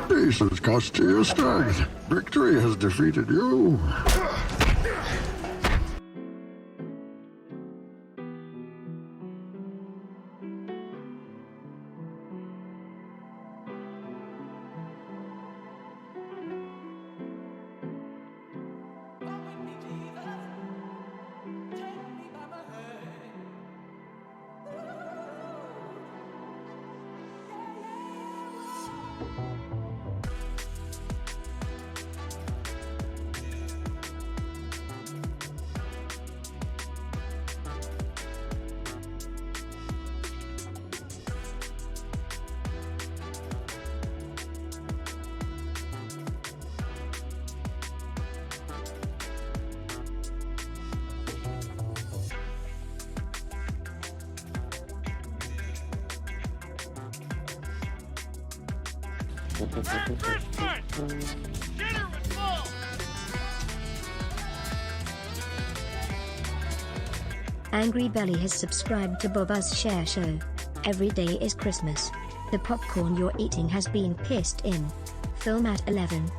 Pieces cost you your strength. Victory has defeated you. Merry Christmas! Dinner was full! Angry Belly has subscribed to Boba's Share Show. Every day is Christmas. The popcorn you're eating has been pissed in. Film at 11.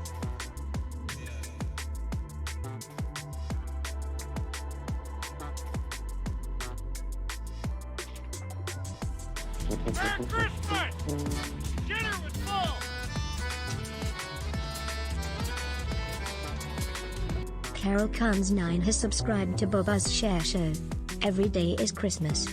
Merry Christmas! Dinner was full! Carol Comes 9 has subscribed to Boba's Share Show. Every day is Christmas.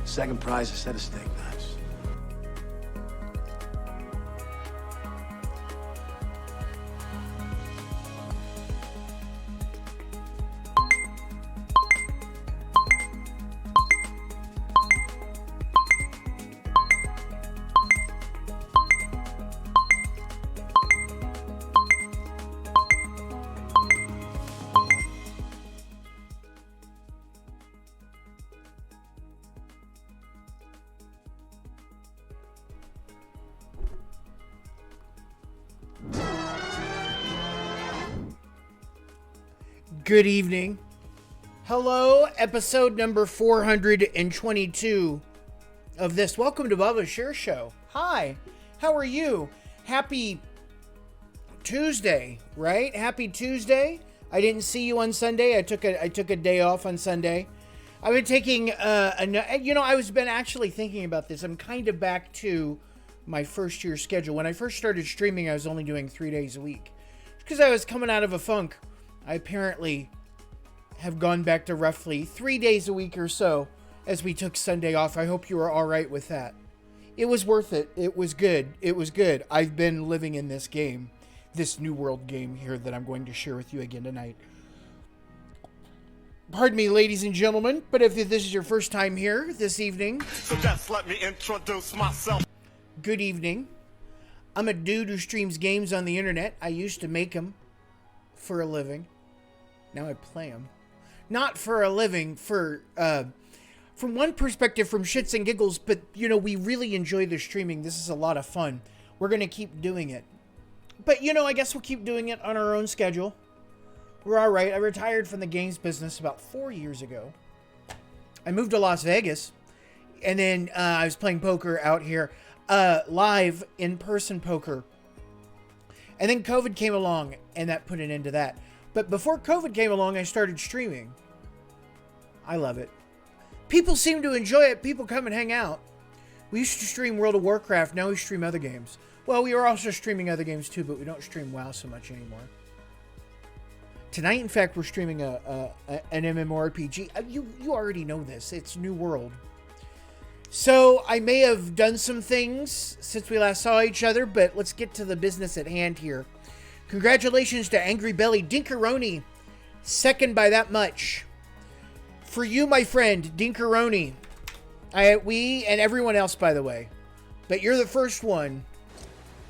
Second prize, a set of steak knives. Good evening. Hello, episode number 422 of this. Welcome to Bubba's Share Show. Hi, how are you? Happy Tuesday, right? Happy Tuesday. I didn't see you on Sunday. I took a day off on Sunday. I've been taking I was been actually thinking about this. I'm kind of back to my first year schedule. When I first started streaming, I was only doing 3 days a week because I was coming out of a funk. I apparently have gone back to roughly 3 days a week or so as we took Sunday off. I hope you were all right with that. It was worth it. It was good. It was good. I've been living in this game, this new world game here that I'm going to share with you again tonight. Pardon me, ladies and gentlemen, but if this is your first time here this evening, so just let me introduce myself. Good evening. I'm a dude who streams games on the internet. I used to make them for a living. Now I play them. Not for a living, from one perspective, from shits and giggles, but, we really enjoy the streaming. This is a lot of fun. We're going to keep doing it. But, I guess we'll keep doing it on our own schedule. We're all right. I retired from the games business about 4 years ago. I moved to Las Vegas, and then I was playing poker out here, live, in-person poker. And then COVID came along, and that put an end to that. But before COVID came along, I started streaming. I love it. People seem to enjoy it. People come and hang out. We used to stream World of Warcraft. Now we stream other games. Well, we are also streaming other games too, but we don't stream WoW so much anymore. Tonight, in fact, we're streaming an MMORPG. You already know this. It's New World. So I may have done some things since we last saw each other, but let's get to the business at hand here. Congratulations to Angry Belly Dinkeroni, second by that much. For you, my friend, Dinkeroni, we and everyone else, by the way, but you're the first one.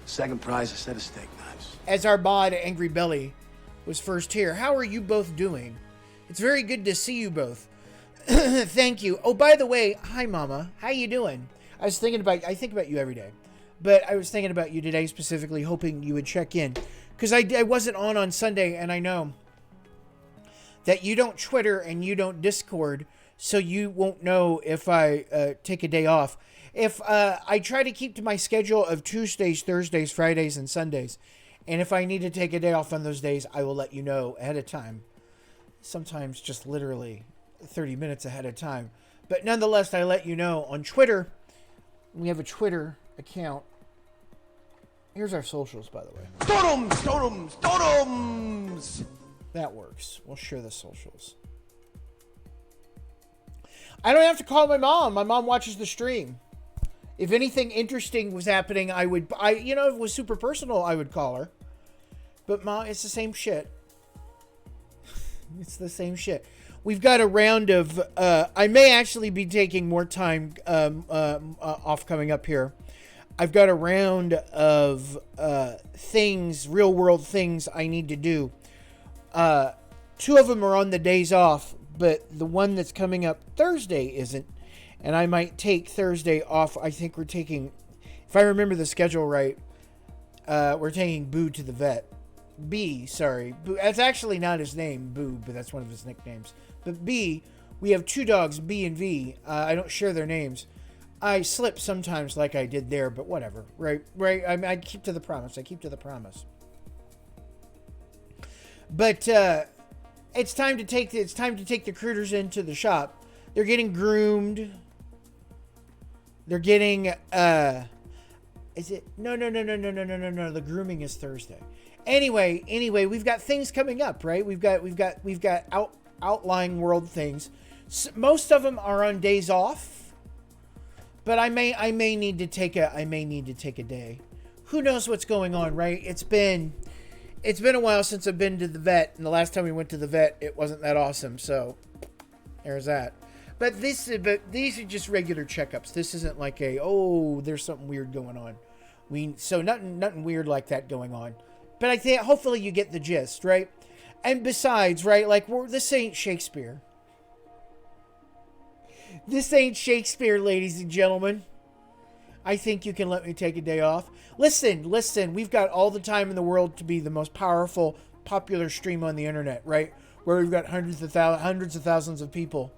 Second prize, a set of steak knives. As our bod, Angry Belly, was first here. How are you both doing? It's very good to see you both. Thank you. Oh, by the way, hi, Mama. How you doing? I think about you every day, but I was thinking about you today specifically, hoping you would check in. Because I wasn't on Sunday, and I know that you don't Twitter and you don't Discord, so you won't know if I take a day off. If I try to keep to my schedule of Tuesdays, Thursdays, Fridays, and Sundays, and if I need to take a day off on those days, I will let you know ahead of time. Sometimes just literally 30 minutes ahead of time. But nonetheless, I let you know on Twitter. We have a Twitter account. Here's our socials, by the way. Totems! That works. We'll share the socials. I don't have to call my mom. My mom watches the stream. If anything interesting was happening, if it was super personal, I would call her. But Mom, it's the same shit. It's the same shit. We've got a round of, I may actually be taking more time off coming up here. I've got a round of things, real world things I need to do. Two of them are on the days off, but the one that's coming up Thursday isn't. And I might take Thursday off. I think we're taking, if I remember the schedule right, we're taking Boo to the vet. B, sorry. Boo, that's actually not his name, Boo, but that's one of his nicknames. But B, we have two dogs, B and V. I don't share their names. I slip sometimes like I did there, but whatever, right? I keep to the promise. But it's time to take the critters into the shop. They're getting groomed. They're getting is it no. The grooming is Thursday. Anyway, we've got things coming up, right? We've got outlying world things. Most of them are on days off. But I may need to take a day. Who knows what's going on, right? It's been a while since I've been to the vet, and the last time we went to the vet, it wasn't that awesome. So there's that. But these are just regular checkups. This isn't like there's something weird going on. Nothing weird like that going on. But I think hopefully you get the gist, right? And besides, right, like this ain't Shakespeare. This ain't Shakespeare, ladies and gentlemen. I think you can let me take a day off. Listen, we've got all the time in the world to be the most powerful, popular stream on the internet, right? where we've got hundreds of thousands of people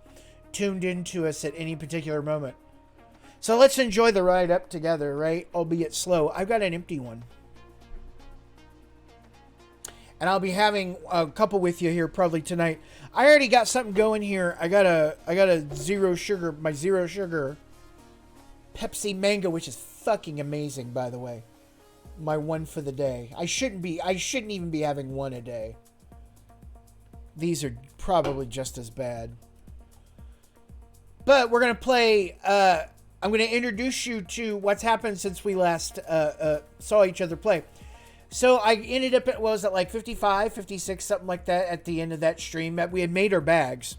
tuned into us at any particular moment. So let's enjoy the ride up together, right? Albeit slow. I've got an empty one. And I'll be having a couple with you here probably tonight. I already got something going here. I got a zero sugar Pepsi Mango, which is fucking amazing, by the way. My one for the day. I shouldn't even be having one a day. These are probably just as bad. But we're going to play, I'm going to introduce you to what's happened since we last saw each other play. So I ended up at, what was it, like 55, 56, something like that at the end of that stream. We had made our bags.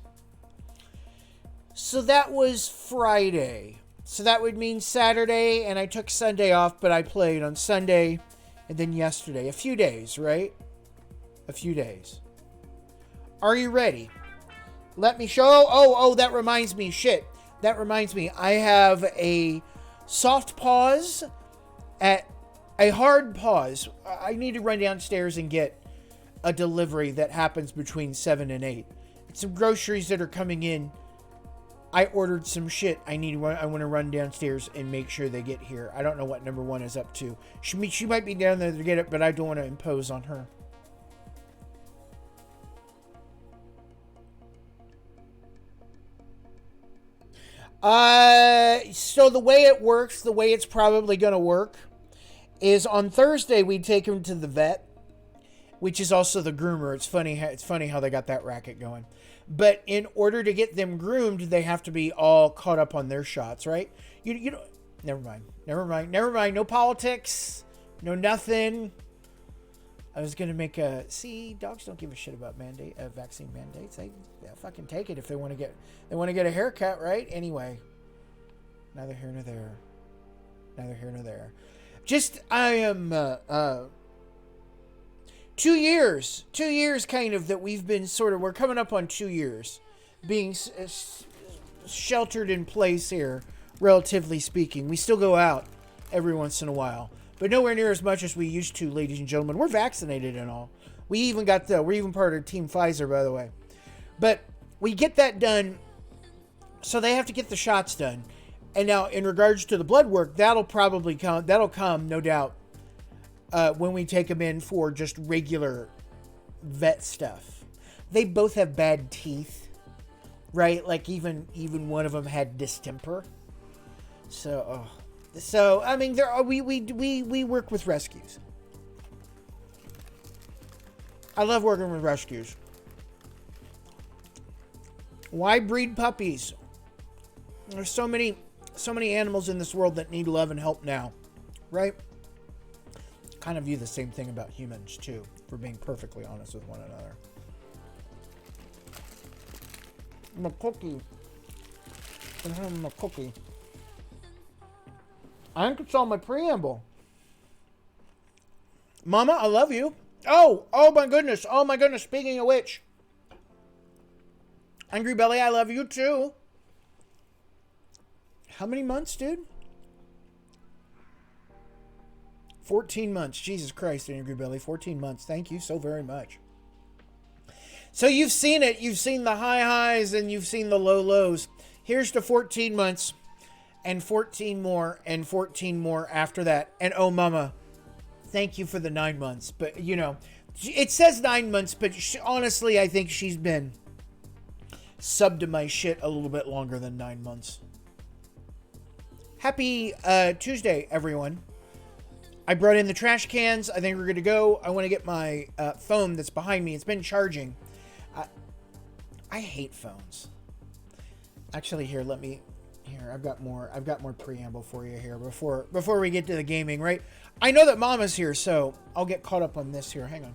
So that was Friday. So that would mean Saturday, and I took Sunday off, but I played on Sunday and then yesterday. A few days, right? A few days. Are you ready? Let me show. Oh, that reminds me. Shit. That reminds me. I have a soft pause at a hard pause. I need to run downstairs and get a delivery that happens between 7 and 8. It's some groceries that are coming in. I ordered some shit. I want to run downstairs and make sure they get here. I don't know what number 1 is up to. She might be down there to get it, but I don't want to impose on her. So the way it works, the way it's probably going to work, is on Thursday we take him to the vet, which is also the groomer. It's funny how they got that racket going. But in order to get them groomed, they have to be all caught up on their shots, right? You know, never mind. No politics, no nothing. I was gonna make dogs don't give a shit about vaccine mandates. They'll fucking take it if they want to get a haircut, right? Anyway, neither here nor there. Just I am 2 years kind of that we've been we're coming up on 2 years being sheltered in place here, relatively speaking. We still go out every once in a while, but nowhere near as much as we used to, ladies and gentlemen. We're vaccinated and all. We're even part of Team Pfizer, by the way. But we get that done, so they have to get the shots done. And now, in regards to the blood work, that'll come, no doubt, when we take them in for just regular vet stuff. They both have bad teeth, right? Like even one of them had distemper. So I mean, we work with rescues. I love working with rescues. Why breed puppies? There's so many animals in this world that need love and help now, right? Kind of view the same thing about humans too, for being perfectly honest with one another. I'm a cookie. I'm a cookie. I think it's on my preamble. Mama, I love you. Oh my goodness. Speaking of which, Angry Belly, I love you too. How many months, dude? 14 months. Jesus Christ, Angry Belly. 14 months. Thank you so very much. So you've seen it. You've seen the high highs and you've seen the low lows. Here's to 14 months and 14 more and 14 more after that. And oh, mama, thank you for the 9 months. But, you know, it says 9 months, but honestly, I think she's been subbed to my shit a little bit longer than 9 months. Happy Tuesday, everyone. I brought in the trash cans. I think we're good to go. I want to get my phone that's behind me. It's been charging. I hate phones. Actually, here, I've got more preamble for you here before we get to the gaming, right? I know that Mama's here, so I'll get caught up on this here. Hang on.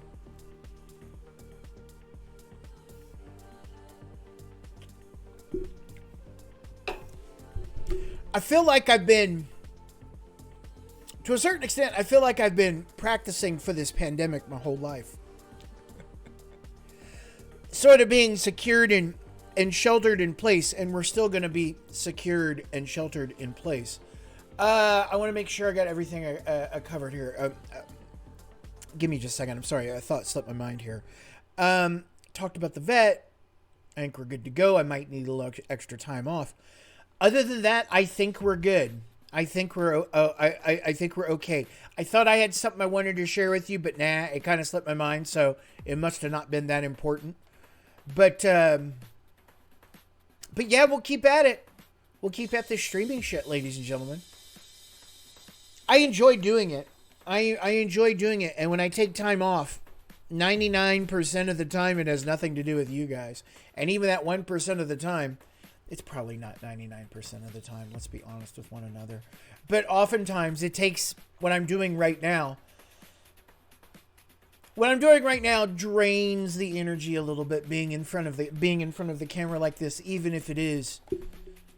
I feel like I've been, to a certain extent, I feel like I've been practicing for this pandemic my whole life. Sort of being secured and sheltered in place, and we're still going to be secured and sheltered in place. I want to make sure I got everything covered here. Give me just a second. I'm sorry. I thought it slipped my mind here. talked about the vet. I think we're good to go. I might need a little extra time off. Other than that, I think we're good. I think we're I think we're okay. I thought I had something I wanted to share with you, but nah, it kind of slipped my mind, so it must have not been that important. But yeah, we'll keep at it. We'll keep at this streaming shit, ladies and gentlemen. I enjoy doing it. I enjoy doing it, and when I take time off, 99% of the time it has nothing to do with you guys. And even that 1% of the time, it's probably not 99% of the time, let's be honest with one another. But oftentimes it takes what I'm doing right now. What I'm doing right now drains the energy a little bit being in front of the camera like this, even if it is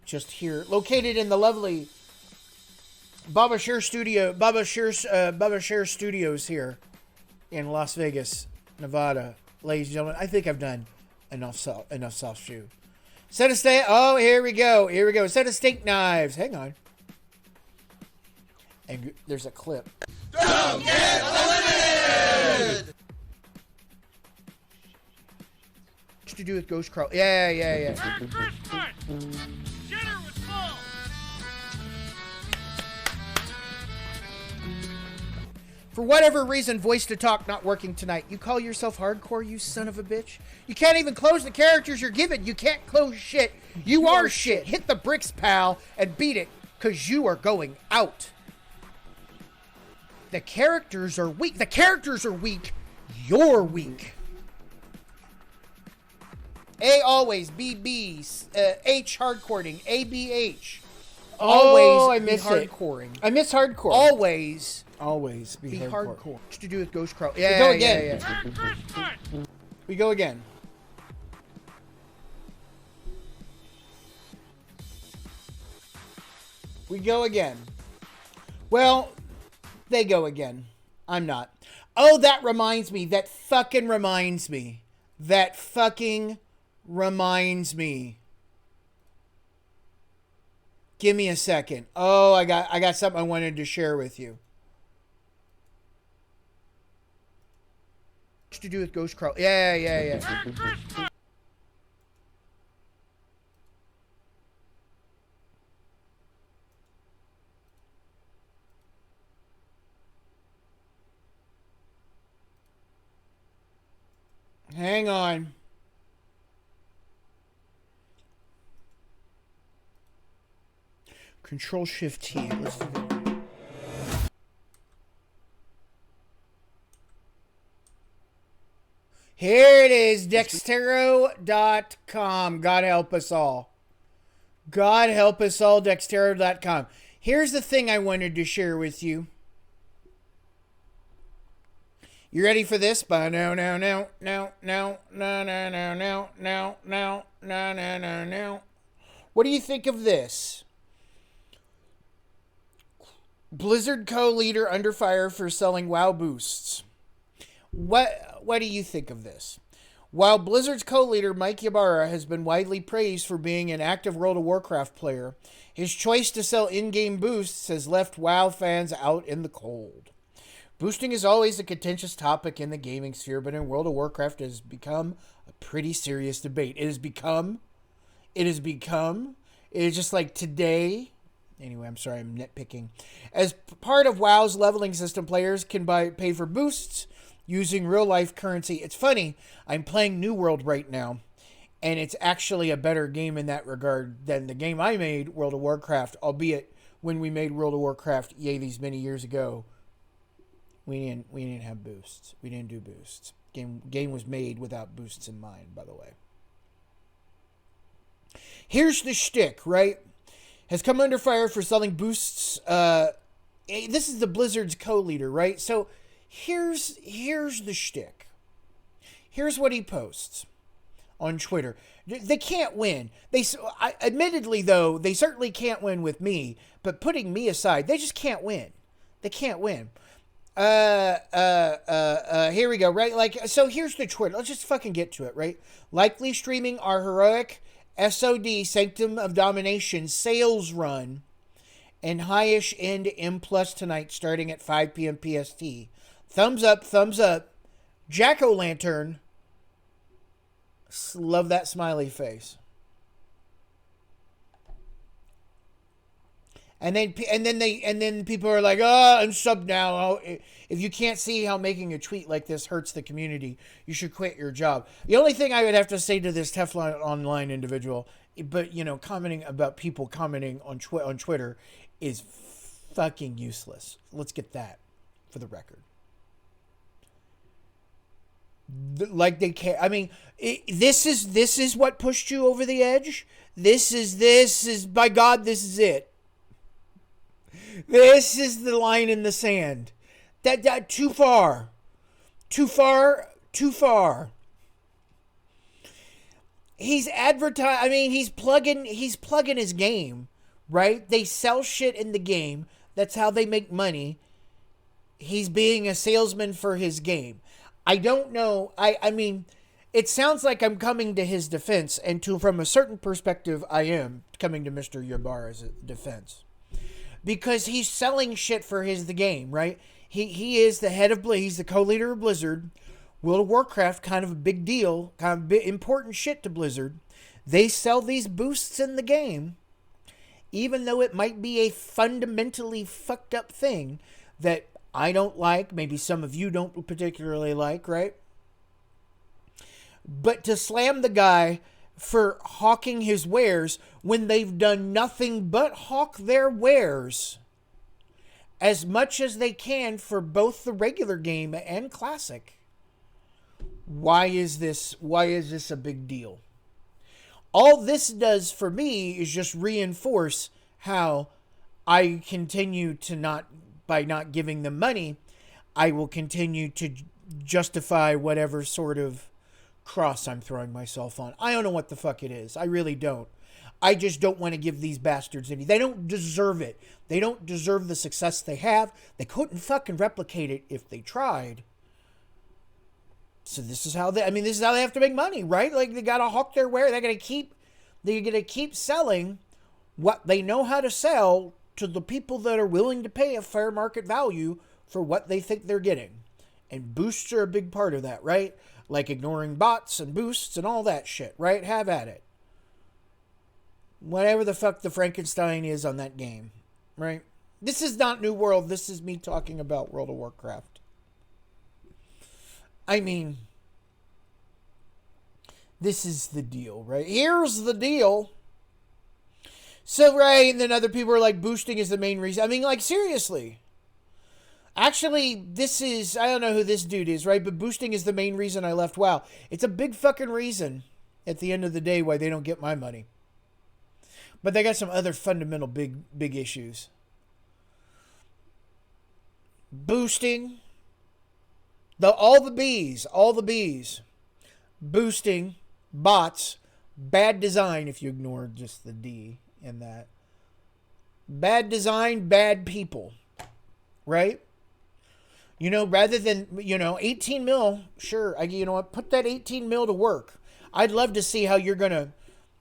just here, located in the lovely Baba Sher Studios here in Las Vegas, Nevada. Ladies and gentlemen, I think I've done enough soft shoe. Set of steak. Oh, here we go. Set of steak knives. Hang on. And there's a clip. Don't get eliminated! What's to do with Ghost Crawl? Yeah. Merry Christmas! Dinner was full! For whatever reason, voice to talk not working tonight. You call yourself hardcore, you son of a bitch? You can't even close the characters you're given. You can't close shit. You are shit. Hit the bricks, pal, and beat it, because you are going out. The characters are weak. The characters are weak. You're weak. A always, B B, H hardcoring, ABH. Always I miss hardcoring. I miss hardcore. Always be hardcore. What's to do with Ghost Crawl? Yeah, go again. Merry Christmas! We go again. We go again. Well, they go again. I'm not. Oh, that reminds me. That fucking reminds me. Give me a second. Oh, I got something I wanted to share with you. What's to do with Ghost Crawl? Yeah. Merry Christmas! Hang on. Control Shift T. Let's do that. Here it is, Dextero.com. God help us all. God help us all, Dextero.com. Here's the thing I wanted to share with you. You ready for this? No. What do you think of this? Blizzard co-leader under fire for selling WoW boosts. What do you think of this? While Blizzard's co-leader Mike Ybarra has been widely praised for being an active World of Warcraft player, his choice to sell in-game boosts has left WoW fans out in the cold. Boosting is always a contentious topic in the gaming sphere, but in World of Warcraft it has become a pretty serious debate. It is just like today. Anyway, I'm sorry, I'm nitpicking. As part of WoW's leveling system, players can pay for boosts using real-life currency. It's funny, I'm playing New World right now, and it's actually a better game in that regard than the game I made, World of Warcraft, albeit when we made World of Warcraft, these many years ago, we didn't have boosts. We didn't do boosts. Game was made without boosts in mind, by the way. Here's the shtick, right? Has come under fire for selling boosts. This is the Blizzard's co-leader, right? So here's the shtick. Here's what he posts on Twitter. They can't win. Admittedly, though, they certainly can't win with me. But putting me aside, they just can't win. They can't win. Here we go, right? So here's the Twitter. Let's just fucking get to it, right? Likely streaming our heroic SOD Sanctum of Domination sales run and highish end M Plus tonight starting at 5 p.m. PST. Thumbs up. Jack-O-Lantern Love that smiley face. And then people are like, oh, unsub now. Oh, if you can't see how making a tweet like this hurts the community, you should quit your job. The only thing I would have to say to this Teflon Online individual, but commenting about people commenting on Twitter is fucking useless. Let's get that for the record. Like they care. I mean, this is what pushed you over the edge. This is by God, this is it. This is the line in the sand. That too far. Too far. He's advertising. I mean, he's plugging his game, right? They sell shit in the game. That's how they make money. He's being a salesman for his game. I don't know. I mean, it sounds like I'm coming to his defense, and from a certain perspective, I am coming to Mr. Ybarra's defense. Because he's selling shit for the game, right? He is the head of Blizzard. He's the co-leader of Blizzard. World of Warcraft, kind of a big deal, kind of important shit to Blizzard. They sell these boosts in the game, even though it might be a fundamentally fucked up thing that I don't like. Maybe some of you don't particularly like, right? But to slam the guy for hawking his wares when they've done nothing but hawk their wares as much as they can for both the regular game and classic. Why is this a big deal? All this does for me is just reinforce how I continue to by not giving them money, I will continue to justify whatever sort of cross I'm throwing myself on. I don't know what the fuck it is. I really don't. I just don't want to give these bastards any. They don't deserve it. They don't deserve the success they have. They couldn't fucking replicate it if they tried. So this is how they have to make money, right? Like they gotta hawk their ware. They're gonna keep selling what they know how to sell to the people that are willing to pay a fair market value for what they think they're getting. And boosts are a big part of that, right? Like ignoring bots and boosts and all that shit, right? Have at it. Whatever the fuck the Frankenstein is on that game, right? This is not New World. This is me talking about World of Warcraft. I mean, this is the deal, right? Here's the deal. So, right, and then other people are like, boosting is the main reason. I mean, like, seriously. Actually, I don't know who this dude is, right? But boosting is the main reason I left WoW. It's a big fucking reason at the end of the day why they don't get my money. But they got some other fundamental big issues. Boosting. All the bees. Boosting. Bots. Bad design, if you ignore just the D in that. Bad design, bad people. Right? Rather than, 18 mil, sure, put that 18 mil to work. I'd love to see how that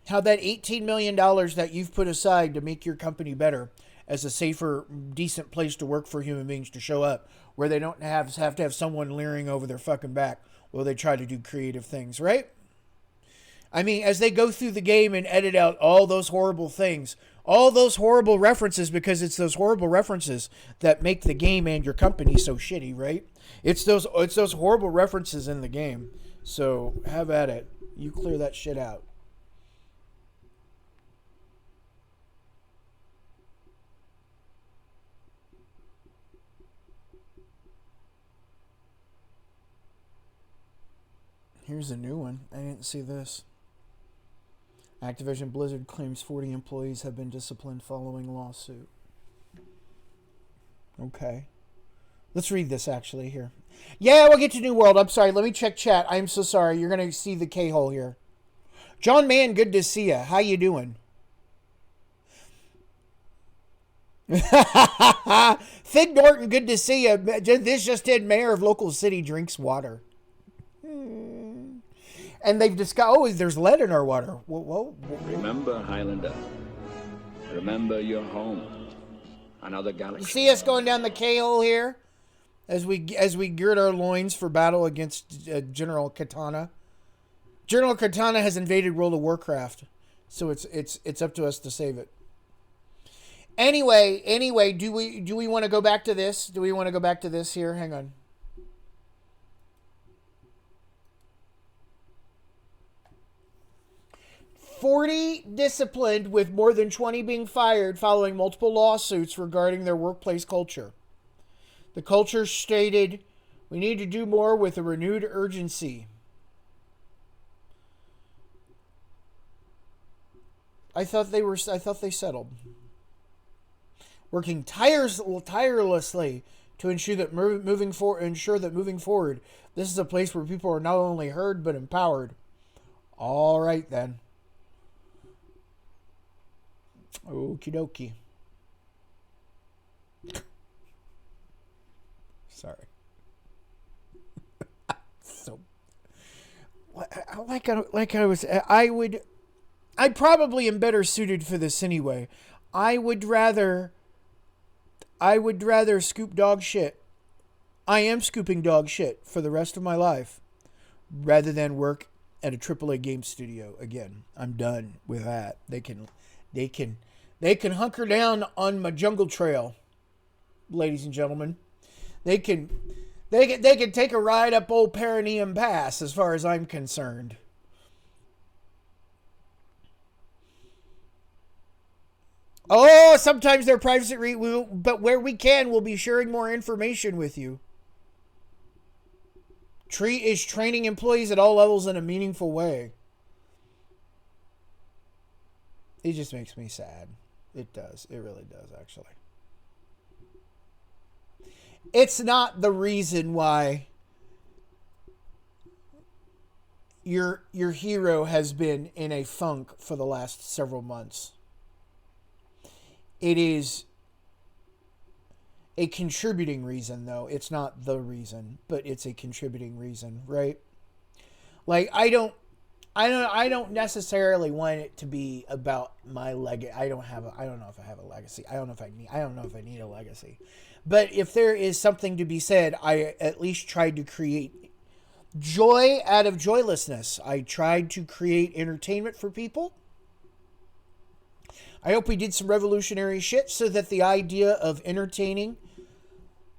$18 million that you've put aside to make your company better as a safer, decent place to work for human beings to show up, where they don't have to have someone leering over their fucking back while they try to do creative things, right? I mean, as they go through the game and edit out all those horrible things, all those horrible references, because it's those horrible references that make the game and your company so shitty, right? It's those horrible references in the game. So have at it. You clear that shit out. Here's a new one. I didn't see this. Activision Blizzard claims 40 employees have been disciplined following lawsuit. Okay. Let's read this actually here. Yeah, we'll get to New World. I'm sorry. Let me check chat. I'm so sorry. You're going to see the K-hole here. John Mann, good to see you. How you doing? Fig Norton, good to see you. This just did. Mayor of local city drinks water. And they've discovered, there's lead in our water. Whoa. Remember, Highlander. Remember your home. Another galaxy. You see us going down the K-hole here? As we gird our loins for battle against General Katana. General Cortana has invaded World of Warcraft, so it's up to us to save it. Anyway, do we want to go back to this? Do we want to go back to this here? Hang on. "40 disciplined with more than 20 being fired following multiple lawsuits regarding their workplace culture. The culture stated, 'We need to do more with a renewed urgency.'" I thought they settled. "Working tirelessly to ensure that moving forward, this is a place where people are not only heard but empowered." All right then. Okie dokie. Sorry. So, I probably am better suited for this anyway. I would rather scoop dog shit. I am scooping dog shit for the rest of my life rather than work at a AAA game studio again. I'm done with that. They can hunker down on my jungle trail, ladies and gentlemen. They can take a ride up old Perineum Pass as far as I'm concerned. Oh, sometimes they're privacy, but where we can, we'll be sharing more information with you. Tree is training employees at all levels in a meaningful way. It just makes me sad. It does. It really does, actually. It's not the reason why your hero has been in a funk for the last several months. It is a contributing reason, though. It's not the reason, but it's a contributing reason, right? Like, I don't necessarily want it to be about my legacy. I don't know if I have a legacy. I don't know if I need a legacy. But if there is something to be said, I at least tried to create joy out of joylessness. I tried to create entertainment for people. I hope we did some revolutionary shit so that the idea of entertaining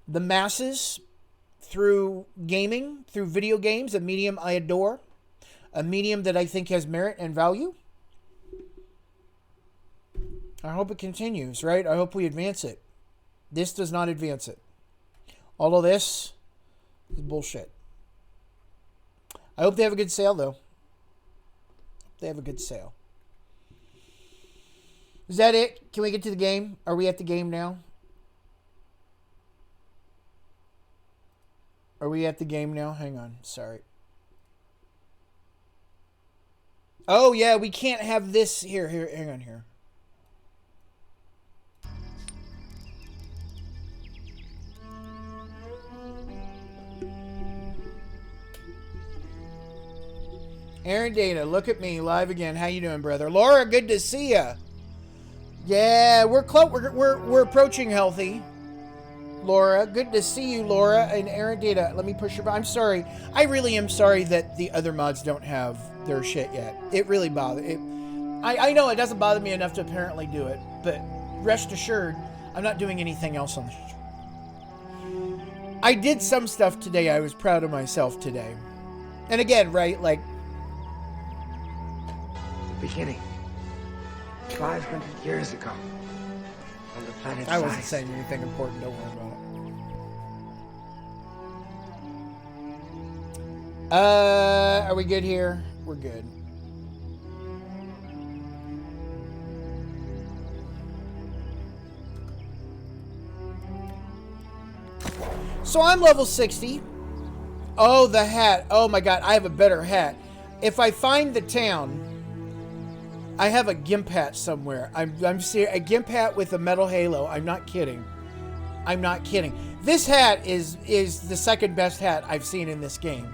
the masses through gaming, through video games, a medium I adore, a medium that I think has merit and value. I hope it continues, right? I hope we advance it. This does not advance it. All of this is bullshit. I hope they have a good sale, though. They have a good sale. Is that it? Can we get to the game? Are we at the game now? Are we at the game now? Hang on. Sorry. Oh, yeah. We can't have this. Here. Hang on here. Aaron Data, look at me live again. How you doing, brother? Laura, good to see ya. Yeah, we're close. We're approaching healthy. Laura, good to see you, Laura and Aaron Data. Let me push your. I'm sorry. I really am sorry that the other mods don't have their shit yet. It really bothers. I know it doesn't bother me enough to apparently do it, but rest assured, I'm not doing anything else on the show. I did some stuff today. I was proud of myself today. And again, right, like. Beginning. 500 years ago. On the planet I wasn't Zeiss. saying anything important. Don't worry about it. Are we good here? We're good. So I'm level 60. Oh, the hat. Oh my god, I have a better hat. If I find the town, I have a gimp hat somewhere. I'm serious. A gimp hat with a metal halo. I'm not kidding. I'm not kidding. This hat is the second best hat I've seen in this game.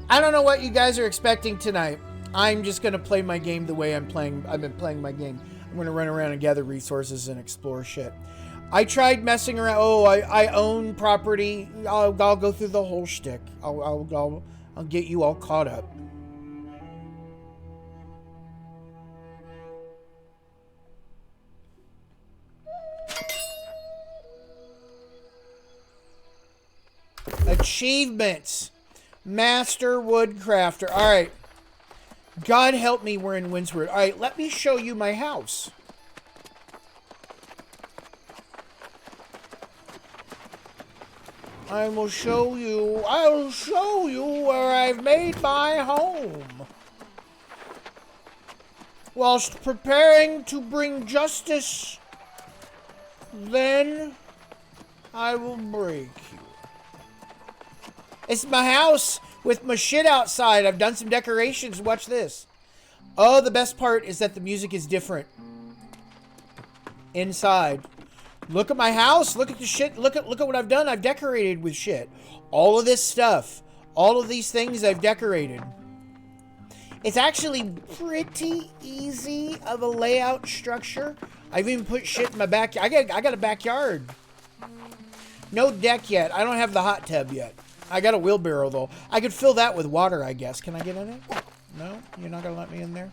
I don't know what you guys are expecting tonight. I'm just gonna play my game the way I've been playing my game. I'm I'm gonna run around and gather resources and explore shit. I tried messing around. Oh, I own property. I'll go through the whole shtick. I'll get you all caught up. Achievements. Master Woodcrafter. All right. God help me, we're in Windsward. All right, let me show you my house. I'll show you where I've made my home. Whilst preparing to bring justice, then I will break you. It's my house with my shit outside. I've done some decorations. Watch this. Oh, the best part is that the music is different inside. Look at my house. Look at the shit. Look at what I've done. I've decorated with shit. All of this stuff. All of these things I've decorated. It's actually pretty easy of a layout structure. I've even put shit in my backyard. I got a backyard. No deck yet. I don't have the hot tub yet. I got a wheelbarrow though. I could fill that with water, I guess. Can I get in it? No? You're not gonna let me in there?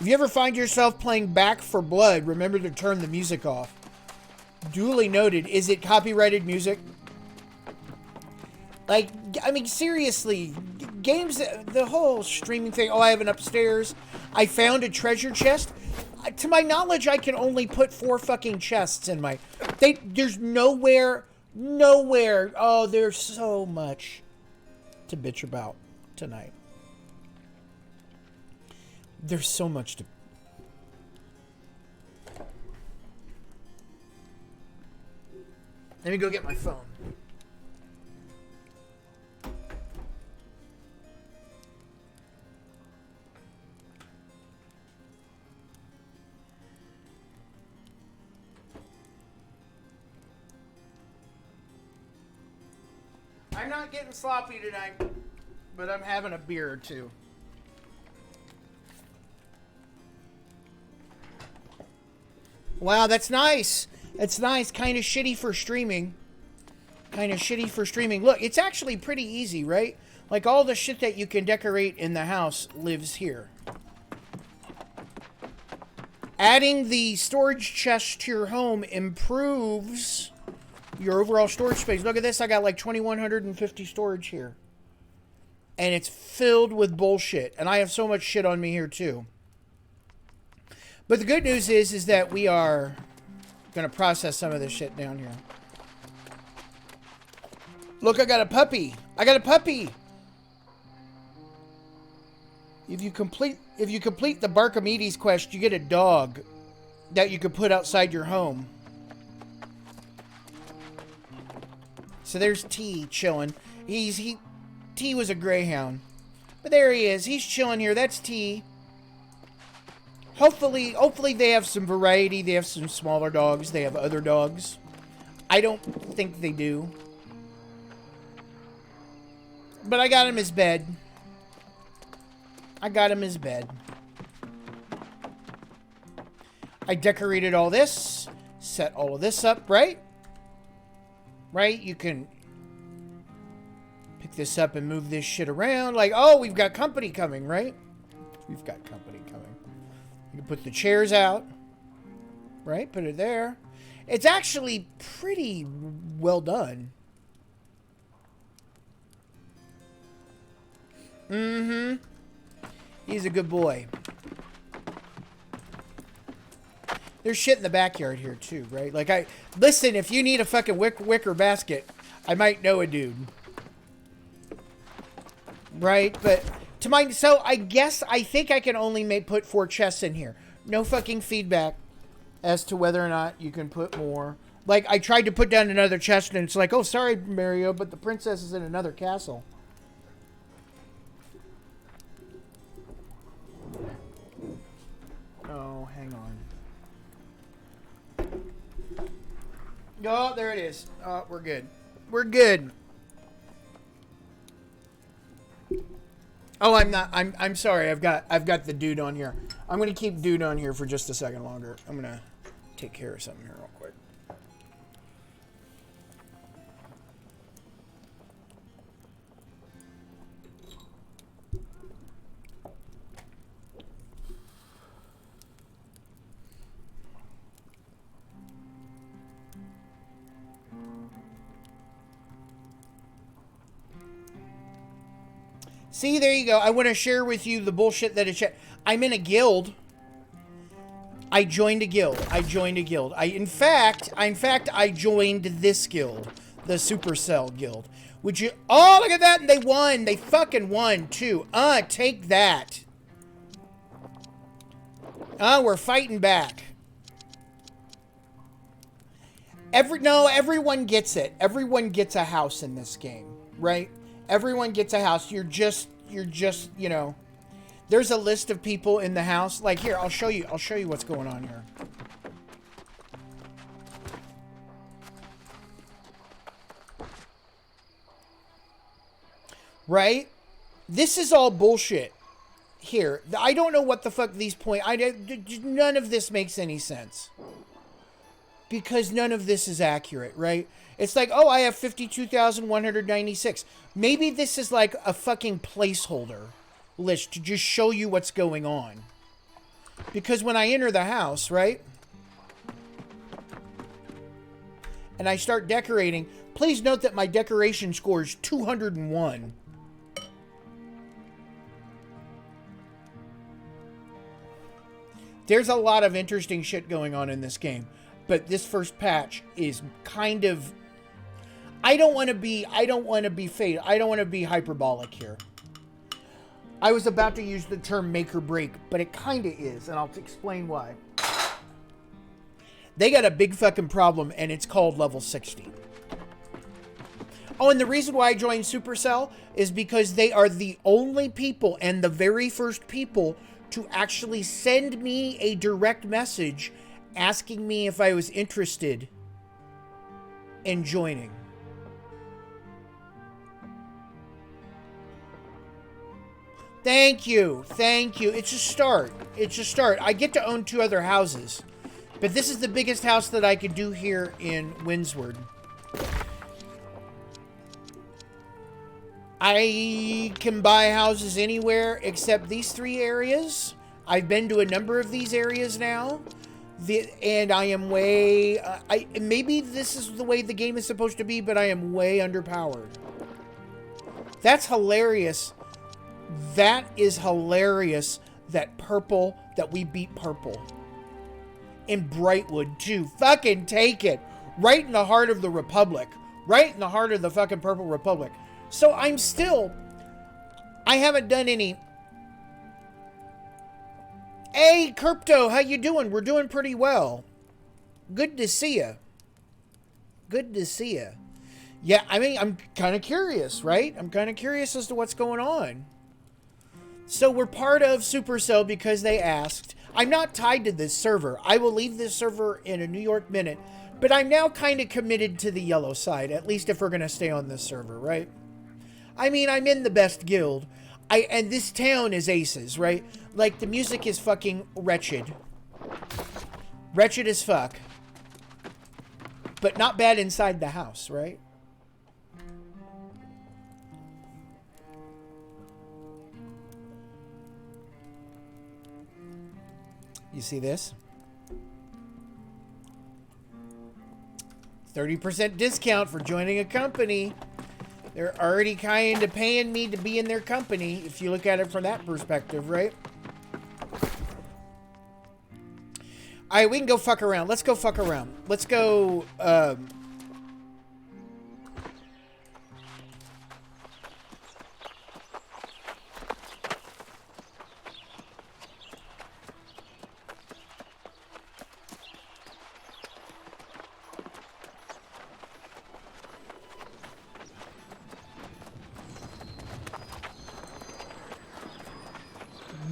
If you ever find yourself playing Back for Blood, remember to turn the music off. Duly noted. Is it copyrighted music? Like, I mean, seriously, games, the whole streaming thing. Oh, I have an upstairs. I found a treasure chest. To my knowledge, I can only put 4 fucking chests in my... There's nowhere. Oh, there's so much to bitch about tonight. There's so much to... Let me go get my phone. I'm not getting sloppy tonight, but I'm having a beer or two. Wow, that's nice. That's nice. Kind of shitty for streaming. Look, it's actually pretty easy, right? Like all the shit that you can decorate in the house lives here. Adding the storage chest to your home improves your overall storage space. Look at this. I got like 2,150 storage here. And it's filled with bullshit. And I have so much shit on me here too. But the good news is that we are going to process some of this shit down here. Look, I got a puppy. If you complete the Barkamedes quest, you get a dog that you can put outside your home. So there's T chilling. T was a greyhound. But there he is. He's chilling here. That's T. Hopefully they have some variety. They have some smaller dogs. They have other dogs. I don't think they do. But I got him his bed. I decorated all this. Set all of this up, right? Right? You can pick this up and move this shit around. Like, oh, we've got company coming, right? We've got company coming. You can put the chairs out. Right? Put it there. It's actually pretty well done. Mm-hmm. He's a good boy. There's shit in the backyard here too, right? Like listen, if you need a fucking wicker basket, I might know a dude. Right? But so I think I can only put 4 chests in here. No fucking feedback as to whether or not you can put more. Like I tried to put down another chest and it's like, oh sorry Mario, but the princess is in another castle. Oh, hang on. Oh, there it is. Oh, we're good. We're good. Oh, I'm not. I'm sorry. I've got the dude on here. I'm gonna keep dude on here for just a second longer. I'm gonna take care of something here real quick. See, there you go. I want to share with you the bullshit that is. I'm in a guild. I joined a guild. In fact, I joined this guild, the Supercell guild. Would you? Oh, look at that! And they won. They fucking won too. Take that. We're fighting back. Everyone gets it. Everyone gets a house in this game, right? Everyone gets a house. You're just, you know, there's a list of people in the house. Like here, I'll show you what's going on here. Right? This is all bullshit. Here, I don't know what the fuck these none of this makes any sense. Because none of this is accurate, right? It's like, oh, I have 52,196. Maybe this is like a fucking placeholder list to just show you what's going on. Because when I enter the house, right? And I start decorating, please note that my decoration score is 201. There's a lot of interesting shit going on in this game. But this first patch is kind of... I don't want to be fake. I don't want to be hyperbolic here. I was about to use the term make or break, but it kind of is, and I'll explain why. They got a big fucking problem, and it's called level 60. Oh, and the reason why I joined Supercell is because they are the only people and the very first people to actually send me a direct message asking me if I was interested in joining. Thank you. It's a start. I get to own 2 other houses. But this is the biggest house that I could do here in Windsward. I can buy houses anywhere except these 3 areas. I've been to a number of these areas now. And I am way... maybe this is the way the game is supposed to be, but I am way underpowered. That's hilarious. That is hilarious that we beat purple. In Brightwood, too. Fucking take it. Right in the heart of the Republic. Right in the heart of the fucking Purple Republic. So I haven't done any... Hey, Crypto, how you doing? We're doing pretty well. Good to see you. Yeah, I mean, I'm kind of curious, right? I'm kind of curious as to what's going on. So we're part of Supercell because they asked. I'm not tied to this server. I will leave this server in a New York minute. But I'm now kind of committed to the yellow side, at least if we're going to stay on this server, right? I mean, I'm in the best guild. And this town is aces, right? Like, the music is fucking wretched. Wretched as fuck. But not bad inside the house, right? You see this? 30% discount for joining a company. They're already kind of paying me to be in their company, if you look at it from that perspective, right? Alright, we can go fuck around. Let's go fuck around. Let's go,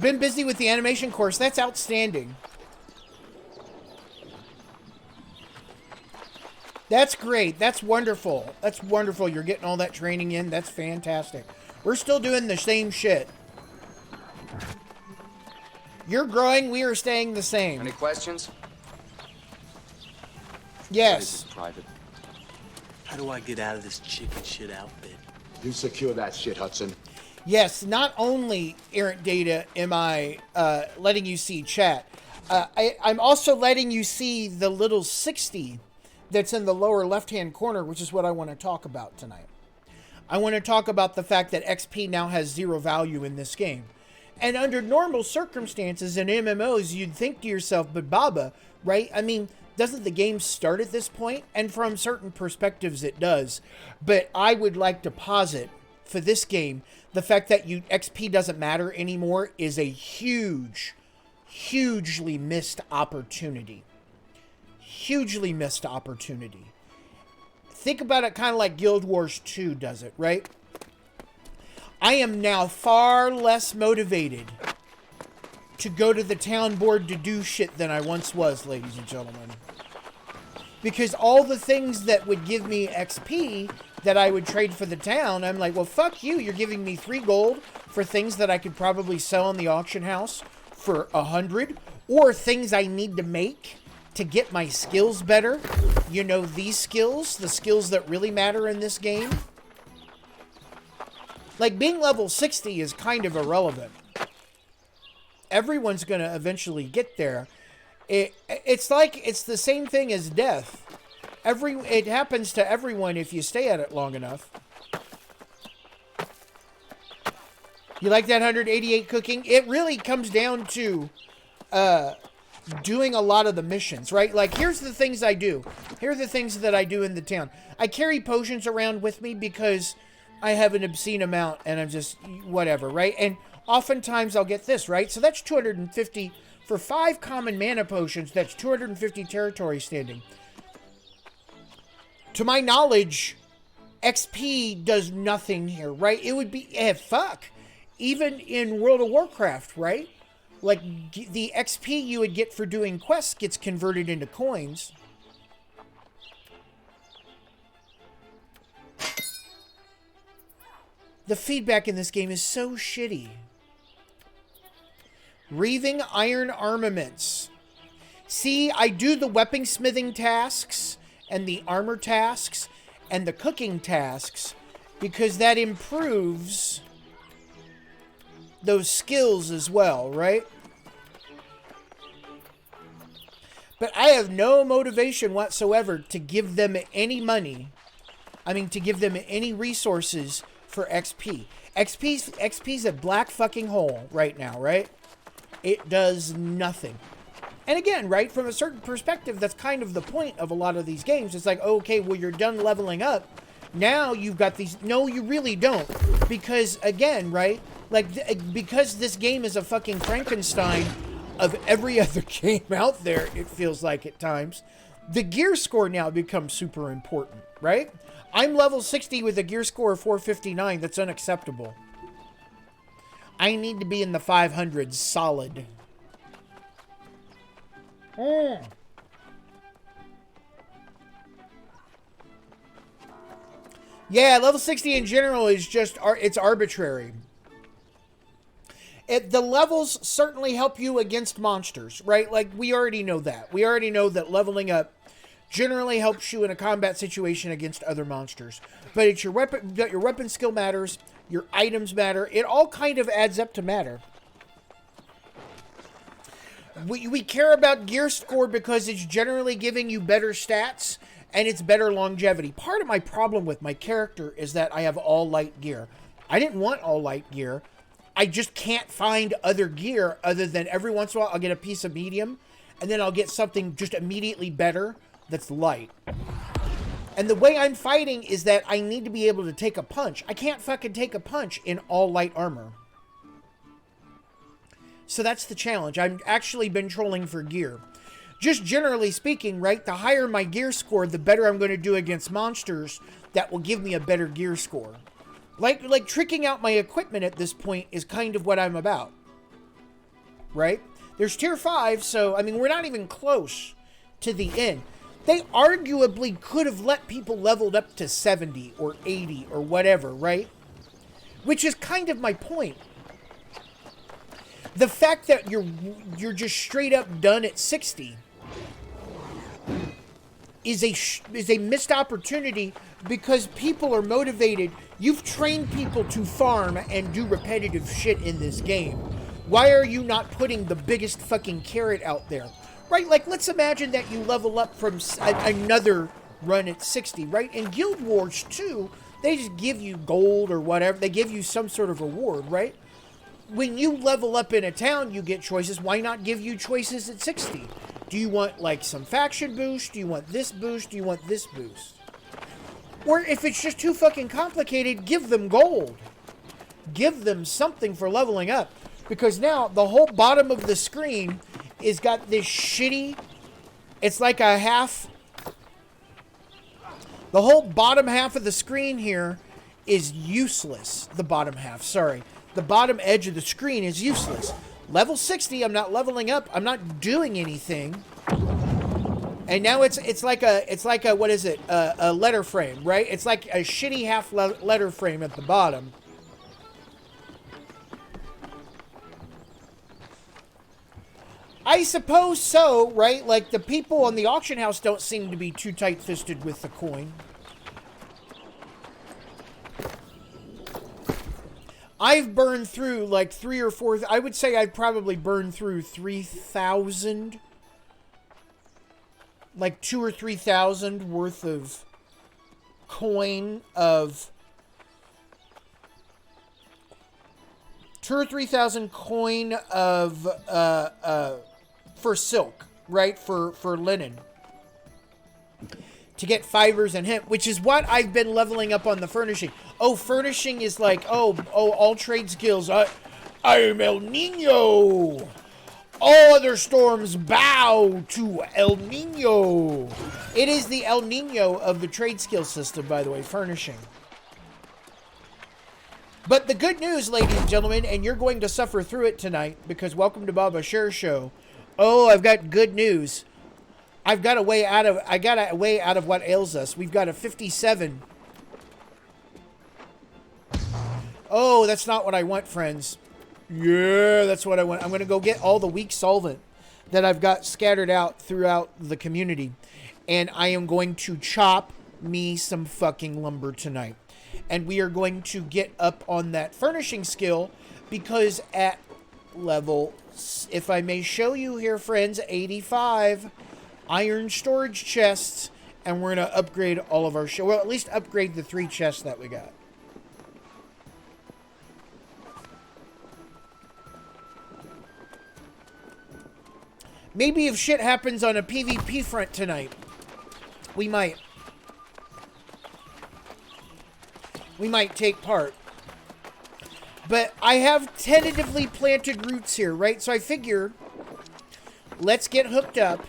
been busy with the animation course. That's outstanding. That's great. That's wonderful. That's wonderful. You're getting all that training in. That's fantastic. We're still doing the same shit. You're growing. We are staying the same. Any questions? Yes. Private. How do I get out of this chicken shit outfit? You secure that shit, Hudson. Yes, not only, Errant Data, am I letting you see chat, I'm also letting you see the little 60 that's in the lower left-hand corner, which is what I want to talk about tonight. I want to talk about the fact that XP now has 0 value in this game. And under normal circumstances in MMOs, you'd think to yourself, but Baba, right? I mean, doesn't the game start at this point? And from certain perspectives, it does. But I would like to posit for this game, the fact that XP doesn't matter anymore is a hugely missed opportunity. Hugely missed opportunity. Think about it kind of like Guild Wars 2 does it, right? I am now far less motivated to go to the town board to do shit than I once was, ladies and gentlemen. Because all the things that would give me XP that I would trade for the town, I'm like, well, fuck you. You're giving me 3 gold for things that I could probably sell in the auction house for 100, or things I need to make to get my skills better. You know, these skills, the skills that really matter in this game. Like, being level 60 is kind of irrelevant. Everyone's going to eventually get there. It's like, it's the same thing as death. It happens to everyone if you stay at it long enough. You like that 188 cooking? It really comes down to doing a lot of the missions, right? Like, here's the things I do. Here are the things that I do in the town. I carry potions around with me because I have an obscene amount and I'm just whatever, right? And oftentimes I'll get this, right? So that's 250 for 5 common mana potions. That's 250 territory standing. To my knowledge, XP does nothing here, right? It would be, fuck. Even in World of Warcraft, right? Like, the XP you would get for doing quests gets converted into coins. The feedback in this game is so shitty. Reaving iron armaments. See, I do the weaponsmithing tasks and the armor tasks and the cooking tasks because that improves those skills as well, right? But I have no motivation whatsoever to give them any money. I mean, to give them any resources for XP. XP's a black fucking hole right now, right? It does nothing. And again, right, from a certain perspective, that's kind of the point of a lot of these games. It's like, okay, well, you're done leveling up. Now you've got these... No, you really don't. Because, again, right, like, because this game is a fucking Frankenstein of every other game out there, it feels like at times, the gear score now becomes super important, right? I'm level 60 with a gear score of 459. That's unacceptable. I need to be in the 500s solid. Yeah, level 60 in general is just, it's arbitrary. The levels certainly help you against monsters, right? Like, we already know that. We already know that leveling up generally helps you in a combat situation against other monsters. But it's your weapon skill matters, your items matter. It all kind of adds up to matter. We care about gear score because it's generally giving you better stats and it's better longevity. Part of my problem with my character is that I have all light gear. I didn't want all light gear. I just can't find other gear other than every once in a while I'll get a piece of medium and then I'll get something just immediately better that's light. And the way I'm fighting is that I need to be able to take a punch. I can't fucking take a punch in all light armor. So that's the challenge. I've actually been trolling for gear. Just generally speaking, right, the higher my gear score, the better I'm going to do against monsters that will give me a better gear score. Like tricking out my equipment at this point is kind of what I'm about. Right? There's tier 5, so, I mean, we're not even close to the end. They arguably could have let people leveled up to 70 or 80 or whatever, right? Which is kind of my point. The fact that you're just straight up done at 60 is a missed opportunity because people are motivated. You've trained people to farm and do repetitive shit in this game. Why are you not putting the biggest fucking carrot out there? Right? Like, let's imagine that you level up from another run at 60, right? In Guild Wars 2, they just give you gold or whatever. They give you some sort of reward, right? When you level up in a town, you get choices. Why not give you choices at 60? Do you want, like, some faction boost? Do you want this boost? Do you want this boost? Or if it's just too fucking complicated, give them gold. Give them something for leveling up. Because now, the whole bottom of the screen is got this shitty... It's like a half... The whole bottom half of the screen here is useless. The bottom half, sorry. The bottom edge of the screen is useless. Level 60, I'm not leveling up. I'm not doing anything. And now it's like a what is it? A letter frame, right? It's like a shitty half letter frame at the bottom. I suppose so, right? Like, the people on the auction house don't seem to be too tight-fisted with the coin. I've burned through, like, 3 or 4... I would say I've probably burned through 3,000... Like, 2 or 3,000 worth of coin of... 2 or 3,000 coin of, for silk, right? For linen. To get fibers and hemp, which is what I've been leveling up on the furnishing. Oh, furnishing is like, oh, all trade skills. I am El Nino. All other storms bow to El Nino. It is the El Nino of the trade skill system, by the way, furnishing. But the good news, ladies and gentlemen, and you're going to suffer through it tonight, because welcome to Baba Share Show. Oh, I've got good news. I got a way out of what ails us. We've got a 57. Oh, that's not what I want, friends. Yeah, that's what I want. I'm going to go get all the weak solvent that I've got scattered out throughout the community. And I am going to chop me some fucking lumber tonight. And we are going to get up on that furnishing skill because at level, if I may show you here, friends, 85 iron storage chests. And we're going to upgrade all of our... well, at least upgrade the 3 chests that we got. Maybe if shit happens on a PvP front tonight, we might take part. But I have tentatively planted roots here, right? So I figure, let's get hooked up.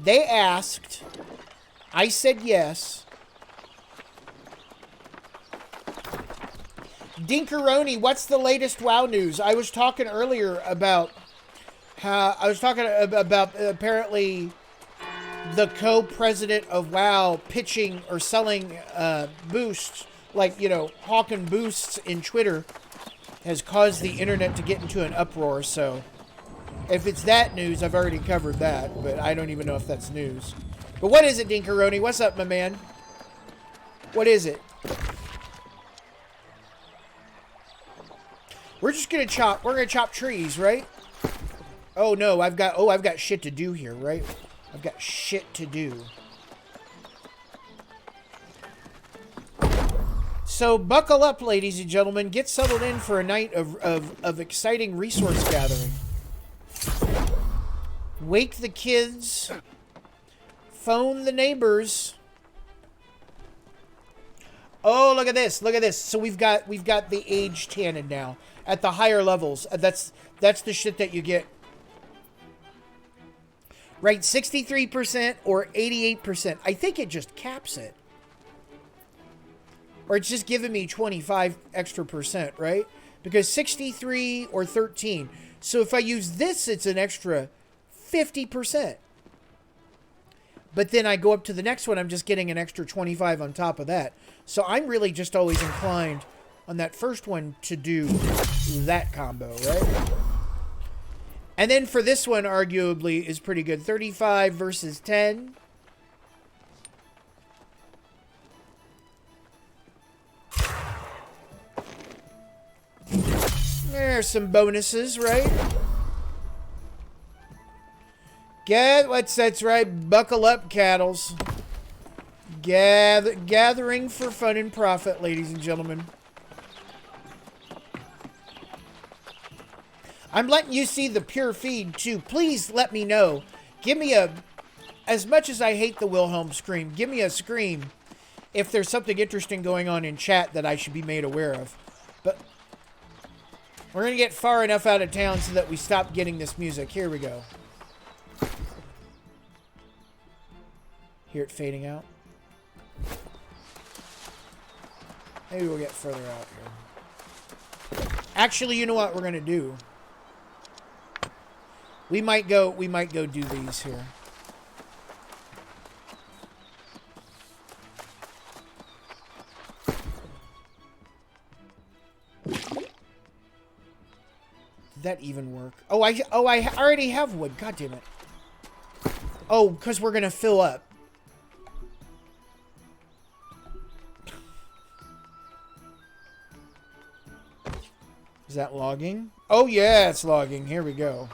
They asked. I said yes. Dinkeroni, what's the latest WoW news? I was talking earlier about how... apparently the co-president of WoW pitching or selling boosts, like, you know, hawking boosts in Twitter has caused the internet to get into an uproar. So if it's that news, I've already covered that, but I don't even know if that's news. But what is it, Dinkeroni? What's up, my man? What is it? We're gonna chop trees, right? Oh no, I've got shit to do here, right? I've got shit to do. So buckle up, ladies and gentlemen. Get settled in for a night of exciting resource gathering. Wake the kids. Phone the neighbors. Oh, look at this. Look at this. So we've got the age tannin now at the higher levels. That's the shit that you get. Right, 63% or 88%. I think it just caps it. Or it's just giving me 25 extra percent, right? Because 63 or 13. So if I use this, it's an extra 50%. but then I go up to the next one, I'm just getting an extra 25 on top of that. So I'm really just always inclined on that first one to do that combo, right? And then for this one, arguably, is pretty good. 35 versus 10. There's some bonuses, right? That's right. Buckle up, cattles. Gathering for fun and profit, ladies and gentlemen. I'm letting you see the pure feed, too. Please let me know. Give me a... As much as I hate the Wilhelm scream, give me a scream if there's something interesting going on in chat that I should be made aware of. But we're going to get far enough out of town so that we stop getting this music. Here we go. Hear it fading out. Maybe we'll get further out here. Actually, you know what we're going to do? We might go do these here. Did that even work? Oh, I already have wood. God damn it. Oh, because we're going to fill up. Is that logging? Oh, yeah, it's logging. Here we go.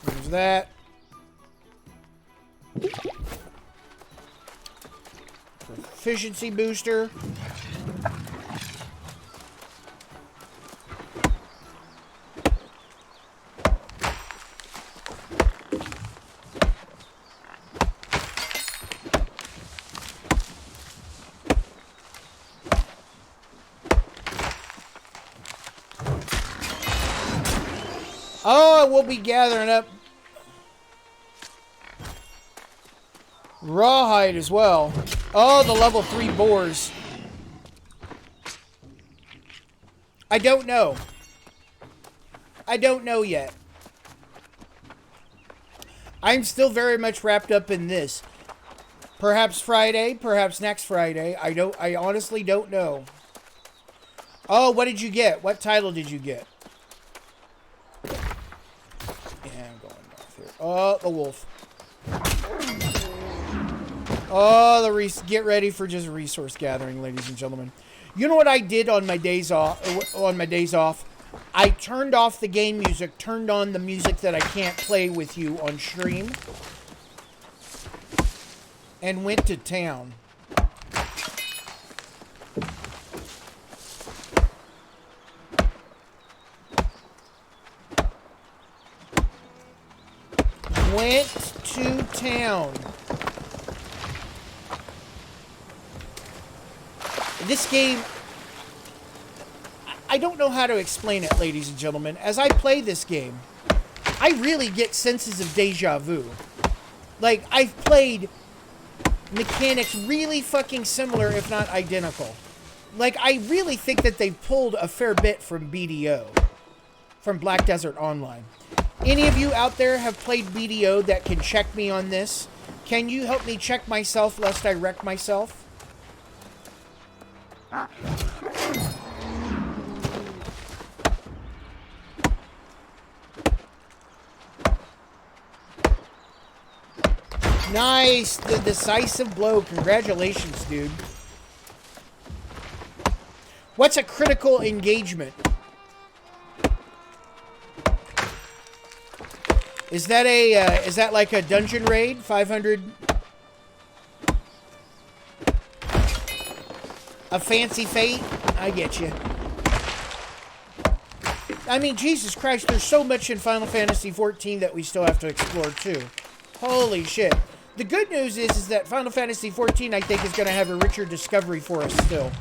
There's that. Efficiency booster. Oh, we'll be gathering up rawhide as well. Oh, the level 3 boars. I don't know. I don't know yet. I'm still very much wrapped up in this. Perhaps Friday, perhaps next Friday. I honestly don't know. Oh, what did you get? What title did you get? Oh, the wolf. Oh, get ready for just resource gathering, ladies and gentlemen. You know what I did on my days off? I turned off the game music, turned on the music that I can't play with you on stream, and went to town. Went to town. This game, I don't know how to explain it, ladies and gentlemen. As I play this game, I really get senses of deja vu. Like, I've played mechanics really fucking similar, if not identical. Like, I really think that they pulled a fair bit from BDO, from Black Desert Online. Any of you out there have played BDO that can check me on this? Can you help me check myself lest I wreck myself? Nice! The decisive blow. Congratulations, dude. What's a critical engagement? Is that like a dungeon raid? 500? A fancy fate? I get you. I mean, Jesus Christ, there's so much in Final Fantasy XIV that we still have to explore, too. Holy shit. The good news is that Final Fantasy XIV, I think, is going to have a richer discovery for us still.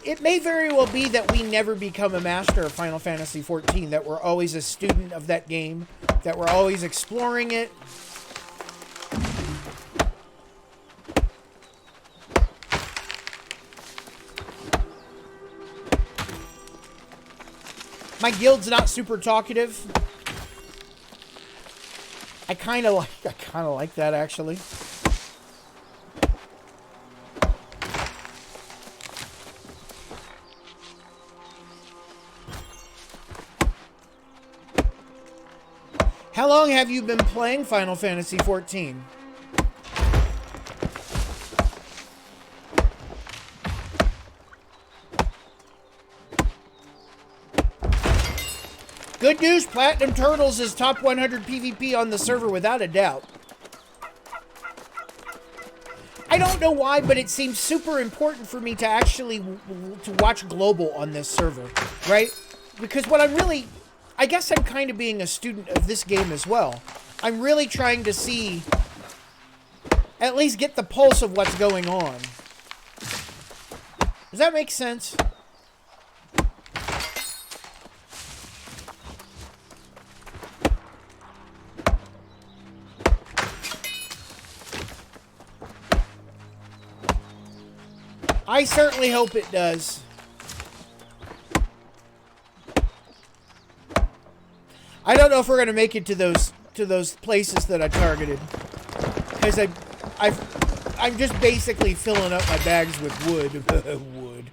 It may very well be that we never become a master of Final Fantasy XIV, that we're always a student of that game, that we're always exploring it. My guild's not super talkative. I kind of like that actually. How long have you been playing Final Fantasy XIV? Good news, Platinum Turtles is top 100 PvP on the server without a doubt. I don't know why, but it seems super important for me to actually to watch global on this server, right? Because what I'm really, I guess I'm kind of being a student of this game as well. I'm really trying to see, at least get the pulse of what's going on. Does that make sense? I certainly hope it does. I don't know if we're gonna make it to those places that I targeted, because I'm just basically filling up my bags with wood. Wood.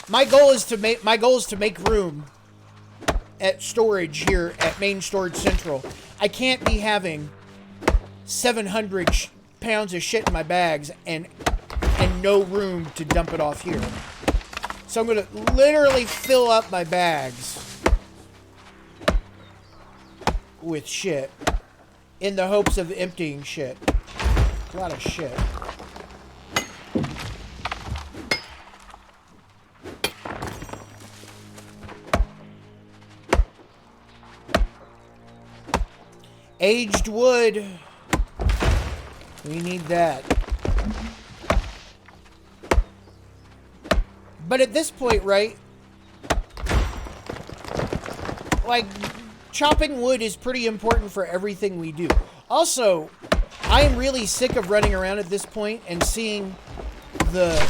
My goal is to make room at storage here at Main Storage Central. I can't be having 700 pounds of shit in my bags and no room to dump it off here. So I'm gonna literally fill up my bags with shit in the hopes of emptying shit. A lot of shit. Aged wood. We need that. But at this point, right? Like, chopping wood is pretty important for everything we do. Also, I am really sick of running around at this point and seeing the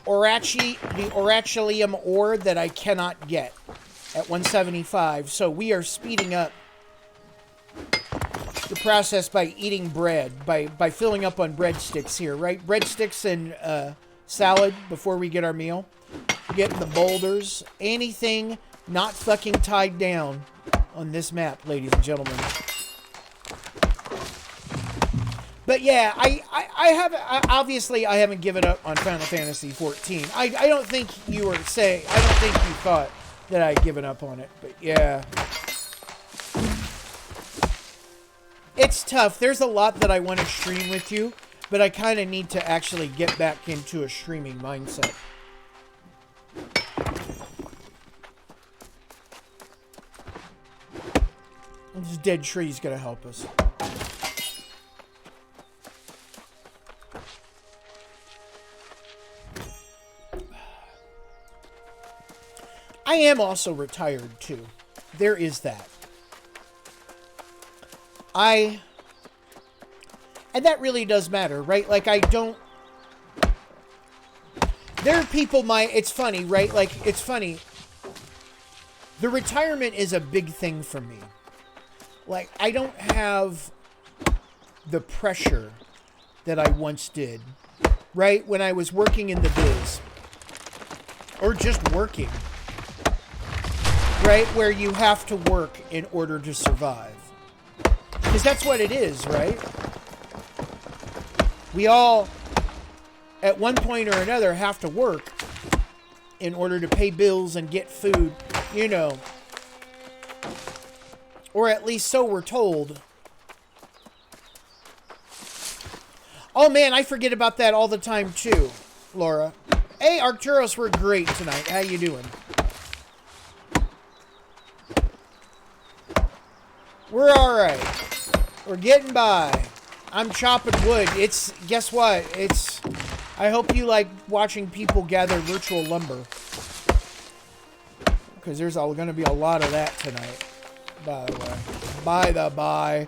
Orachilium ore that I cannot get at 175. So we are speeding up the process by eating bread, by filling up on breadsticks here, right? Breadsticks and salad before we get our meal. Getting the boulders. Anything not fucking tied down on this map, ladies and gentlemen. But yeah, obviously I haven't given up on Final Fantasy XIV. I don't think you were saying, I don't think you thought that I'd given up on it, but yeah. It's tough. There's a lot that I want to stream with you, but I kind of need to actually get back into a streaming mindset. This dead tree's gonna help us. I am also retired, too. There is that. And that really does matter, right? Like, I don't... There are people it's funny, right? Like, it's funny. The retirement is a big thing for me. Like, I don't have the pressure that I once did, right? When I was working in the biz. Or just working. Right? Where you have to work in order to survive. Because that's what it is, right? We all, at one point or another, have to work in order to pay bills and get food, you know. Or at least so we're told. Oh man, I forget about that all the time too, Laura. Hey, Arcturus, we're great tonight. How you doing? We're alright. We're getting by. I'm chopping wood. Guess what? I hope you like watching people gather virtual lumber. Because there's going to be a lot of that tonight. By the way. By the by.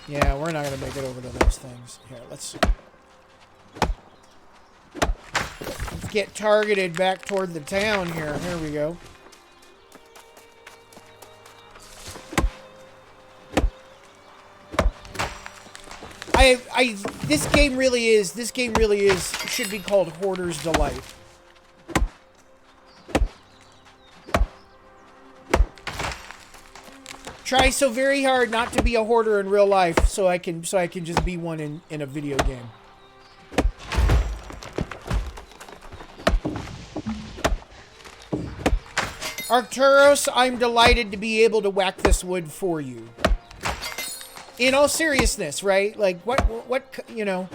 Yeah, we're not going to make it over to those things. Here, let's get targeted back toward the town here. Here we go. This game really is, should be called Hoarder's Delight. Try so very hard not to be a hoarder in real life, so I can just be one in a video game. Arcturus, I'm delighted to be able to whack this wood for you. In all seriousness, right? Like, what, you know.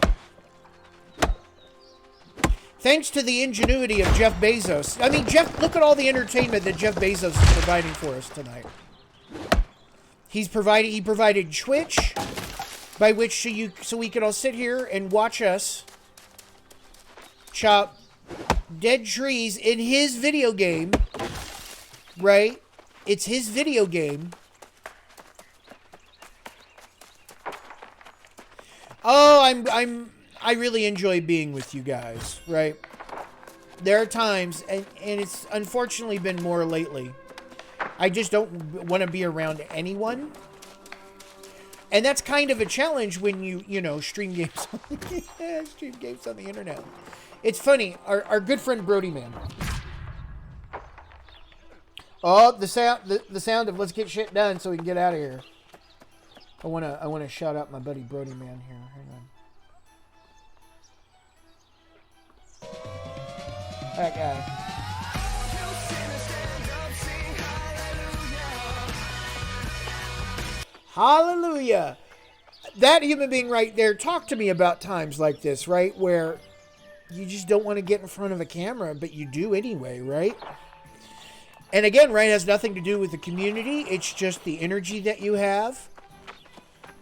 Thanks to the ingenuity of Jeff Bezos. I mean, look at all the entertainment that Jeff Bezos is providing for us tonight. He provided Twitch, by which so we could all sit here and watch us chop dead trees in his video game, right? It's his video game. Oh, I really enjoy being with you guys, right? There are times, and it's unfortunately been more lately, I just don't want to be around anyone. And that's kind of a challenge when you know, stream games on the internet. It's funny, our good friend Brody Man. Oh, the sound of let's get shit done so we can get out of here. I wanna shout out my buddy Brody Man here. Hang on. That guy. Hallelujah. That human being right there, talk to me about times like this, right? Where you just don't want to get in front of a camera, but you do anyway, right? And again, right, it has nothing to do with the community. It's just the energy that you have.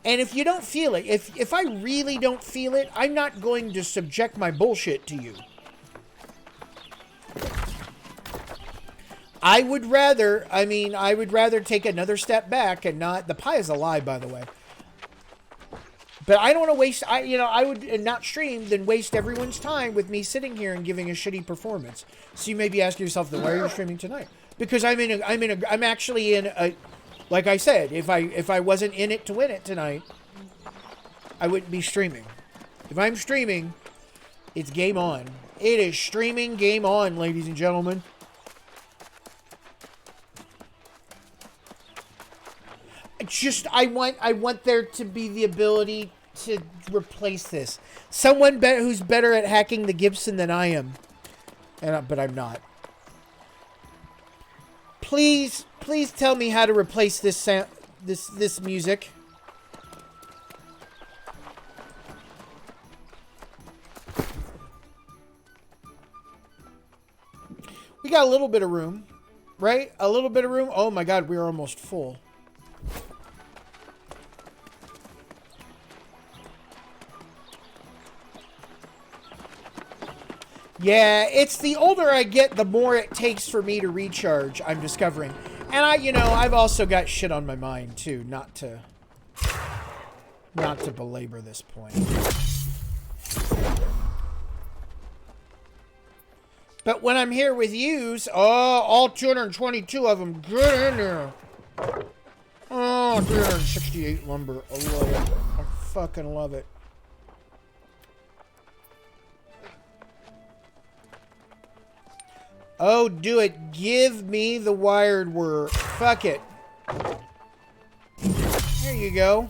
And if you don't feel it, if I really don't feel it, I'm not going to subject my bullshit to you. I would rather take another step back and not... The pie is a lie, by the way. But I don't want to waste... I would not stream than waste everyone's time with me sitting here and giving a shitty performance. So you may be asking yourself, then why are you streaming tonight? Because I'm actually in a... Like I said, if I wasn't in it to win it tonight, I wouldn't be streaming. If I'm streaming, it's game on. It is streaming game on, ladies and gentlemen. I want there to be the ability to replace this. Someone who's better at hacking the Gibson than I am. But I'm not. Please tell me how to replace this sound, this music. We got a little bit of room, right? A little bit of room. Oh my God, we are almost full. Yeah, it's the older I get, the more it takes for me to recharge, I'm discovering. And I've also got shit on my mind too, not to belabor this point. But when I'm here with yous, all 222 of them, get in there. Oh, 368 lumber, I love it. I fucking love it. Oh, do it. Give me the wired work. Fuck it. There you go.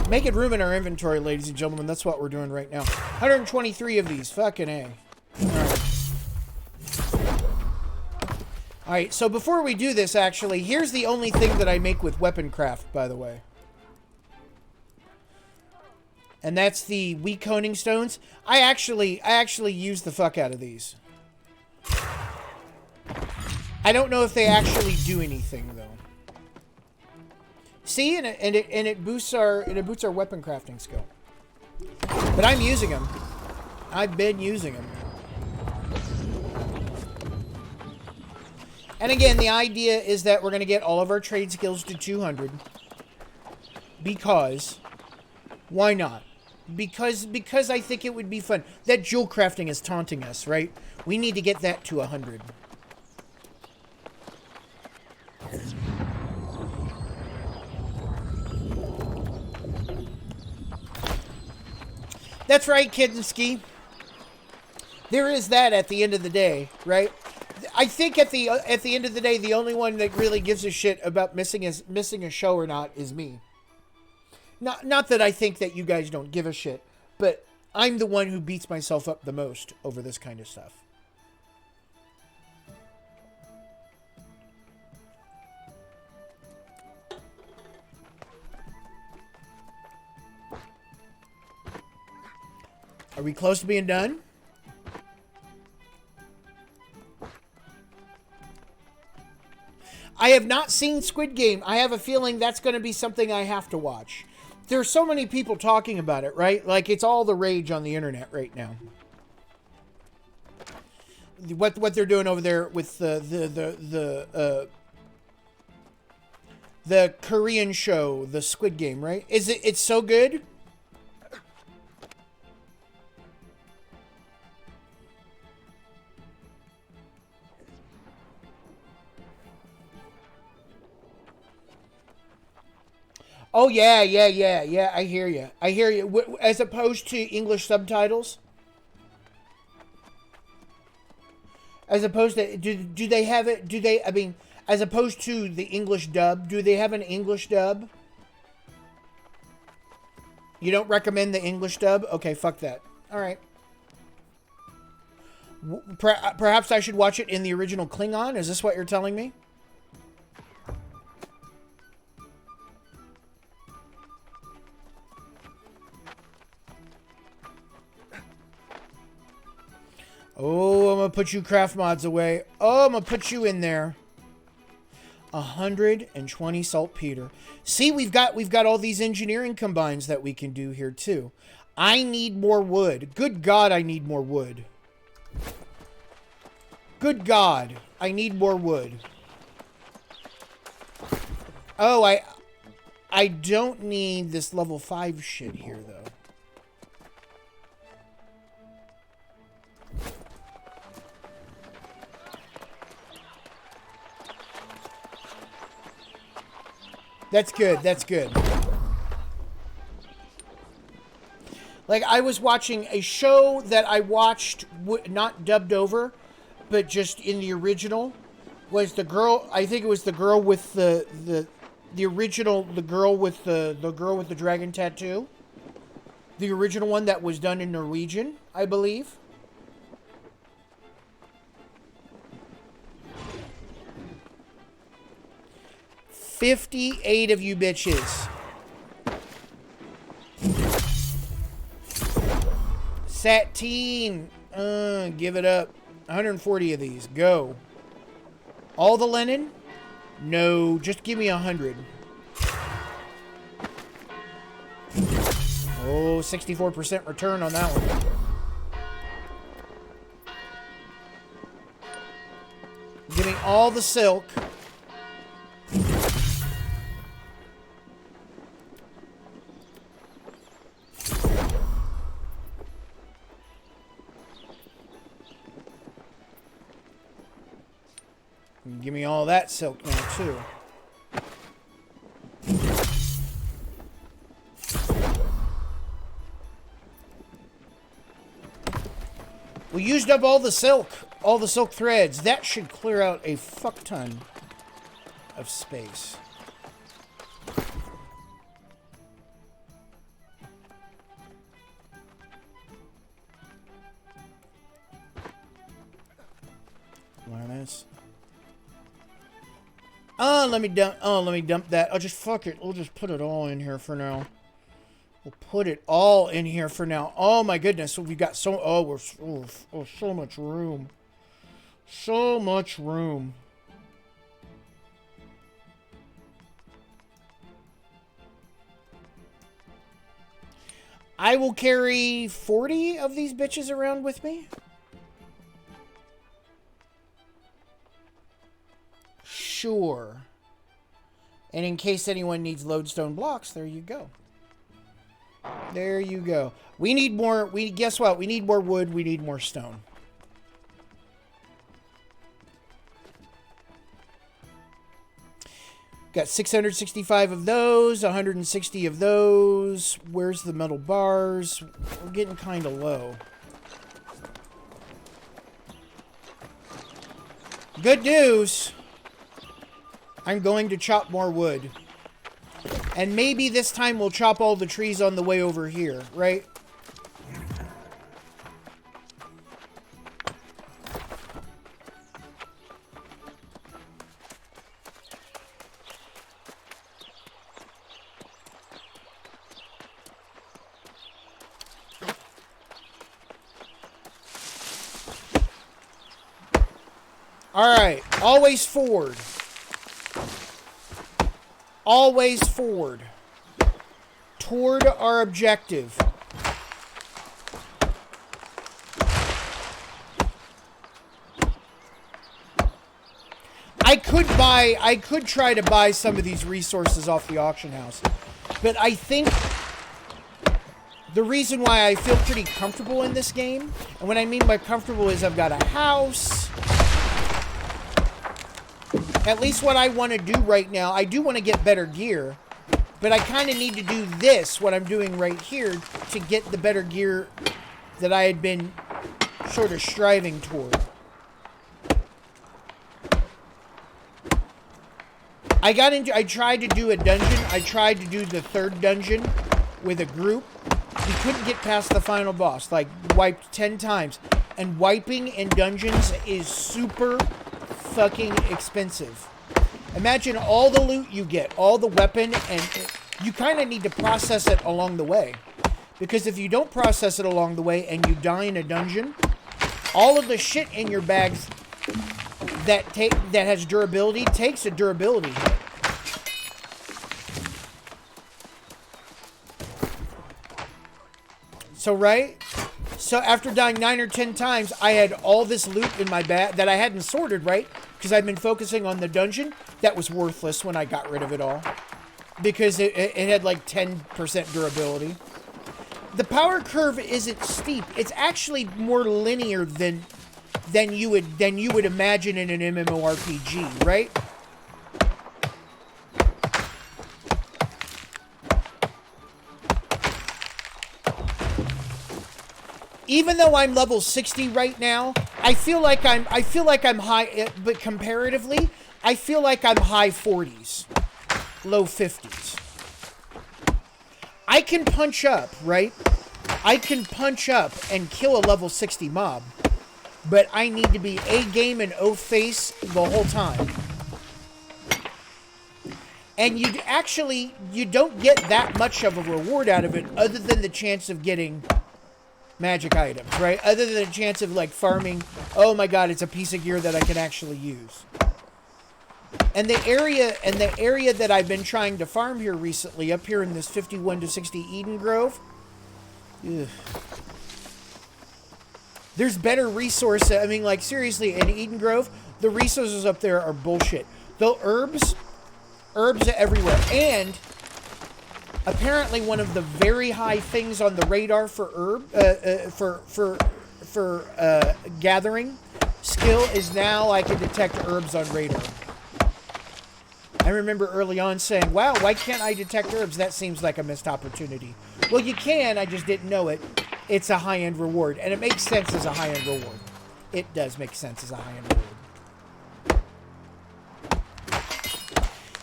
Making room in our inventory, ladies and gentlemen. That's what we're doing right now. 123 of these. Fucking A. Alright. Alright, so before we do this, actually, here's the only thing that I make with weapon craft, by the way. And that's the weak honing stones. I actually use the fuck out of these. I don't know if they actually do anything, though. See, and it boosts our weapon crafting skill. But I'm using them. I've been using them. And again, the idea is that we're going to get all of our trade skills to 200. Because, why not? Because I think it would be fun. That jewel crafting is taunting us, right? We need to get that to 100. That's right, Kidnski. There is that at the end of the day, right? I think at the end of the day, the only one that really gives a shit about missing a show or not is me. Not that I think that you guys don't give a shit, but I'm the one who beats myself up the most over this kind of stuff. Are we close to being done? I have not seen Squid Game. I have a feeling that's going to be something I have to watch. There's so many people talking about it, right? Like, it's all the rage on the internet right now. What they're doing over there with the Korean show, the Squid Game, right? It's so good? Oh, yeah. I hear you. As opposed to English subtitles? As opposed to, do they have it, I mean, as opposed to the English dub, do they have an English dub? You don't recommend the English dub? Okay, fuck that. Alright. Perhaps I should watch it in the original Klingon? Is this what you're telling me? Oh, I'm gonna put you craft mods away. Oh, I'm gonna put you in there. 120 saltpeter. See, we've got all these engineering combines that we can do here too. I need more wood. Good God, I need more wood. Good God, I need more wood. Oh, I don't need this level 5 shit here though. That's good. That's good. Like, I was watching a show that I watched, not dubbed over, but just in the original, was the girl, I think it was the girl with the original, the girl with the dragon tattoo. The original one that was done in Norwegian, I believe. $58 of you bitches. Sateen. Give it up. 140 of these. Go. All the linen? No. Just give me 100. Oh, 64% return on that one. Give me all the silk. Give me all that silk now, too. We used up all the silk threads. That should clear out a fuck ton of space. Learn this. Let me dump that. I'll just fuck it. We'll just put it all in here for now. We'll put it all in here for now. Oh my goodness. So we got so so much room. So much room. I will carry 40 of these bitches around with me. sure. And in case anyone needs lodestone blocks, there you go. There you go. We need more. Guess what? We need more wood. We need more stone. Got 665 of those, 160 of those. Where's the metal bars? We're getting kind of low. Good news. I'm going to chop more wood. And maybe this time we'll chop all the trees on the way over here, right? Alright, always forward. Always forward. Toward our objective. I could try to buy some of these resources off the auction house. But I think the reason why I feel pretty comfortable in this game, and what I mean by comfortable is I've got a house. At least what I want to do right now, I do want to get better gear, but I kind of need to do this, what I'm doing right here, to get the better gear that I had been sort of striving toward. I tried to do a dungeon. I tried to do the third dungeon with a group. We couldn't get past the final boss, like wiped 10 times. And wiping in dungeons is super fucking expensive. Imagine all the loot you get, all the weapon, and you kind of need to process it along the way. Because if you don't process it along the way and you die in a dungeon, all of the shit in your bags that has durability takes a durability hit. So, right? So after dying 9 or 10 times, I had all this loot in my bag that I hadn't sorted, right? Because I've been focusing on the dungeon. That was worthless when I got rid of it all. Because it had like 10% durability. The power curve isn't steep. It's actually more linear than you would imagine in an MMORPG, right? Even though I'm level 60 right now, I feel like I'm high, but comparatively, I feel like I'm high 40s, low 50s. I can punch up, right? I can punch up and kill a level 60 mob, but I need to be A game and O face the whole time. And you don't get that much of a reward out of it other than the chance of getting magic items, right? Other than the chance of like farming, oh my god, it's a piece of gear that I can actually use. And the area that I've been trying to farm here recently, up here in this 51 to 60 Eden Grove, ugh. There's better resources. I mean, like, seriously, in Eden Grove, the resources up there are bullshit. The herbs are everywhere. And apparently one of the very high things on the radar for gathering skill is now I can detect herbs on radar. I remember early on saying, wow, why can't I detect herbs? That seems like a missed opportunity. Well, you can, I just didn't know it. It's a high-end reward, and it makes sense as a high-end reward. It does make sense as a high-end reward.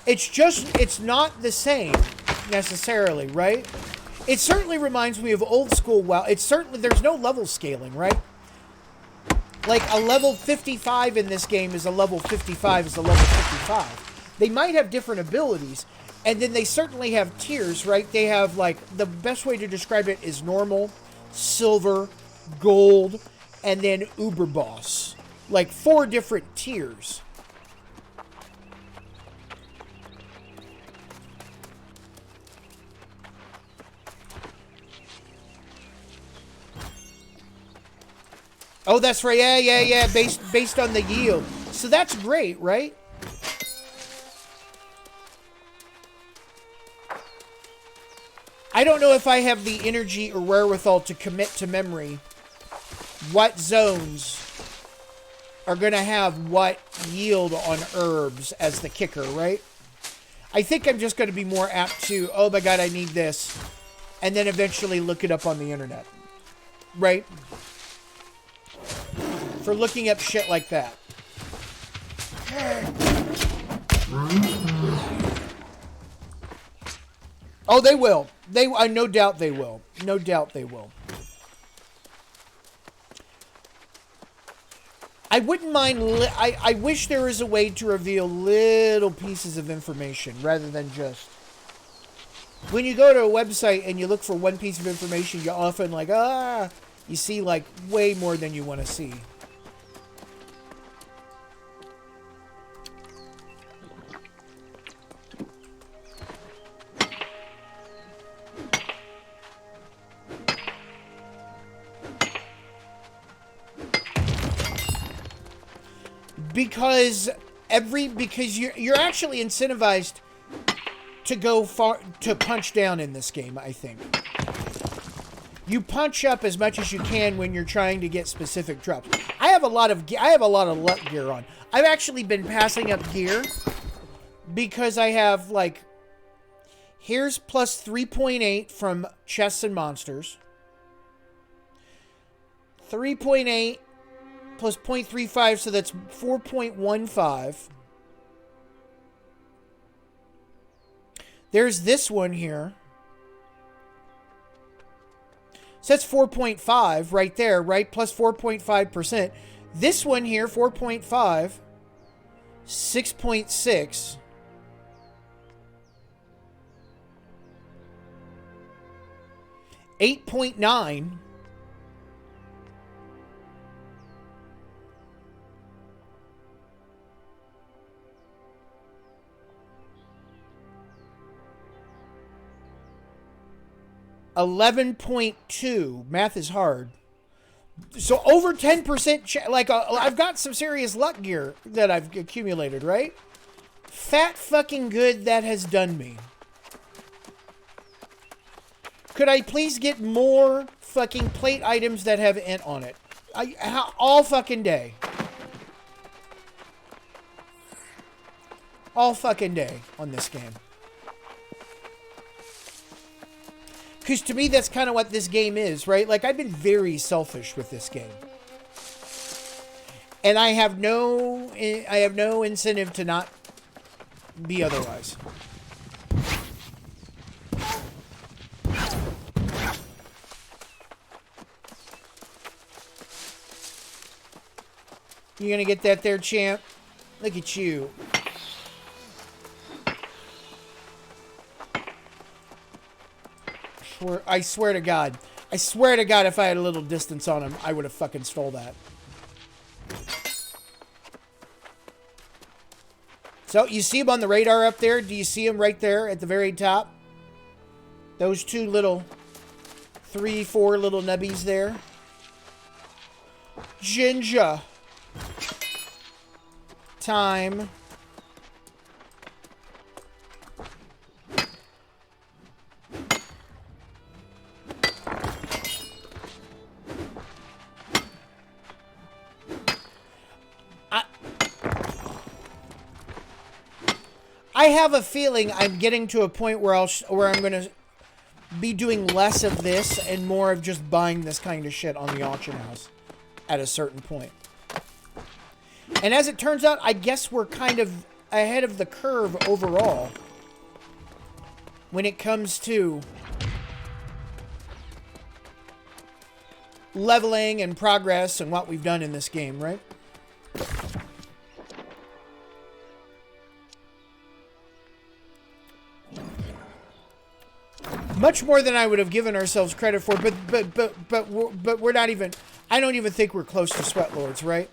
It's not the same, necessarily, right? It certainly reminds me of old school WoW. There's no level scaling, right? Like, a level 55 in this game is a level 55 is a level 55. They might have different abilities, and then they certainly have tiers, right? They have, like, the best way to describe it is normal, silver, gold, and then uber boss. Like 4 different tiers. Oh, that's right. Yeah. Based on the yield. So that's great, right? I don't know if I have the energy or wherewithal to commit to memory what zones are going to have what yield on herbs as the kicker, right? I think I'm just going to be more apt to, oh my god, I need this, and then eventually look it up on the internet, right? For looking up shit like that. Oh, they will. No doubt they will. No doubt they will. I wouldn't mind... I wish there was a way to reveal little pieces of information rather than just... When you go to a website and you look for one piece of information, you're often like, you see like way more than you want to see. Because you're actually incentivized to go far, to punch down in this game, I think. You punch up as much as you can when you're trying to get specific drops. I have a lot of luck gear on. I've actually been passing up gear because I have like, here's plus 3.8 from chests and monsters. 3.8 plus 0.35, so that's 4.15. There's this one here. So that's 4.5 right there, right? Plus 4.5%. This one here, 4.5. 6.6. 8.9. 11.2. Math is hard. So over 10%, I've got some serious luck gear that I've accumulated, right? Fat fucking good that has done me. Could I please get more fucking plate items that have int on it? All fucking day. All fucking day on this game. Because to me, that's kind of what this game is, right? Like, I've been very selfish with this game. And I have no incentive to not be otherwise. You gonna get that there, champ? Look at you. I swear to God. I swear to God, if I had a little distance on him, I would have fucking stole that. So, you see him on the radar up there? Do you see him right there at the very top? Those two little... 3, 4 little nubbies there. Ginger. Time. I have a feeling I'm getting to a point where I'm going to be doing less of this and more of just buying this kind of shit on the auction house at a certain point. And as it turns out, I guess we're kind of ahead of the curve overall when it comes to leveling and progress and what we've done in this game, right? Much more than I would have given ourselves credit for, but we're not even... I don't even think we're close to Sweat Lords, right?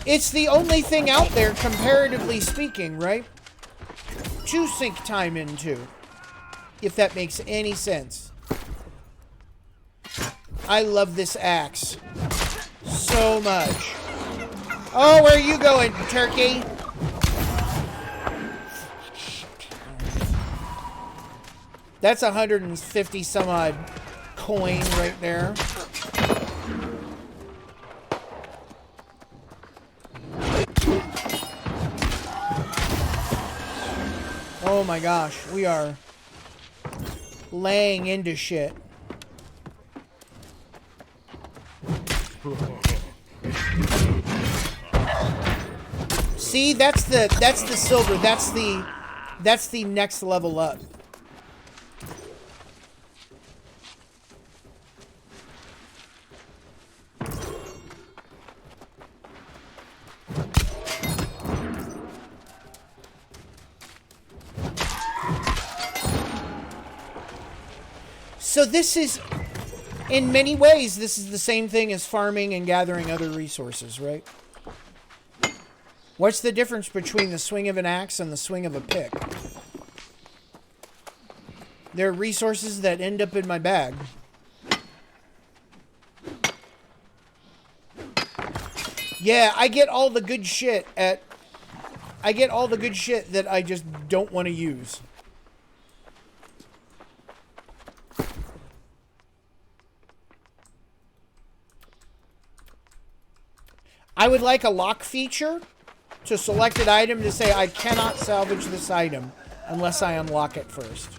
It's the only thing out there, comparatively speaking, right? To sink time into. If that makes any sense. I love this axe. So much. Oh, where are you going, turkey? That's 150 some odd coin right there. Oh my gosh, we are laying into shit. See, that's the silver. That's the next level up. So this is, in many ways, this is the same thing as farming and gathering other resources, right? What's the difference between the swing of an axe and the swing of a pick? There are resources that end up in my bag. Yeah, I get all the good shit that I just don't want to use. I would like a lock feature to selected item to say I cannot salvage this item unless I unlock it first.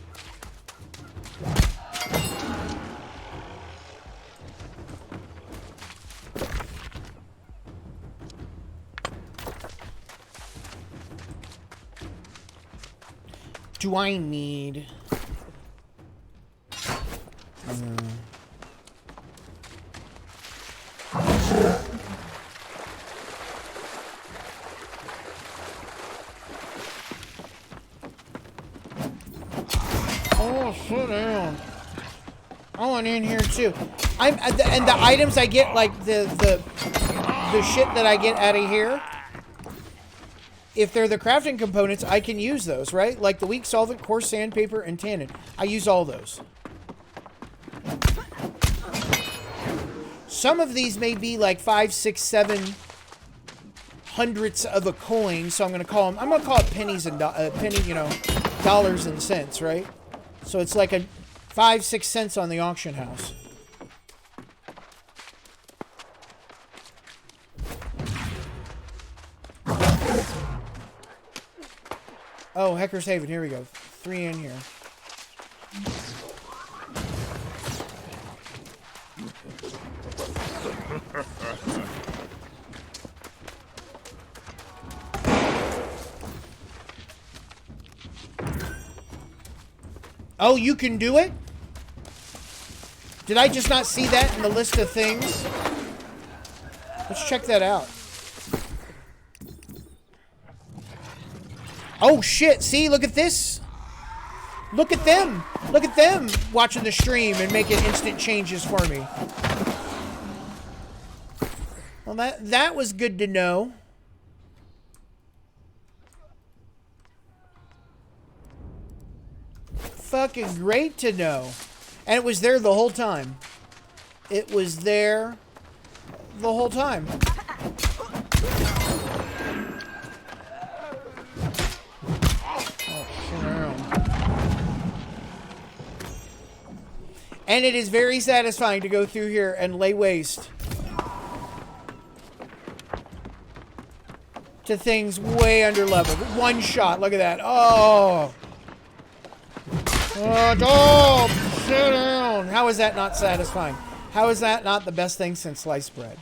Do I need... Oh, sit down. I want in here too. And the items I get, like the shit that I get out of here, if they're the crafting components, I can use those, right? Like the weak solvent, coarse sandpaper, and tannin. I use all those. Some of these may be like 5, 6, 7 hundredths of a coin, so I'm gonna call it pennies and dollars and cents, right? So it's like a 5, 6 cents on the auction house. Oh, Hector's Haven. Here we go. 3 in here. Oh, you can do it? Did I just not see that in the list of things? Let's check that out. Oh, shit. See, look at this. Look at them. Look at them watching the stream and making instant changes for me. Well, that was good to know. Fucking great to know. And it was there the whole time. It was there the whole time. And it is very satisfying to go through here and lay waste to things way under level. One shot, look at that. Oh. Oh, sit down. How is that not satisfying? How is that not the best thing since sliced bread?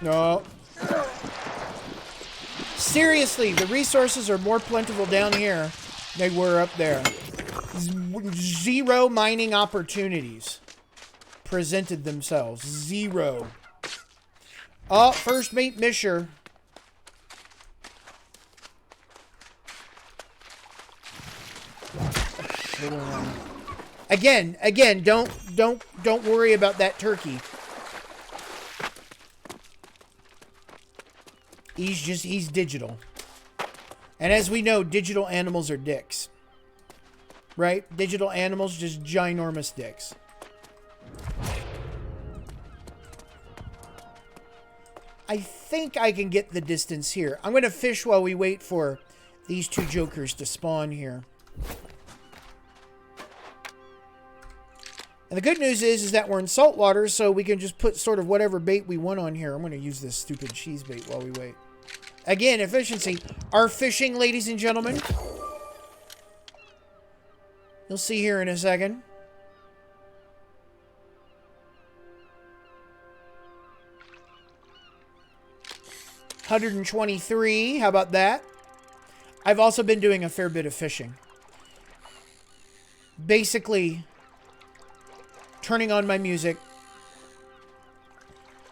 No. Seriously, the resources are more plentiful down here than they were up there. 0 mining opportunities presented themselves. 0. Oh, first mate Misher. Again, don't worry about that turkey. He's digital. And as we know, digital animals are dicks. Right? Digital animals, just ginormous dicks. I think I can get the distance here. I'm going to fish while we wait for these two jokers to spawn here. And the good news is that we're in saltwater, so we can just put sort of whatever bait we want on here. I'm going to use this stupid cheese bait while we wait. Again, efficiency. Our fishing, ladies and gentlemen. You'll see here in a second. $123. How about that? I've also been doing a fair bit of fishing. Basically, turning on my music,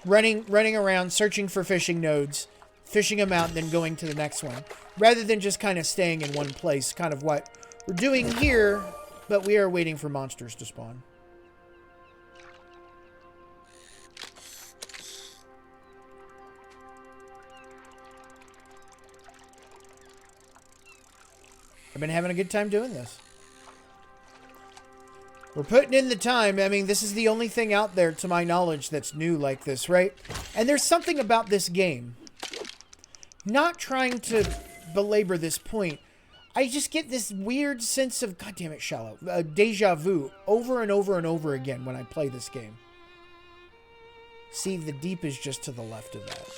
running around, searching for fishing nodes, fishing them out, and then going to the next one. Rather than just kind of staying in one place, kind of what we're doing here, but we are waiting for monsters to spawn. I've been having a good time doing this. We're putting in the time. I mean, this is the only thing out there, to my knowledge, that's new like this, right? And there's something about this game. Not trying to belabor this point. I just get this weird sense of, God damn it, shallow, deja vu over and over and over again when I play this game. See, the deep is just to the left of that.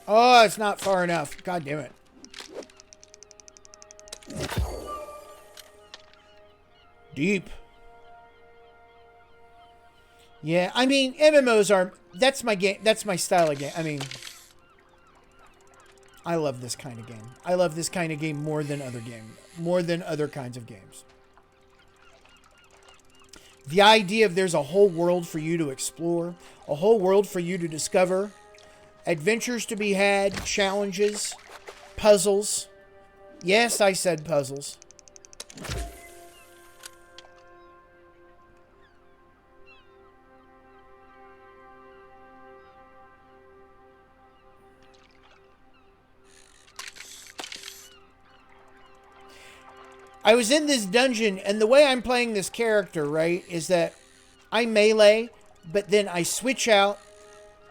Oh, it's not far enough. God damn it. Deep. Yeah, I mean, MMOs are... That's my game. That's my style of game. I mean... I love this kind of game. I love this kind of game more than other games. More than other kinds of games. The idea of there's a whole world for you to explore. A whole world for you to discover. Adventures to be had, challenges, puzzles. Yes, I said puzzles. I was in this dungeon, and the way I'm playing this character, right, is that I melee, but then I switch out.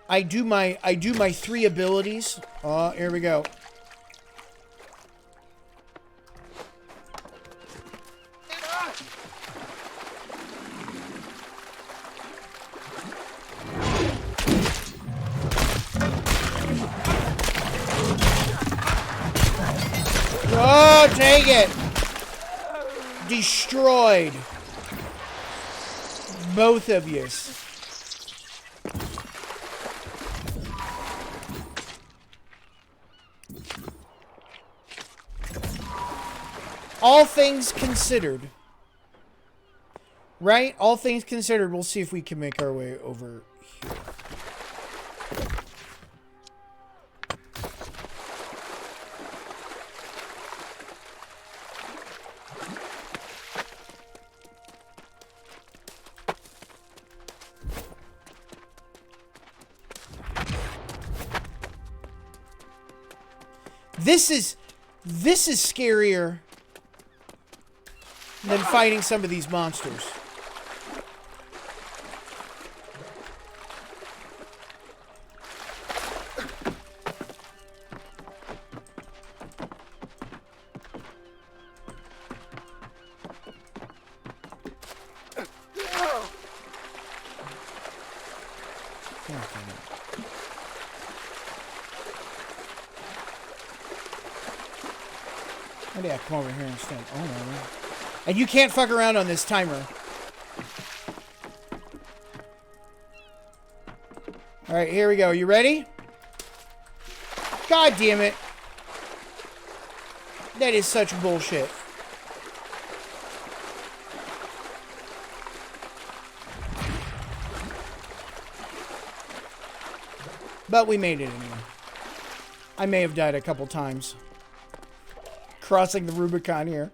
I do my 3 abilities. Oh, here we go. Oh, take it. Destroyed. Both of you. All things considered. Right? All things considered, we'll see if we can make our way over here. This is scarier than fighting some of these monsters. Yeah, come over here instead. Oh no. And you can't fuck around on this timer. Alright, here we go. You ready? God damn it. That is such bullshit. But we made it anyway. I may have died a couple times. Crossing the Rubicon here.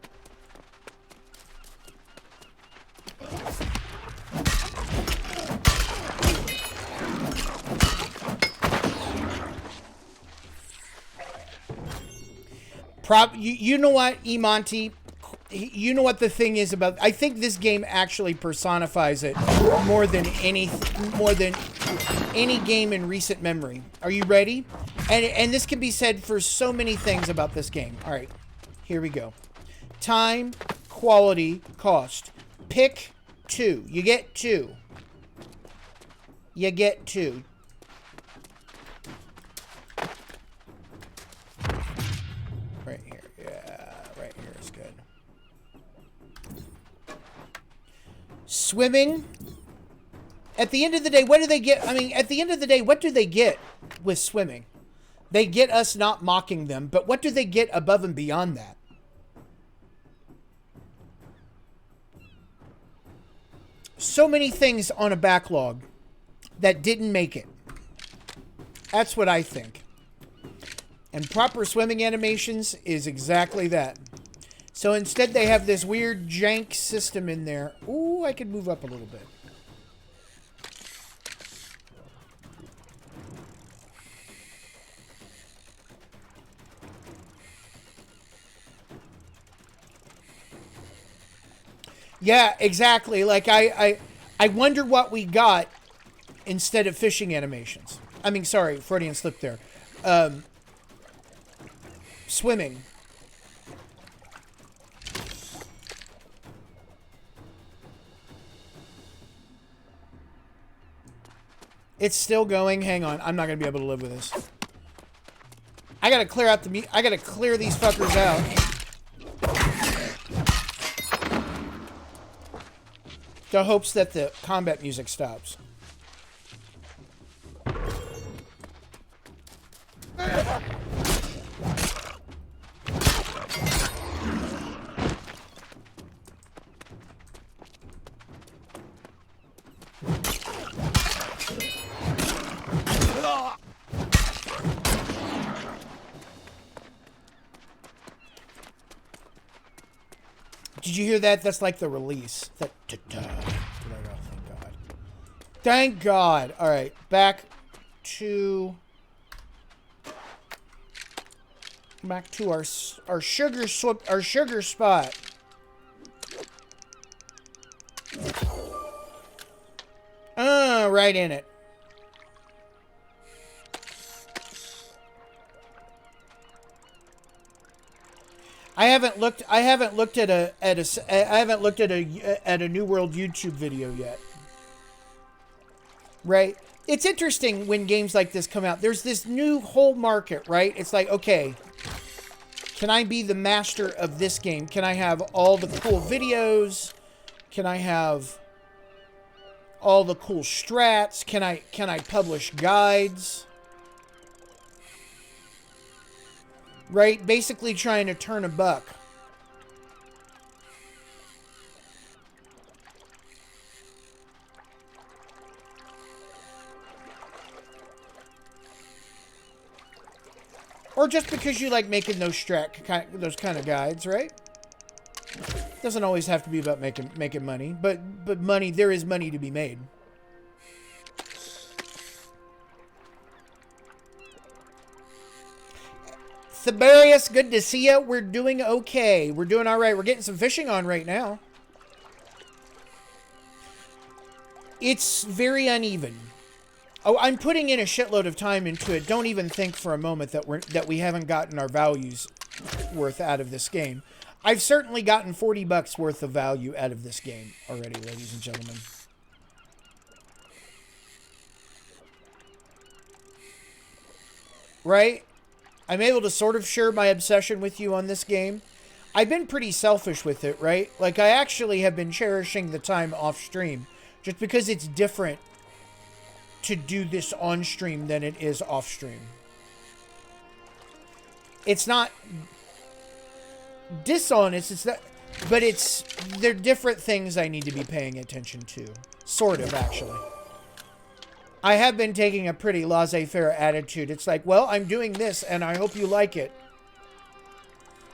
You know what, Monty? You know what the thing is about? I think this game actually personifies it more than any game in recent memory. Are you ready? And this can be said for so many things about this game. All right, here we go. Time, quality, cost. Pick 2. You get 2. You get 2. Right here. Yeah, right here is good. Swimming. At the end of the day, what do they get? I mean, at the end of the day, what do they get with swimming? They get us not mocking them, but what do they get above and beyond that? So many things on a backlog that didn't make it. That's what I think. And proper swimming animations is exactly that. So instead they have this weird jank system in there. Ooh, I could move up a little bit. Yeah, exactly. Like I wonder what we got instead of fishing animations. I mean, sorry, Freudian slip there. Swimming. It's still going. Hang on. I'm not going to be able to live with this. I got to clear out I got to clear these fuckers out. The hopes that the combat music stops. Did you hear that? That's like the release. That thank God. Thank God. All right, back to our sugar spot. Right in it. I haven't looked at a New World YouTube video yet. Right? It's interesting when games like this come out. There's this new whole market, right? It's like, okay, can I be the master of this game? Can I have all the cool videos? Can I have all the cool strats? Can I publish guides? Right? Basically trying to turn a buck. Or just because you like making those kind of guides, right? Doesn't always have to be about making money, but money, there is money to be made. Thiberius, good to see you. We're doing okay. We're doing all right. We're getting some fishing on right now. It's very uneven. Oh, I'm putting in a shitload of time into it. Don't even think for a moment that we haven't gotten our values worth out of this game. I've certainly gotten $40 worth of value out of this game already, ladies and gentlemen. Right? I'm able to sort of share my obsession with you on this game. I've been pretty selfish with it, right? Like, I actually have been cherishing the time off stream just because it's different to do this on stream than it is off stream. It's not dishonest, it's that, but they're different things I need to be paying attention to. Sort of, actually. I have been taking a pretty laissez-faire attitude. It's like, well, I'm doing this, and I hope you like it.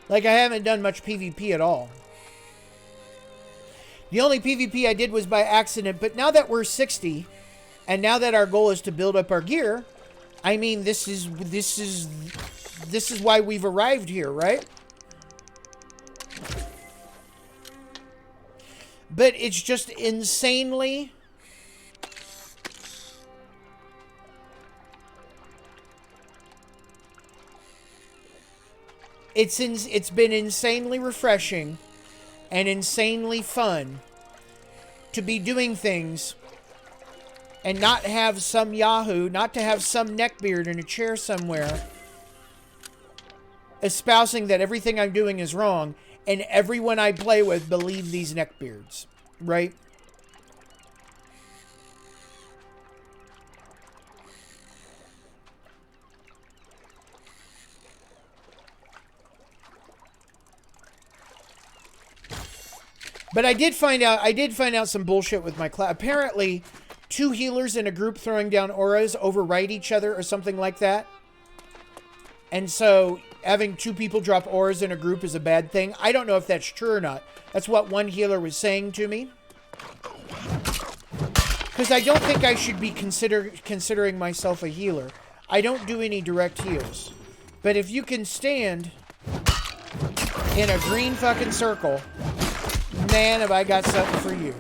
Like, I haven't done much PvP at all. The only PvP I did was by accident, but now that we're 60, and now that our goal is to build up our gear, I mean, this is why we've arrived here, right? But it's just insanely... It's been insanely refreshing and insanely fun to be doing things and not have some yahoo, not to have some neckbeard in a chair somewhere espousing that everything I'm doing is wrong, and everyone I play with believe these neckbeards, right? But I did find out some bullshit with my class. Apparently, 2 healers in a group throwing down auras override each other or something like that. And so having 2 people drop auras in a group is a bad thing. I don't know if that's true or not. That's what one healer was saying to me. Because I don't think I should be considering myself a healer. I don't do any direct heals. But if you can stand in a green fucking circle, man, have I got something for you.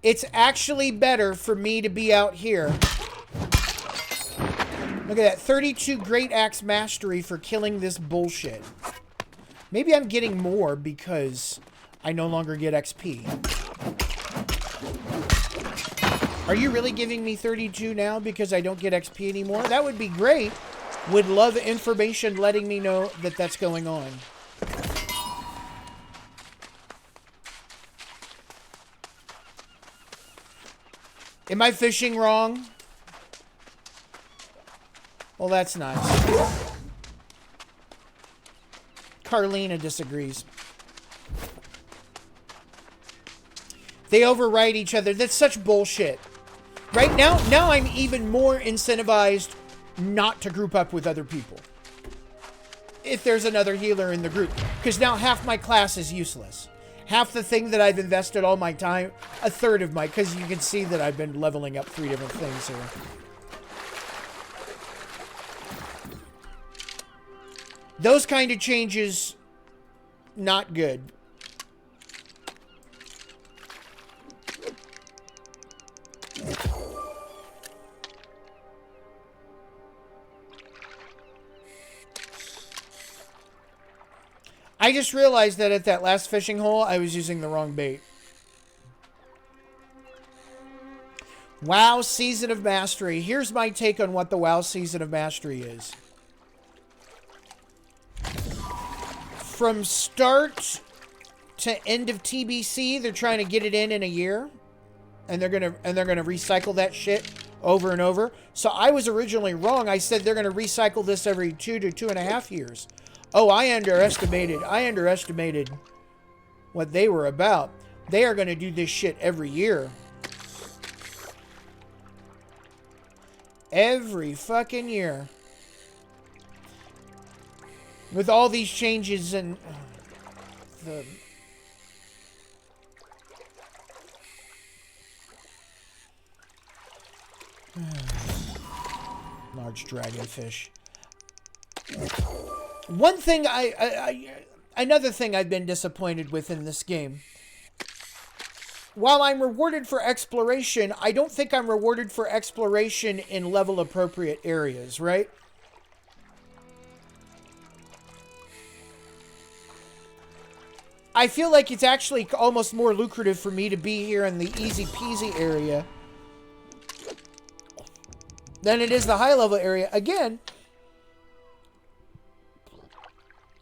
It's actually better for me to be out here. Look at that. 32 Great Axe Mastery for killing this bullshit. Maybe I'm getting more because I no longer get XP. Are you really giving me 32 now because I don't get XP anymore? That would be great. Would love information letting me know that that's going on. Am I fishing wrong? Well, that's nice. Carlina disagrees. They override each other. That's such bullshit. Right now I'm even more incentivized not to group up with other people. If there's another healer in the group. Because now half my class is useless. Half the thing that I've invested all my time, a third of my, because you can see that I've been leveling up 3 different things here. Those kind of changes, not good. I just realized that at that last fishing hole, I was using the wrong bait. WoW Season of Mastery. Here's my take on what the WoW Season of Mastery is. From start to end of TBC, they're trying to get it in a year, and they're gonna recycle that shit over and over. So I was originally wrong. I said they're gonna recycle this every 2 to 2.5 years. Oh, I underestimated what they were about. They are going to do this shit every year. Every fucking year. With all these changes and the... Large dragonfish. One thing another thing I've been disappointed with in this game. While I'm rewarded for exploration, I don't think I'm rewarded for exploration in level appropriate areas, right? I feel like it's actually almost more lucrative for me to be here in the easy peasy area than it is the high level area. Again,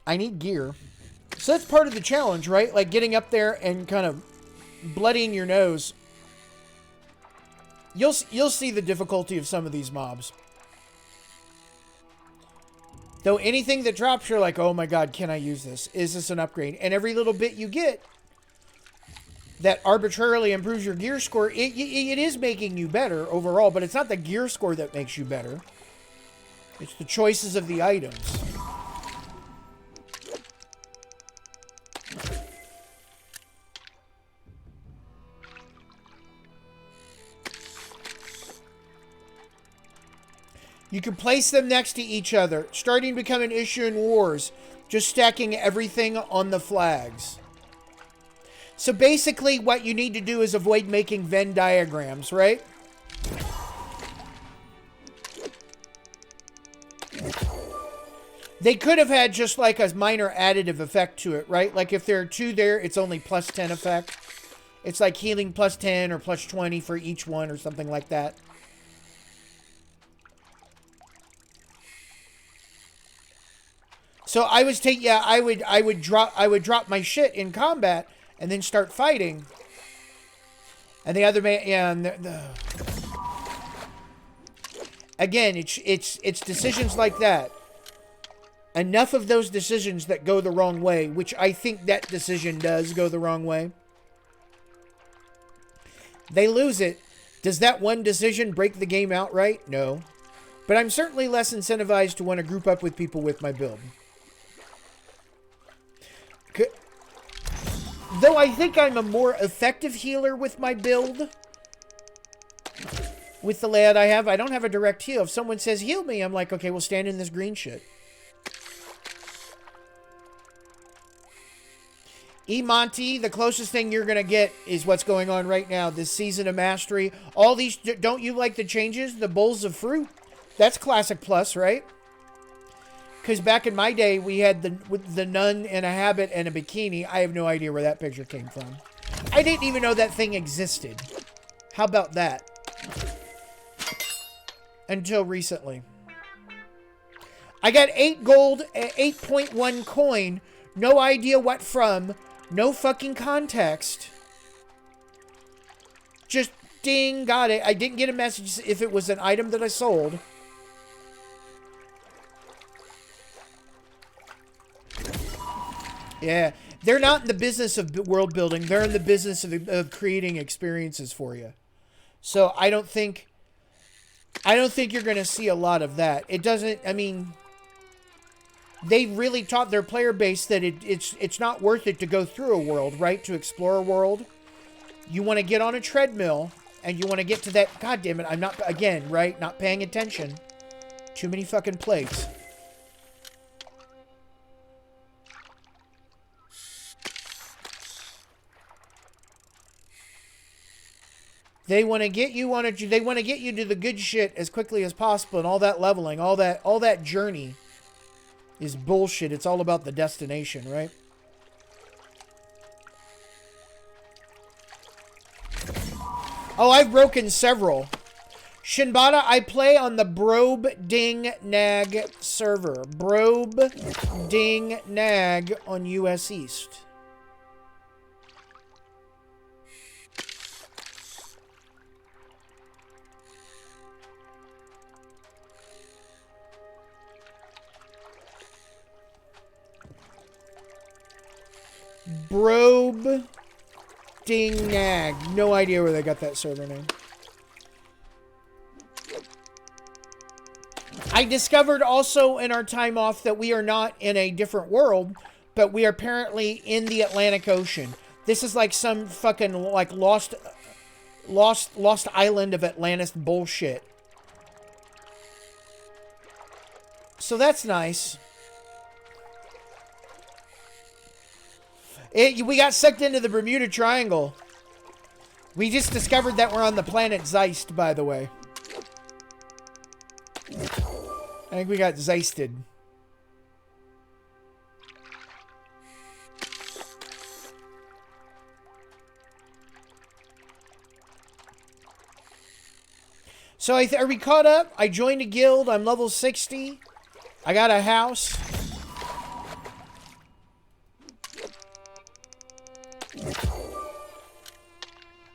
I need gear. So that's part of the challenge, right? Like getting up there and kind of bloodying your nose. You'll see the difficulty of some of these mobs. Though anything that drops, you're like, oh my god, can I use this? Is this an upgrade? And every little bit you get that arbitrarily improves your gear score, it is making you better overall, but it's not the gear score that makes you better. It's the choices of the items. You can place them next to each other, starting to become an issue in wars, just stacking everything on the flags. So basically what you need to do is avoid making Venn diagrams, right? They could have had just like a minor additive effect to it, right? Like if there are two there, it's only plus 10 effect. It's like healing plus 10 or plus 20 for each one or something like that. So I was I would drop my shit in combat and then start fighting. And the other man, yeah, again, it's decisions like that. Enough of those decisions that go the wrong way, which I think that decision does go the wrong way. They lose it. Does that one decision break the game outright? No. But I'm certainly less incentivized to want to group up with people with my build. Though I think I'm a more effective healer with my build. With the layout I have, I don't have a direct heal. If someone says heal me, I'm like, okay, we'll stand in this green shit. Monty, the closest thing you're going to get is what's going on right now. This season of mastery. All these, don't you like the changes? The bowls of fruit. That's classic plus, right? Because back in my day, we had the nun in a habit and a bikini. I have no idea where that picture came from. I didn't even know that thing existed. How about that? Until recently. I got 8 gold, 8.1 coin. No idea what from. No fucking context. Just ding, got it. I didn't get a message if it was an item that I sold. Yeah, they're not in the business of world building. They're in the business of creating experiences for you. So I don't think you're going to see a lot of that. It doesn't, I mean, they really taught their player base that it's not worth it to go through a world, right? To explore a world. You want to get on a treadmill and you want to get to that, God damn it, I'm not, again, right? Not paying attention. Too many fucking plates. They want to get you on they want to get you to the good shit as quickly as possible, and all that leveling, all that journey is bullshit. It's all about the destination, right? Oh, I've broken several. Shinbata, I play on the Brobe Ding Nag server. Brobe Ding Nag on US East. Brobe Ding Nag. No idea where they got that server name. I discovered also in our time off that we are not in a different world, but we are apparently in the Atlantic Ocean. This is like some fucking like lost island of Atlantis bullshit. So that's nice. We got sucked into the Bermuda Triangle. We just discovered that we're on the planet Zeist, by the way. I think we got Zeisted. So are we caught up? I joined a guild. I'm level 60. I got a house.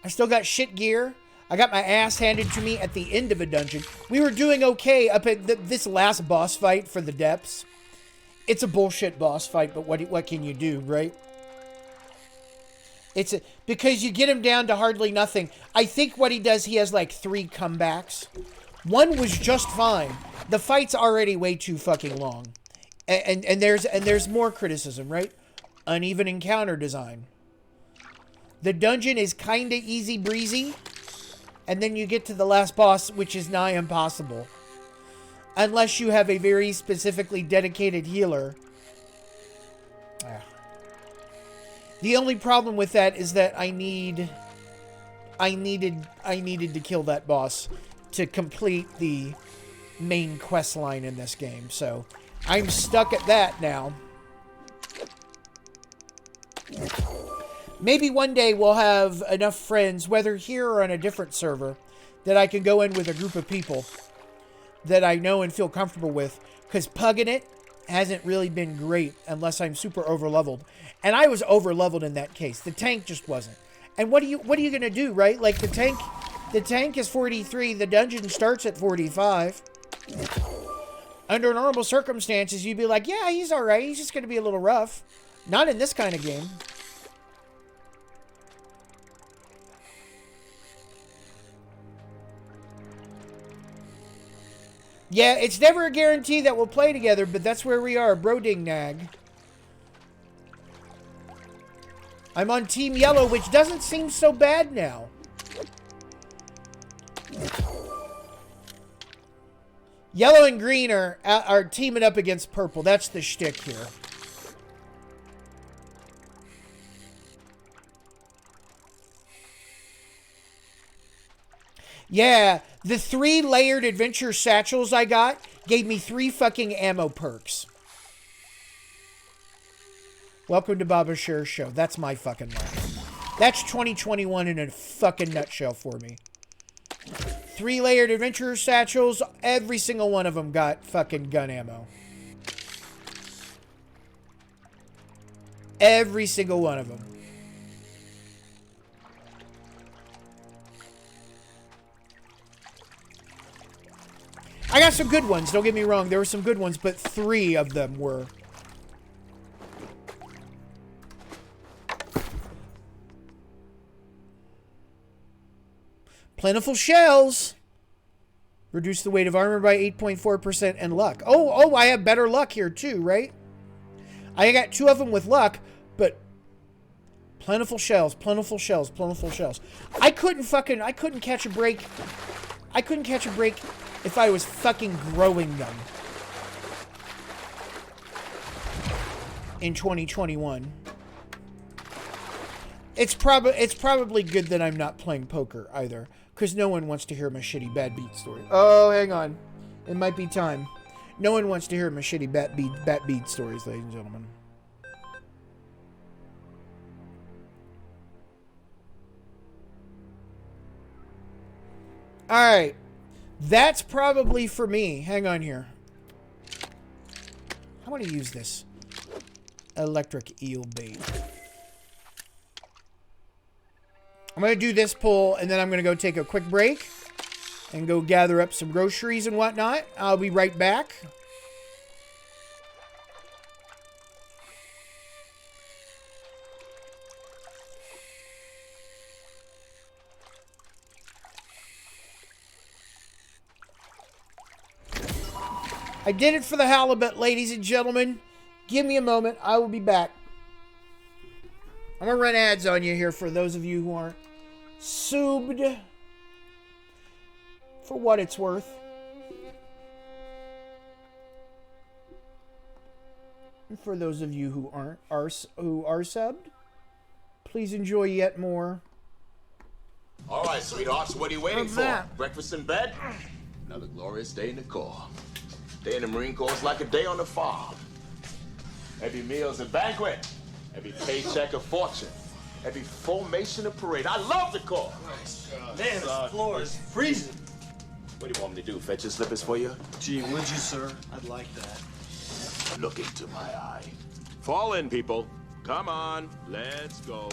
I still got shit gear. I got my ass handed to me at the end of a dungeon. We were doing okay up at this last boss fight for the depths. It's a bullshit boss fight, but what can you do, right? Because you get him down to hardly nothing. I think what he does, he has like 3 comebacks. One was just fine. The fight's already way too fucking long. And there's more criticism, right? Uneven encounter design. The dungeon is kind of easy breezy. And then you get to the last boss, which is nigh impossible. unless you have a very specifically dedicated healer. The only problem with that is that I needed to kill that boss to complete the main quest line in this game. So I'm stuck at that now. Maybe one day we'll have enough friends, whether here or on a different server, that I can go in with a group of people that I know and feel comfortable with. Because pugging it hasn't really been great unless I'm super overleveled. And I was overleveled in that case. The tank just wasn't. And what are you gonna do, right? Like the tank is 43, the dungeon starts at 45. Under normal circumstances, you'd be like, yeah, he's alright, he's just gonna be a little rough. Not in this kind of game. Yeah, it's never a guarantee that we'll play together, but that's where we are, bro ding nag. I'm on Team Yellow, which doesn't seem so bad now. Yellow and green are teaming up against purple. That's the shtick here. Yeah, the 3 layered adventure satchels I got gave me 3 fucking ammo perks. Welcome to Baba Share Show. That's my fucking life. That's 2021 in a fucking nutshell for me. 3 layered adventure satchels. Every single one of them got fucking gun ammo. Every single one of them. I got some good ones, don't get me wrong. There were some good ones, but 3 of them were. Plentiful shells. Reduce the weight of armor by 8.4% and luck. Oh, I have better luck here too, right? I got 2 of them with luck, but plentiful shells, plentiful shells, plentiful shells. I couldn't catch a break. I couldn't catch a break if I was fucking growing them in 2021. It's probably good that I'm not playing poker either, because no one wants to hear my shitty bad beat story. Oh, hang on. It might be time. No one wants to hear my shitty bad beat stories, ladies and gentlemen. Alright. That's probably for me. Hang on here. I want to use this electric eel bait. I'm going to do this pull, and then I'm going to go take a quick break and go gather up some groceries and whatnot. I'll be right back. I did it for the halibut, ladies and gentlemen. Give me a moment. I will be back. I'm going to run ads on you here for those of you who aren't subbed. For what it's worth. And for those of you who are subbed, please enjoy yet more. All right, sweethearts, what are you waiting What's for? that? Breakfast in bed? Another glorious day in the Corps. Day in the Marine Corps is like a day on the farm. Every meal's a banquet. Every paycheck a fortune. Every formation a parade. I love the Corps. Man, this floor is freezing. What do you want me to do, fetch your slippers for you? Gee, would you, sir? I'd like that. Look into my eye. Fall in, people. Come on, let's go.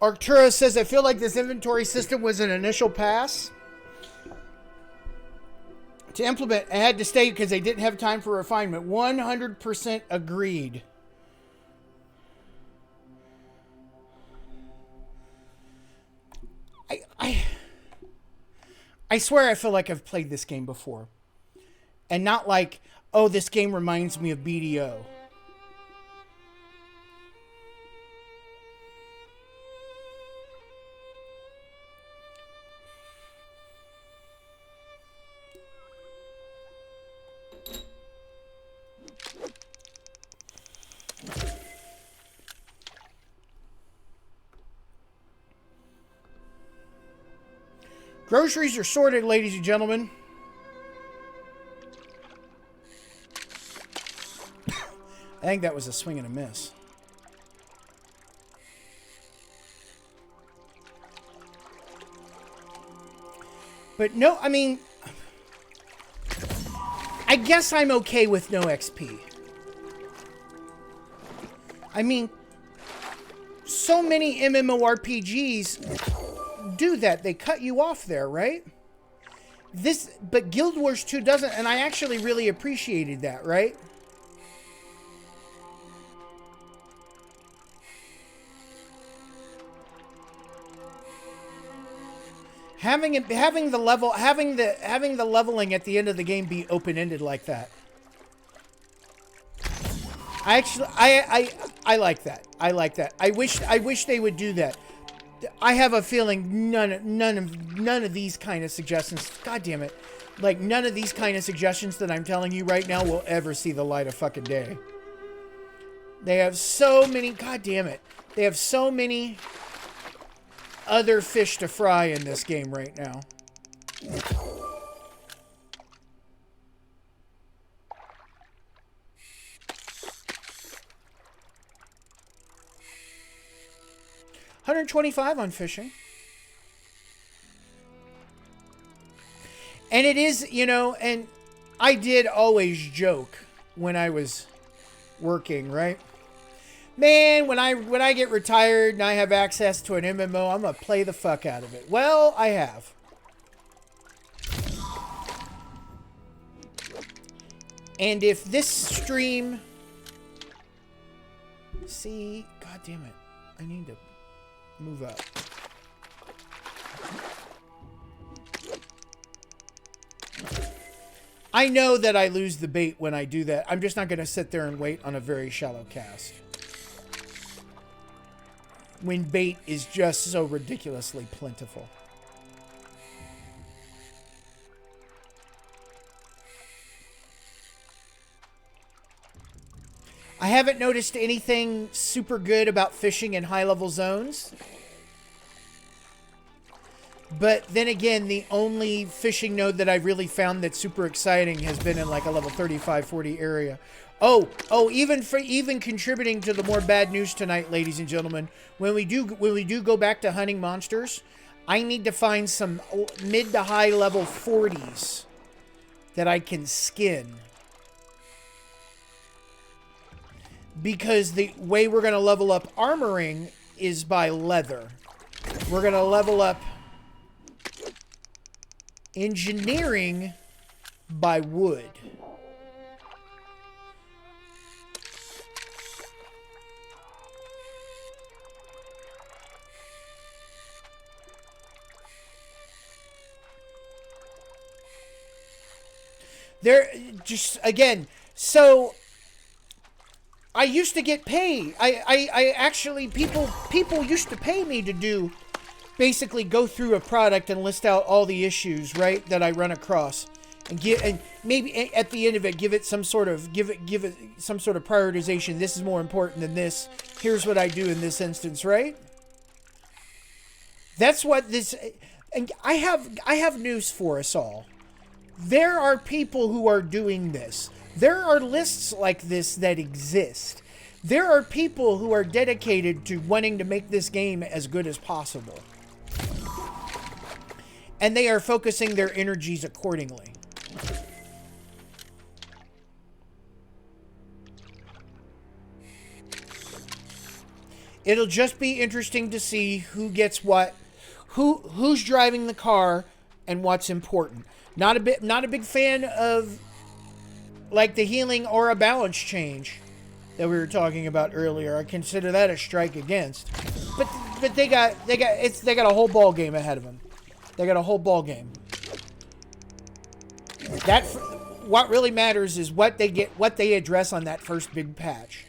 Arctura says, I feel like this inventory system was an initial pass to implement. I had to stay because they didn't have time for refinement. 100% agreed. I swear I feel like I've played this game before. And not like, oh, this game reminds me of BDO. Groceries are sorted, ladies and gentlemen. I think that was a swing and a miss. But no, I mean, I guess I'm okay with no XP. I mean, so many MMORPGs do that. They cut you off there, right? But Guild Wars 2 doesn't, and I actually really appreciated that, right? Having the leveling at the end of the game be open-ended like that. I like that. I like that. I wish they would do that. I have a feeling none of these kind of suggestions, god damn it, like none of these kind of suggestions that I'm telling you right now will ever see the light of fucking day. They have so many, god damn it, they have so many other fish to fry in this game right now. $125 on fishing. And it is, you know, and I did always joke when I was working, right? Man, when I get retired and I have access to an MMO, I'm going to play the fuck out of it. Well, I have. And if this stream... See, god damn it. I need to move up. I know that I lose the bait when I do that. I'm just not going to sit there and wait on a very shallow cast. When bait is just so ridiculously plentiful. I haven't noticed anything super good about fishing in high-level zones. But then again, the only fishing node that I've really found that's super exciting has been in like a level 35, 40 area. Oh, even contributing to the more bad news tonight, ladies and gentlemen, when we do go back to hunting monsters, I need to find some mid to high level 40s that I can skin. Because the way we're going to level up armoring is by leather. We're going to level up engineering by wood. There, just again, so I used to get paid. I actually, people used to pay me to do, basically go through a product and list out all the issues, right, that I run across, and maybe at the end of it, give it some sort of prioritization. This is more important than this. Here's what I do in this instance, right? That's what this, and I have news for us all. There are people who are doing this. There are lists like this that exist. There are people who are dedicated to wanting to make this game as good as possible. And they are focusing their energies accordingly. It'll just be interesting to see who gets what, who's driving the car, and what's important. Not a big fan of like the healing or a balance change that we were talking about earlier. I consider that a strike against. But they got a whole ball game ahead of them. They got a whole ball game. What really matters is what they address on that first big patch.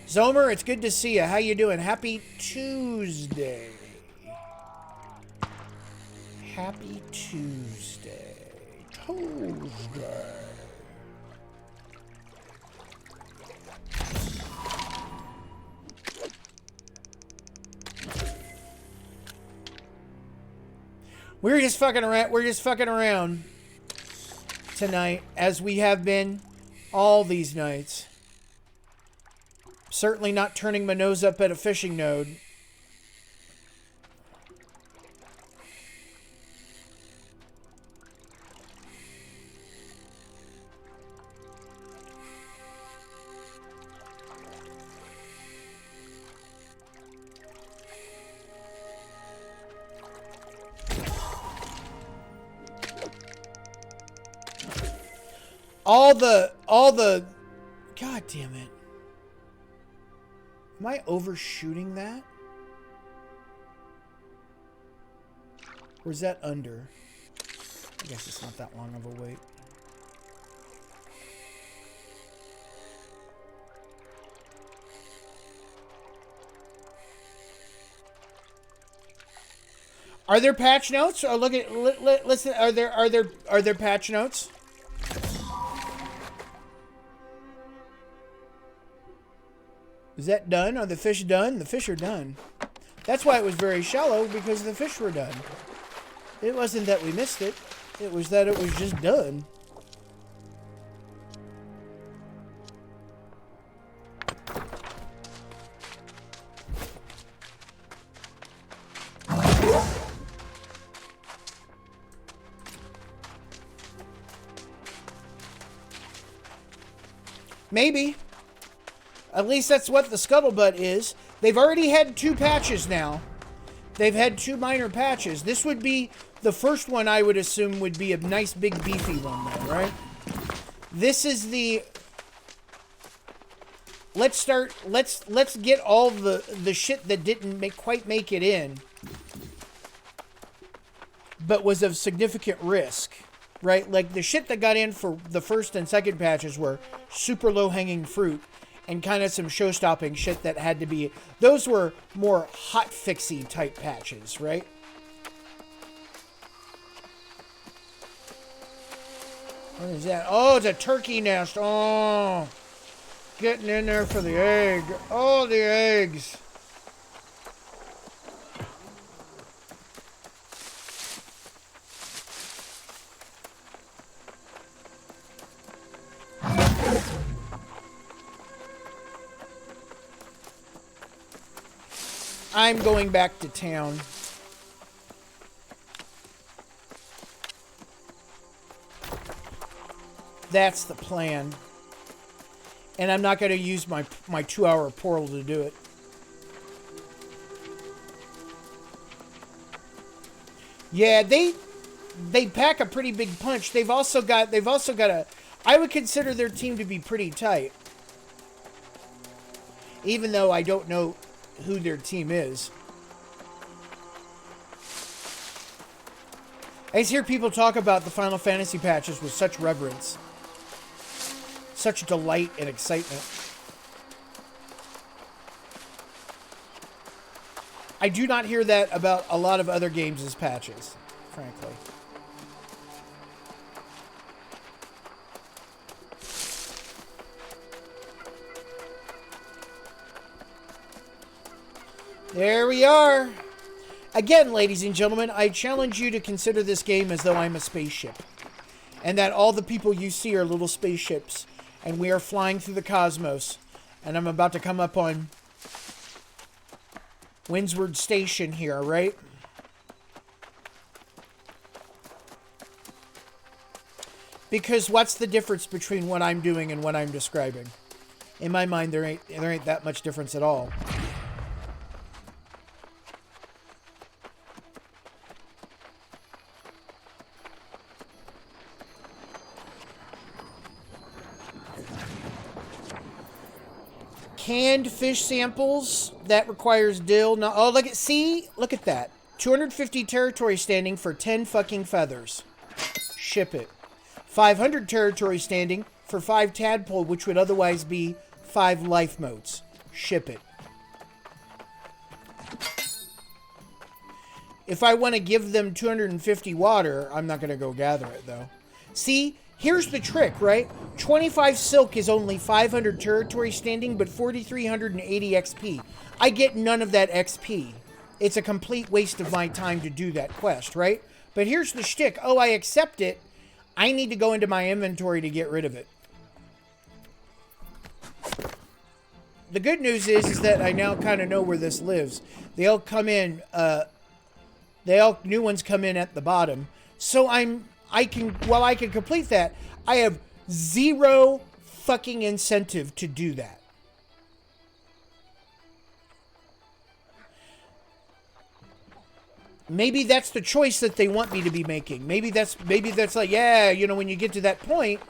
Zomer, it's good to see you. How you doing? Happy Tuesday. Happy Tuesday. We're just fucking around tonight, as we have been all these nights. Certainly not turning my nose up at a fishing node. All the God damn it. Am I overshooting that? Or is that under? I guess it's not that long of a wait. Are there patch notes? Or look at listen, are there patch notes? Is that done? Are the fish done? The fish are done. That's why it was very shallow, because the fish were done. It wasn't that we missed it. It was that it was just done. Maybe. At least that's what the scuttlebutt is. They've already had 2 patches now. They've had 2 minor patches. This would be the first one, I would assume, would be a nice big beefy one though, right? This is the... Let's get all the shit that didn't quite make it in, but was of significant risk, right? Like the shit that got in for the first and second patches were super low hanging fruit. And kind of some show-stopping shit that had to be... Those were more hot-fixy type patches, right? What is that? Oh, it's a turkey nest. Oh. Getting in there for the egg. Oh, the eggs. I'm going back to town. That's the plan. And I'm not going to use my 2-hour portal to do it. Yeah, they pack a pretty big punch. They've also got a... I would consider their team to be pretty tight. Even though I don't know who their team is. I just hear people talk about the Final Fantasy patches with such reverence. Such delight and excitement. I do not hear that about a lot of other games' patches, frankly. There we are. Again, ladies and gentlemen, I challenge you to consider this game as though I'm a spaceship. And that all the people you see are little spaceships. And we are flying through the cosmos. And I'm about to come up on Windsward Station here, right? Because what's the difference between what I'm doing and what I'm describing? In my mind, there ain't that much difference at all. Canned fish samples, that requires dill. No, oh, look at that. 250 territory standing for 10 fucking feathers. Ship it. 500 territory standing for 5 tadpole, which would otherwise be 5 life motes. Ship it. If I want to give them 250 water, I'm not going to go gather it, though. See? Here's the trick, right? 25 silk is only 500 territory standing, but 4,380 XP. I get none of that XP. It's a complete waste of my time to do that quest, right? But here's the shtick. Oh, I accept it. I need to go into my inventory to get rid of it. The good news is that I now kind of know where this lives. They all come in, new ones come in at the bottom. So I can complete that, I have 0 fucking incentive to do that. Maybe that's the choice that they want me to be making. Maybe that's like, yeah, you know, when you get to that point,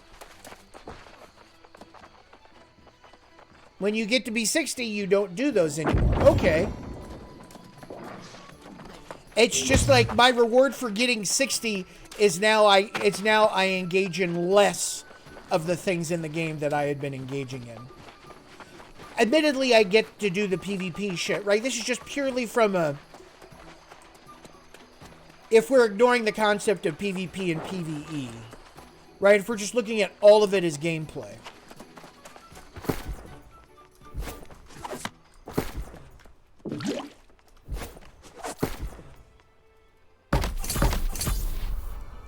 when you get to be 60, you don't do those anymore. Okay. It's just like my reward for getting 60 is now I engage in less of the things in the game that I had been engaging in. Admittedly, I get to do the PvP shit, right? This is just purely from a... If we're ignoring the concept of PvP and PvE, right? If we're just looking at all of it as gameplay.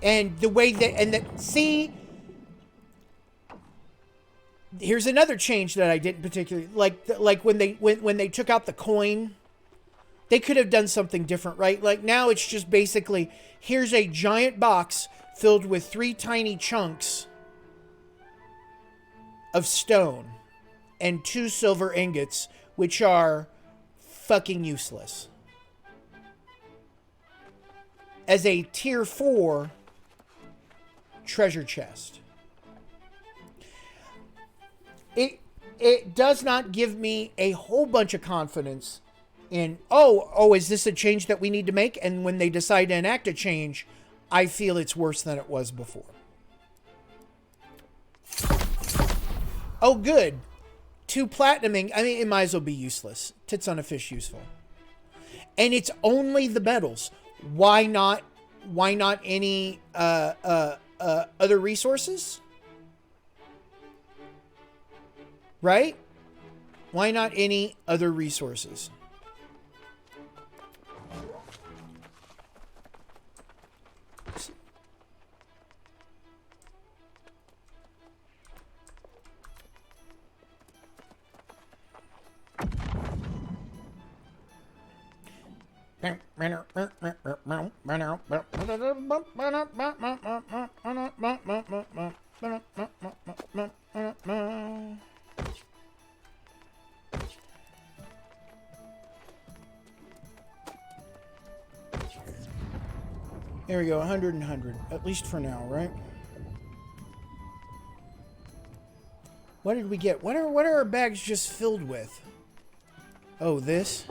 And the way that, see, here's another change that I didn't particularly like when they took out the coin. They could have done something different, right? Like now it's just basically, here's a giant box filled with 3 tiny chunks of stone and 2 silver ingots, which are fucking useless. As a tier 4 treasure chest. It does not give me a whole bunch of confidence in, oh, is this a change that we need to make? And when they decide to enact a change, I feel it's worse than it was before. Oh, good. 2 platinuming, I mean, it might as well be useless. Tits on a fish useful. And it's only the metals. Why not any, other resources? Right? Why not any other resources? There we go, 100 and 100. At least for now, right? What did we get? What are our bags just filled with? Oh, this?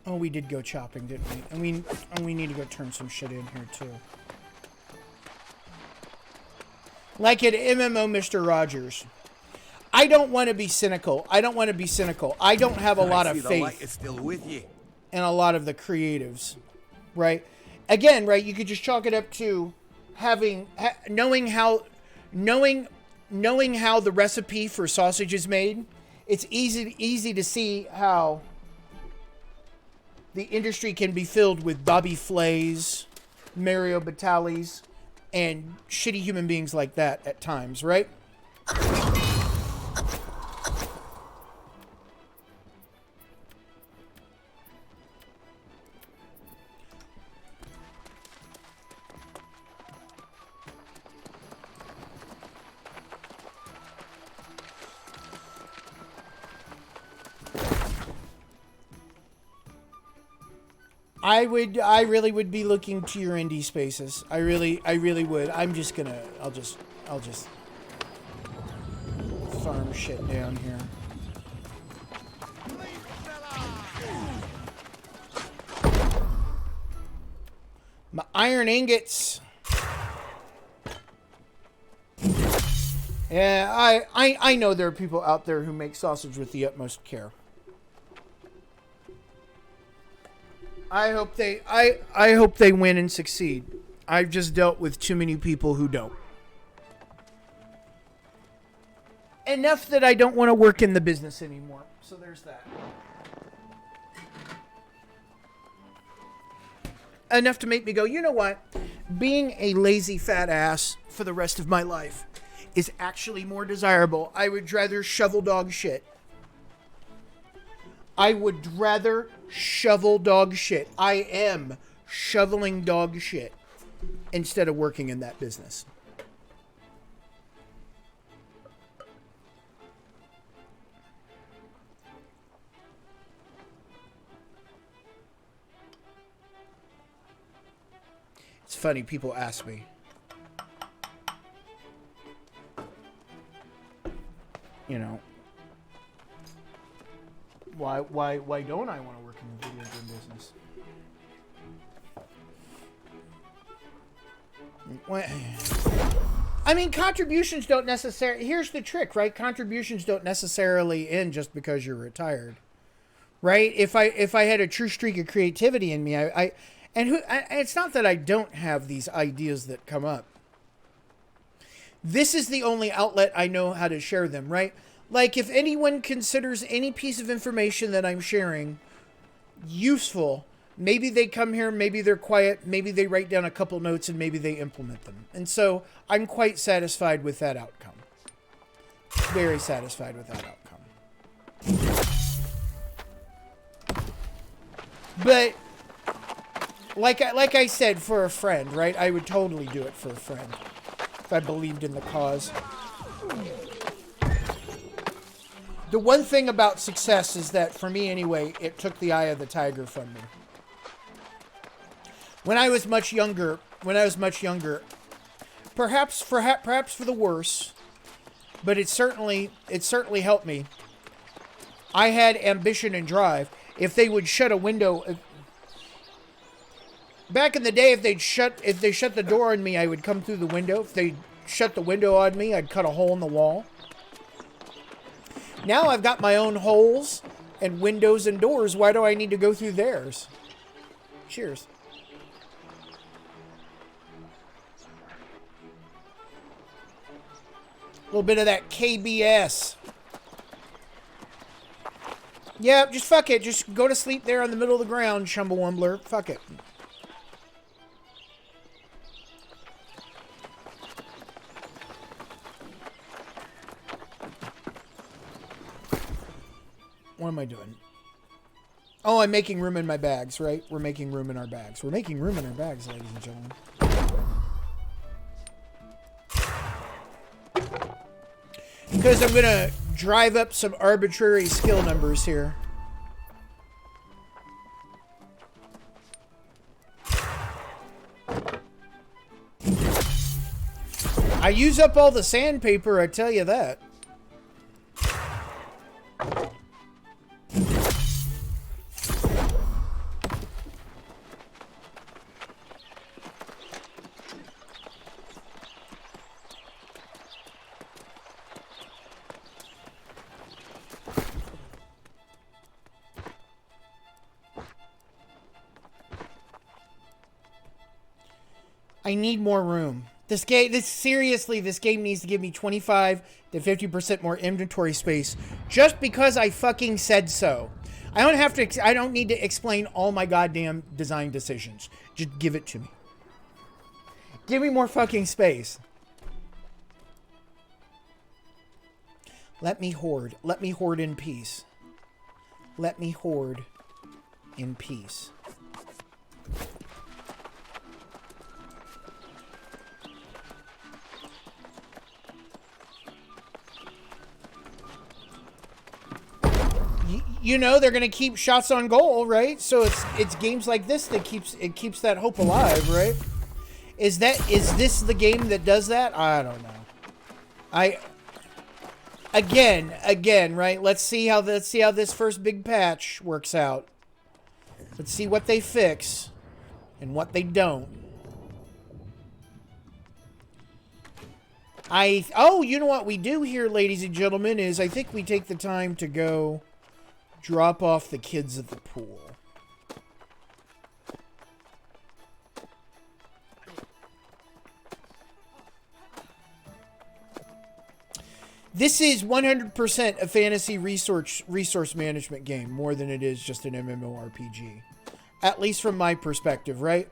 Oh, we did go chopping, didn't we? And we need to go turn some shit in here, too. Like at MMO Mr. Rogers. I don't want to be cynical. I don't have a lot of faith in a lot of the creatives. Right? Again, right, you could just chalk it up to knowing how the recipe for sausage is made. It's easy to see how the industry can be filled with Bobby Flays, Mario Batalis, and shitty human beings like that at times, right? I really would be looking to your indie spaces. I really would. I'll just farm shit down here. My iron ingots. Yeah, I know there are people out there who make sausage with the utmost care. I hope they win and succeed. I've just dealt with too many people who don't. Enough that I don't want to work in the business anymore. So there's that. Enough to make me go, you know what? Being a lazy fat ass for the rest of my life is actually more desirable. I would rather shovel dog shit. I would rather shovel dog shit. I am shoveling dog shit instead of working in that business. It's funny, people ask me, you know, why don't I want to work in the video game business? I mean, contributions don't necessarily... Here's the trick, right? Contributions don't necessarily end just because you're retired, right? If I had a true streak of creativity in me, it's not that I don't have these ideas that come up. This is the only outlet I know how to share them, right? Like, if anyone considers any piece of information that I'm sharing useful, maybe they come here, maybe they're quiet, maybe they write down a couple notes, and maybe they implement them. And so I'm quite satisfied with that outcome. Very satisfied with that outcome. But like I said, for a friend, right? I would totally do it for a friend if I believed in the cause. The one thing about success is that, for me anyway, it took the eye of the tiger from me. When I was much younger, perhaps for the worse, but it certainly helped me. I had ambition and drive. If they would shut a window, back in the day, if they shut the door on me, I would come through the window. If they shut the window on me, I'd cut a hole in the wall. Now I've got my own holes and windows and doors. Why do I need to go through theirs? Cheers. A little bit of that KBS. Yeah, just fuck it. Just go to sleep there in the middle of the ground, Chumbawumbler. Fuck it. What am I doing? Oh, I'm making room in my bags, right? We're making room in our bags. We're making room in our bags, ladies and gentlemen. Because I'm going to drive up some arbitrary skill numbers here. I use up all the sandpaper, I tell you that. I need more room. This game needs to give me 25 to 50% more inventory space just because I fucking said so. I don't need to explain all my goddamn design decisions. Just give it to me. Give me more fucking space. Let me hoard. Let me hoard in peace. Let me hoard in peace. you know, they're going to keep shots on goal, right? So it's games like this that keeps that hope alive, right? Is this the game that does that? I don't know. Again, right? Let's see how this first big patch works out. Let's see what they fix and what they don't. You know what we do here, ladies and gentlemen, is I think we take the time to go drop off the kids at the pool. This is 100% a fantasy resource management game, more than it is just an MMORPG. At least from my perspective, right?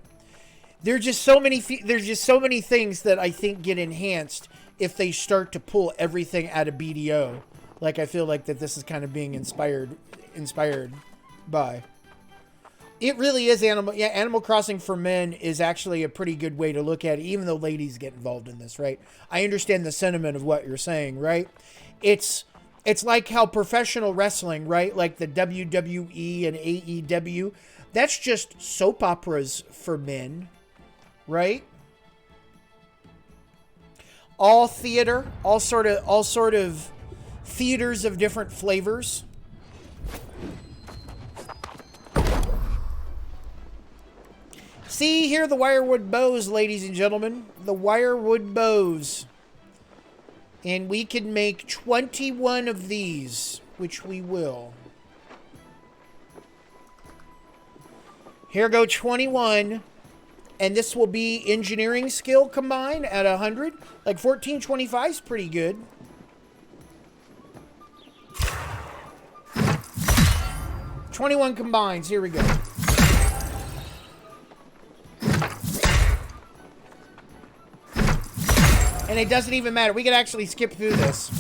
There's just so many things that I think get enhanced if they start to pull everything out of BDO. Like I feel like that this is kind of being inspired by. It really is Animal Crossing for Men is actually a pretty good way to look at it, even though ladies get involved in this, right? I understand the sentiment of what you're saying, right? It's like how professional wrestling, right? Like the WWE and AEW, that's just soap operas for men, right? All theater, all sort of theaters of different flavors. See here the wirewood bows, ladies and gentlemen. The wirewood bows. And we can make 21 of these, which we will. Here go 21. And this will be engineering skill combined at 100. Like 1425 is pretty good. $21 combines. Here we go. And it doesn't even matter. We could actually skip through this.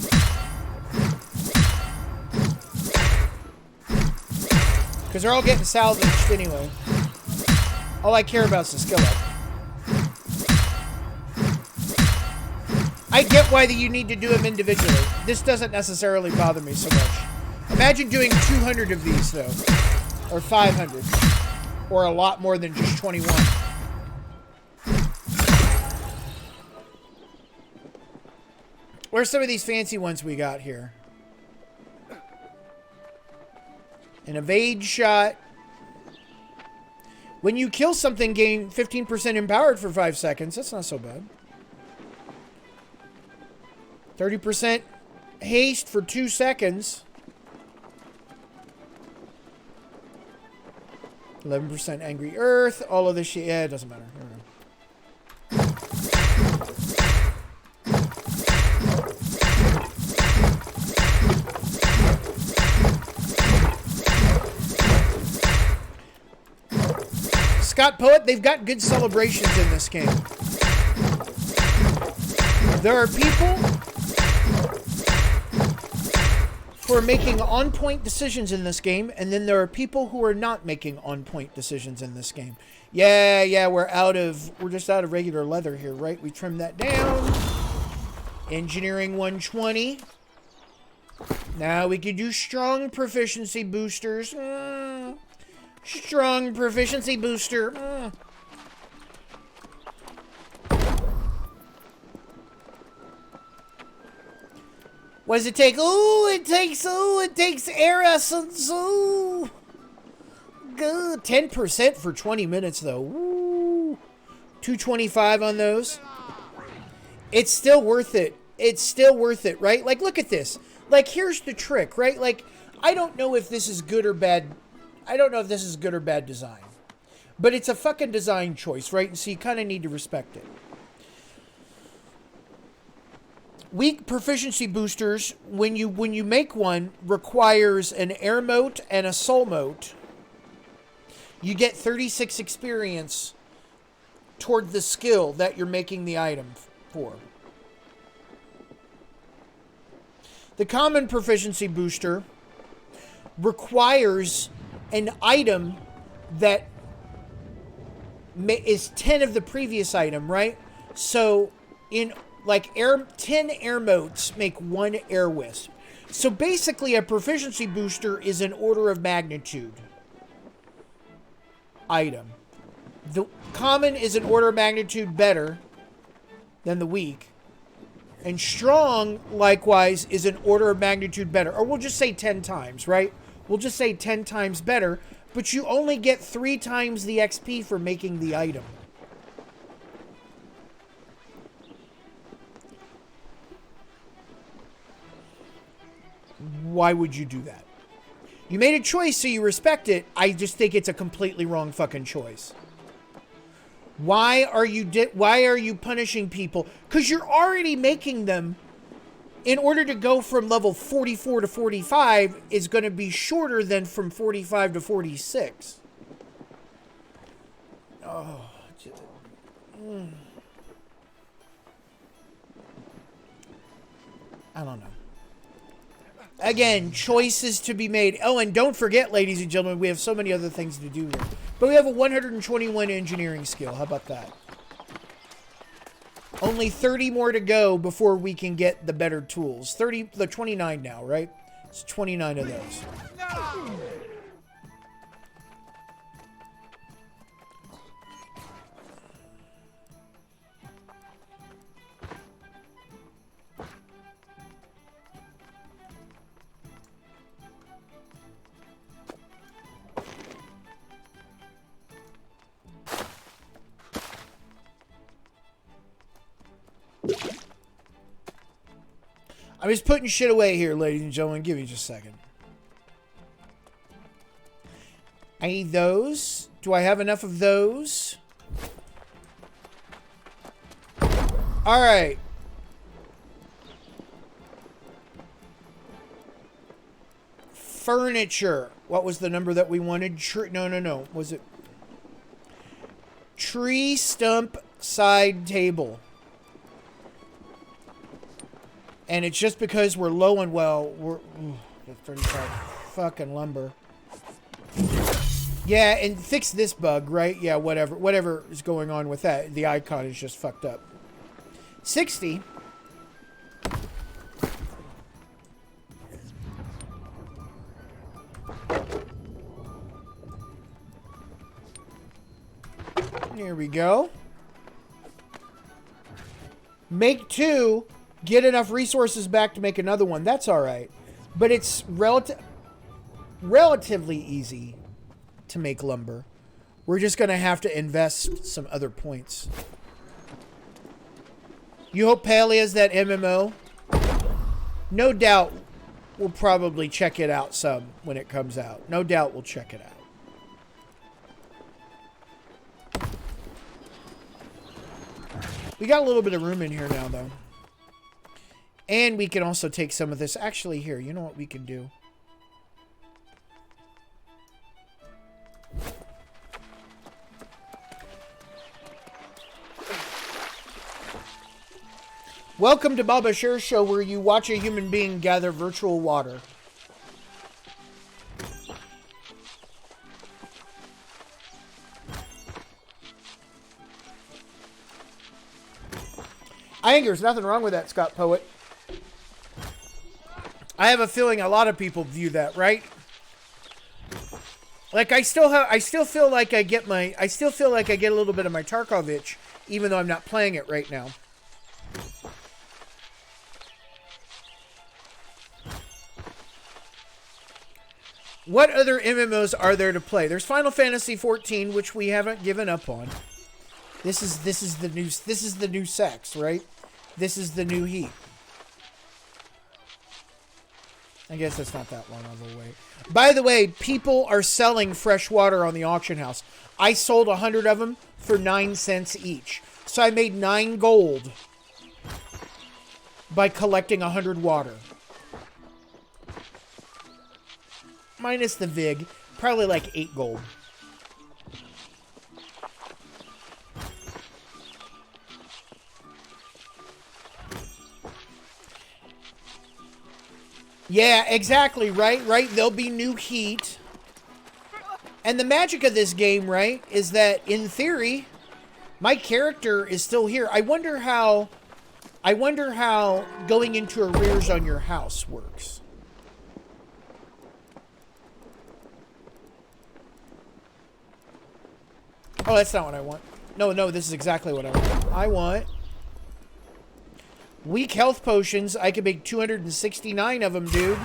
Because they're all getting salvaged anyway. All I care about is the skill up. I get why you need to do them individually. This doesn't necessarily bother me so much. Imagine doing 200 of these, though. Or 500. Or a lot more than just 21. Where's some of these fancy ones we got here? An evade shot. When you kill something, gain 15% empowered for 5 seconds. That's not so bad. 30% haste for 2 seconds. 11% angry earth. All of this shit. Yeah, it doesn't matter. Here we go. Scott Poet, they've got good celebrations in this game. There are people who are making on-point decisions in this game, and then there are people who are not making on-point decisions in this game. Yeah, we're just out of regular leather here, right? We trimmed that down. Engineering 120. Now we can do strong proficiency boosters. Strong proficiency booster. What does it take? It takes air essence. Good. 10% for 20 minutes, though. Ooh. 225 on those. It's still worth it. It's still worth it, right? Like, look at this. Like, here's the trick, right? Like, I don't know if this is good or bad. I don't know if this is good or bad design. But it's a fucking design choice, right? And so you kind of need to respect it. Weak proficiency boosters, when you make one, requires an air mote and a soul mote. You get 36 experience toward the skill that you're making the item for. The common proficiency booster requires an item that is 10 of the previous item, right? So in like 10 air motes make 1 air wisp. So basically, a proficiency booster is an order of magnitude item. The common is an order of magnitude better than the weak. And strong, likewise, is an order of magnitude better. Or we'll just say 10 times, right? We'll just say 10 times better. But you only get 3 times the XP for making the item. Why would you do that? You made a choice, so you respect it. I just think it's a completely wrong fucking choice. Why are you punishing people? Because you're already making them, in order to go from level 44 to 45, is going to be shorter than from 45 to 46. Oh. I don't know. Again, choices to be made. Oh, and don't forget, ladies and gentlemen, we have so many other things to do here. But we have a 121 engineering skill. How about that? Only 30 more to go before we can get the better tools. 29 now, right? It's 29 of those. I'm just putting shit away here, ladies and gentlemen. Give me just a second. I need those. Do I have enough of those? Alright. Furniture. What was the number that we wanted? No. Was it? Tree stump side table. And it's just because we're low on, well, we're 35 fucking lumber. Yeah, and fix this bug, right? Yeah, whatever is going on with that. The icon is just fucked up. 60. Here we go. Make 2. Get enough resources back to make another one. That's all right. But it's relatively easy to make lumber. We're just going to have to invest some other points. You hope Paley has that MMO? No doubt we'll probably check it out some when it comes out. No doubt we'll check it out. We got a little bit of room in here now, though. And we can also take some of this. Actually, here, you know what we can do? Welcome to Baba Share Show, where you watch a human being gather virtual water. I think there's nothing wrong with that, Scott Poet. I have a feeling a lot of people view that, right? Like I still feel like I get a little bit of my Tarkov itch, even though I'm not playing it right now. What other MMOs are there to play? There's Final Fantasy XIV, which we haven't given up on. This is the new sex, right? This is the new heat. I guess that's not that long of a way. By the way, people are selling fresh water on the auction house. I sold 100 of them for 9 cents each. So I made 9 gold by collecting 100 water. Minus the VIG, probably like 8 gold. Yeah, exactly, right? There'll be new heat. And the magic of this game, right, is that, in theory, my character is still here. I wonder how going into arrears on your house works. Oh, that's not what I want. No, no, this is exactly what I want. I want weak health potions. I could make 269 of them, dude.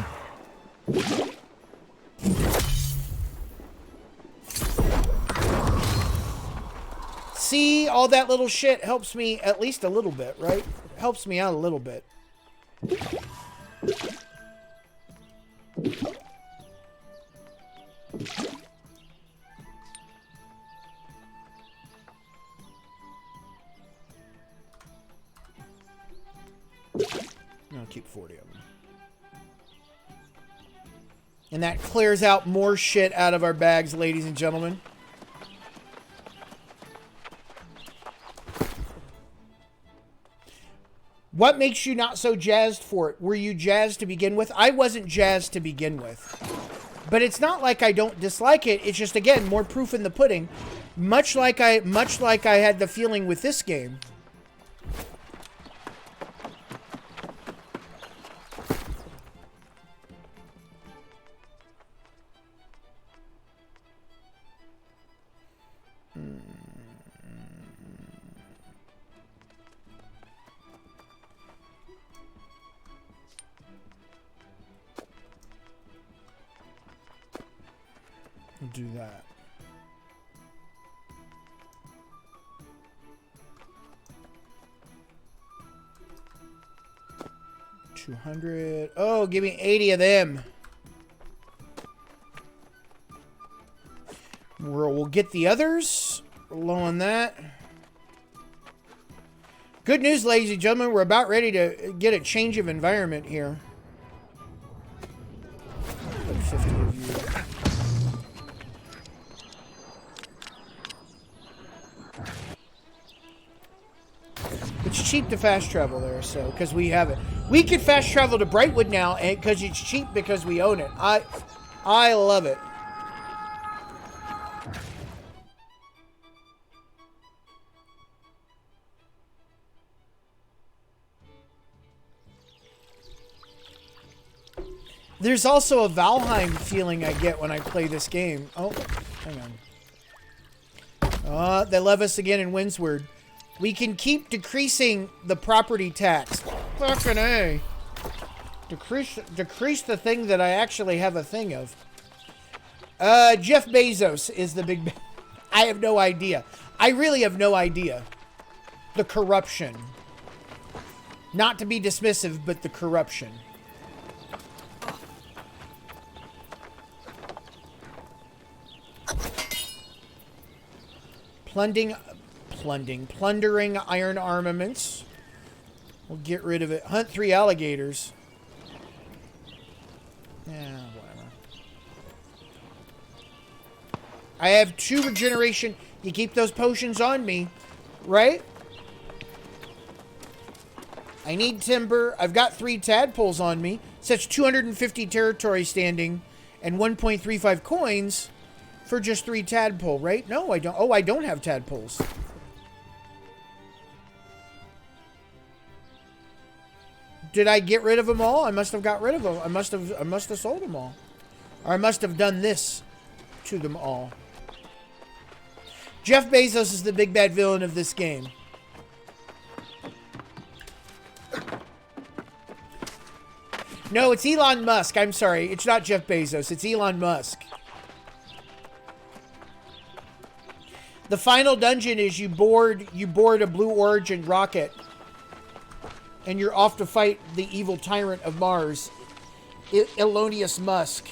See, all that little shit helps me at least a little bit, right? Helps me out a little bit. I'll keep 40 of them. And that clears out more shit out of our bags, ladies and gentlemen. What makes you not so jazzed for it? Were you jazzed to begin with? I wasn't jazzed to begin with. But it's not like I don't dislike it. It's just, again, more proof in the pudding. Much like I had the feeling with this game. Do that. $200. Oh, give me 80 of them. We'll get the others. We're low on that. Good news, ladies and gentlemen. We're about ready to get a change of environment here. 50 of you. It's cheap to fast travel there, so because we have it, we can fast travel to Brightwood now, and because it's cheap because we own it. I love it. There's also a Valheim feeling I get when I play this game. Oh, hang on. They love us again in Windsward. We can keep decreasing the property tax. Fucking A. Decrease the thing that I actually have a thing of. Jeff Bezos is the big... I have no idea. I really have no idea. The corruption. Not to be dismissive, but the corruption. Plundering iron armaments. We'll get rid of it. Hunt 3 alligators. Yeah, whatever. I have 2 regeneration. You keep those potions on me, right? I need timber. I've got 3 tadpoles on me. Such 250 territory standing and 1.35 coins for just 3 tadpole, right? No, I don't. Oh, I don't have tadpoles. Did I get rid of them all? I must have got rid of them. I must have sold them all. Or I must have done this to them all. Jeff Bezos is the big bad villain of this game. No, it's Elon Musk. I'm sorry. It's not Jeff Bezos. It's Elon Musk. The final dungeon is you board a Blue Origin rocket. And you're off to fight the evil tyrant of Mars, Elonius Musk.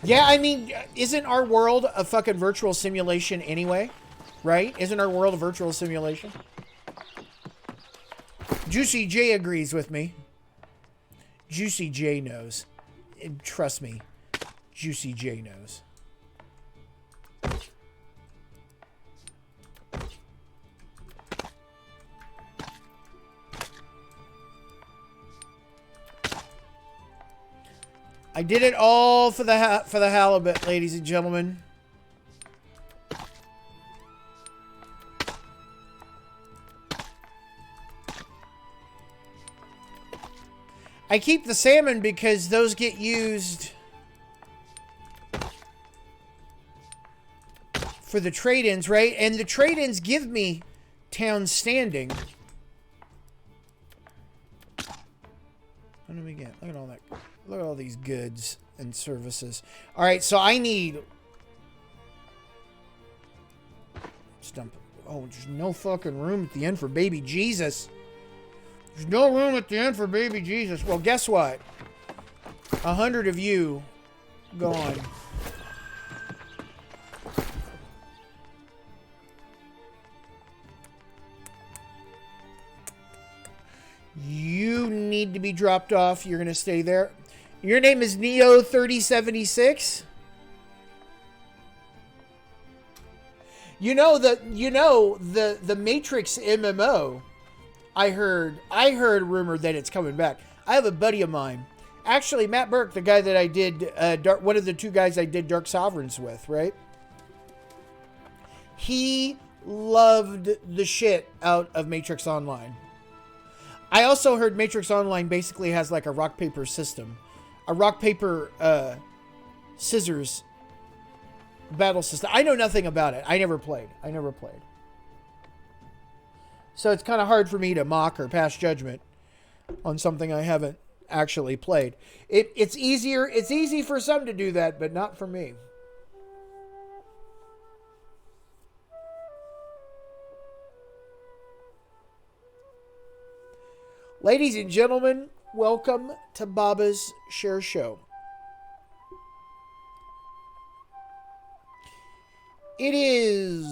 Yeah, I mean, isn't our world a fucking virtual simulation anyway? Right? Isn't our world a virtual simulation? Juicy J agrees with me. Juicy J knows. And trust me, Juicy J knows. I did it all for the halibut, ladies and gentlemen. I keep the salmon because those get used for the trade-ins, right? And the trade-ins give me town standing. What do we get? Look at all that. Look at all these goods and services. All right, so I need... Stump. Oh, there's no fucking room at the end for baby Jesus. There's no room at the end for baby Jesus. Well, guess what? 100 of you gone. You need to be dropped off. You're going to stay there. Your name is Neo3076. You know the Matrix MMO. I heard rumor that it's coming back. I have a buddy of mine, actually Matt Burke, the guy that I did one of the two guys I did Dark Sovereigns with, right? He loved the shit out of Matrix Online. I also heard Matrix Online basically has like a rock paper system, a rock paper scissors battle system. I know nothing about it. I never played. So it's kind of hard for me to mock or pass judgment on something I haven't actually played. It's easy for some to do that, but not for me. Ladies and gentlemen, welcome to Baba's Share Show. It is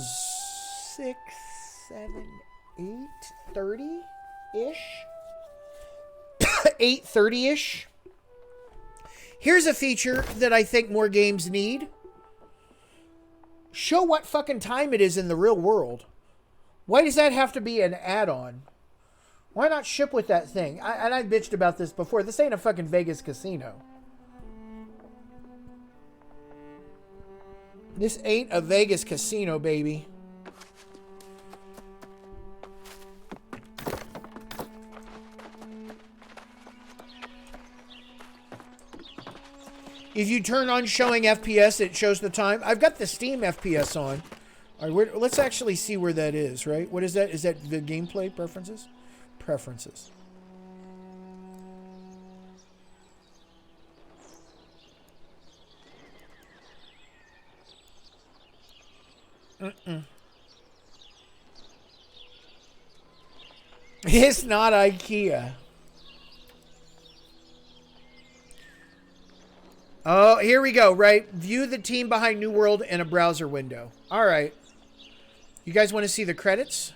6, 7, 8:30-ish. 8:30-ish. Here's a feature that I think more games need. Show what fucking time it is in the real world. Why does that have to be an add-on? Why not ship with that thing? And I bitched about this before. This ain't a fucking Vegas casino. This ain't a Vegas casino, baby. If you turn on showing FPS, it shows the time. I've got the Steam FPS on. All right, let's actually see where that is, right? What is that? Is that the gameplay preferences? Preferences. It's not IKEA. Oh, here we go, right? View the team behind New World in a browser window. All right. You guys want to see the credits?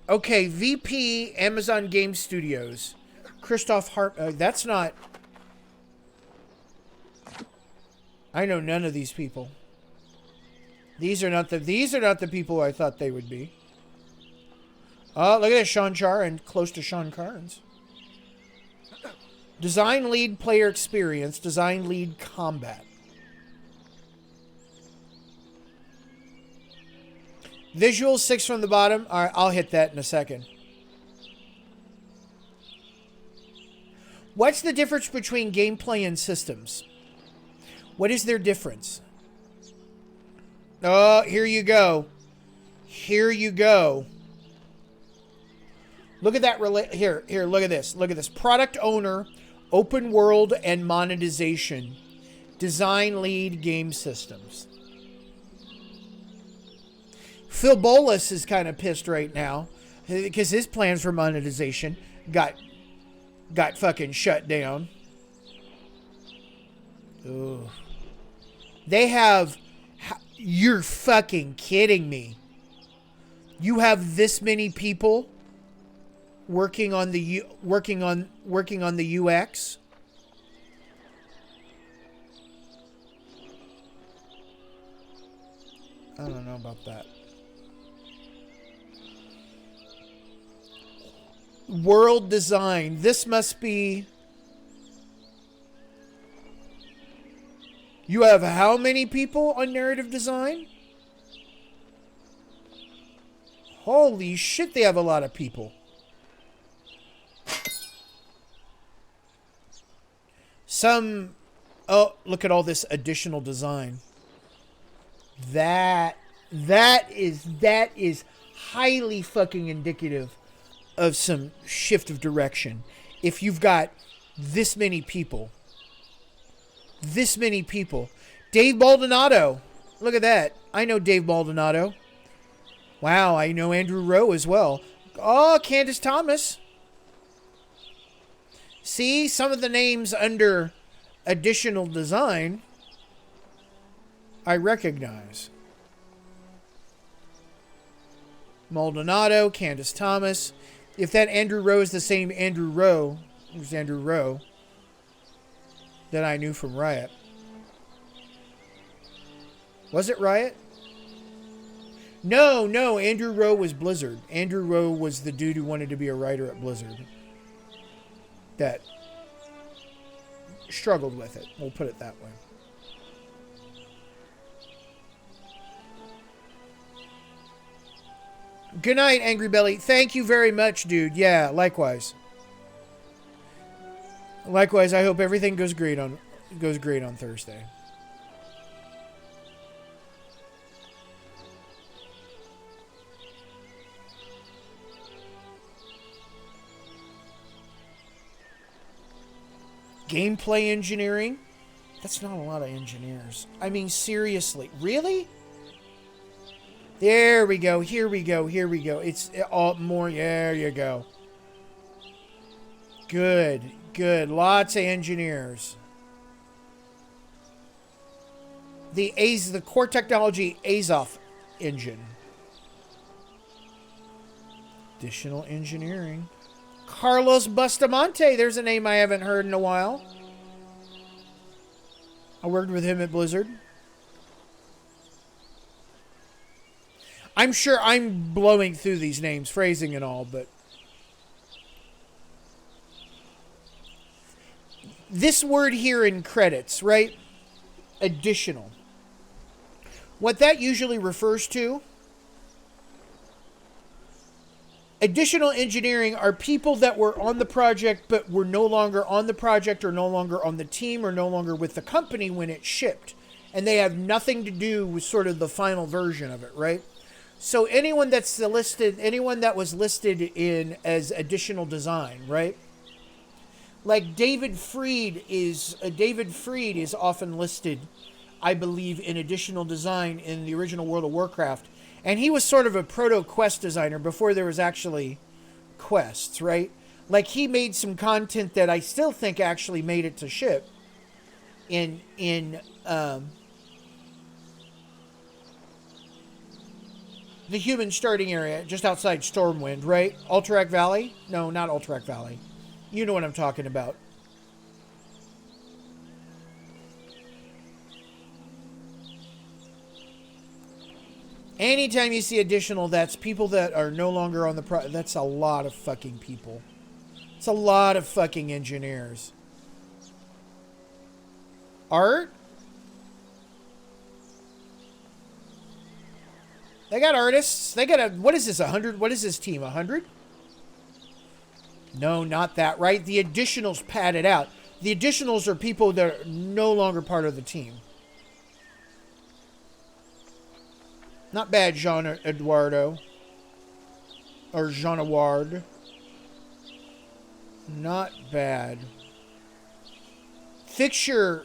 Okay, VP, Amazon Game Studios. Christoph Hart. That's not... I know none of these people. These are not the people I thought they would be. Oh, look at this, Sean Char and close to Sean Carnes. Design lead player experience, design lead combat. Visual 6 from the bottom. All right, I'll hit that in a second. What's the difference between gameplay and systems? What is their difference? Oh, here you go. Here you go. Look at that. Here, look at this. Look at this. Product owner, open world, and monetization. Design lead, game systems. Phil Bolas is kind of pissed right now because his plans for monetization got fucking shut down. Ugh. They have... You're fucking kidding me. You have this many people working on the UX? I don't know about that. World design. This must be... You have how many people on narrative design? Holy shit, they have a lot of people. Some Oh, look at all this additional design. That is highly fucking indicative of some shift of direction. If you've got this many people. Dave Baldonado. Look at that. I know Dave Baldonado. Wow, I know Andrew Rowe as well. Oh, Candace Thomas. See, some of the names under additional design I recognize. Maldonado, Candace Thomas. If that Andrew Rowe is the same Andrew Rowe, who's Andrew Rowe, that I knew from Riot. Was it Riot? No, Andrew Rowe was Blizzard. Andrew Rowe was the dude who wanted to be a writer at Blizzard. That struggled with it. We'll put it that way. Good night, Angry Belly. Thank you very much, dude. Yeah, likewise. Likewise, I hope everything goes great on Thursday. Gameplay engineering? That's not a lot of engineers. I mean, seriously. Really? There we go. Here we go. It's all more. There you go. Good. Lots of engineers. The Core Technology Azoth engine. Additional engineering. Carlos Bustamante. There's a name I haven't heard in a while. I worked with him at Blizzard. I'm sure I'm blowing through these names, phrasing and all, but this word here in credits, right? Additional. What that usually refers to, additional engineering are people that were on the project but were no longer on the project or no longer on the team or no longer with the company when it shipped. And they have nothing to do with sort of the final version of it, right? So anyone that was listed in as additional design, right? Like David Freed is often listed, I believe, in additional design in the original World of Warcraft. And he was sort of a proto-quest designer before there was actually quests, right? Like he made some content that I still think actually made it to ship in the human starting area just outside Stormwind, right? Alterac Valley? No, not Alterac Valley. You know what I'm talking about. Anytime you see additional, that's people that are no longer on the that's a lot of fucking people. It's a lot of fucking engineers. Art? They got artists. They got what is this, 100? What is this team, 100? No, not that, right? The additionals padded out. The additionals are people that are no longer part of the team. Not bad, Jean-Eduardo. Or Jean-Award. Not bad. Fix your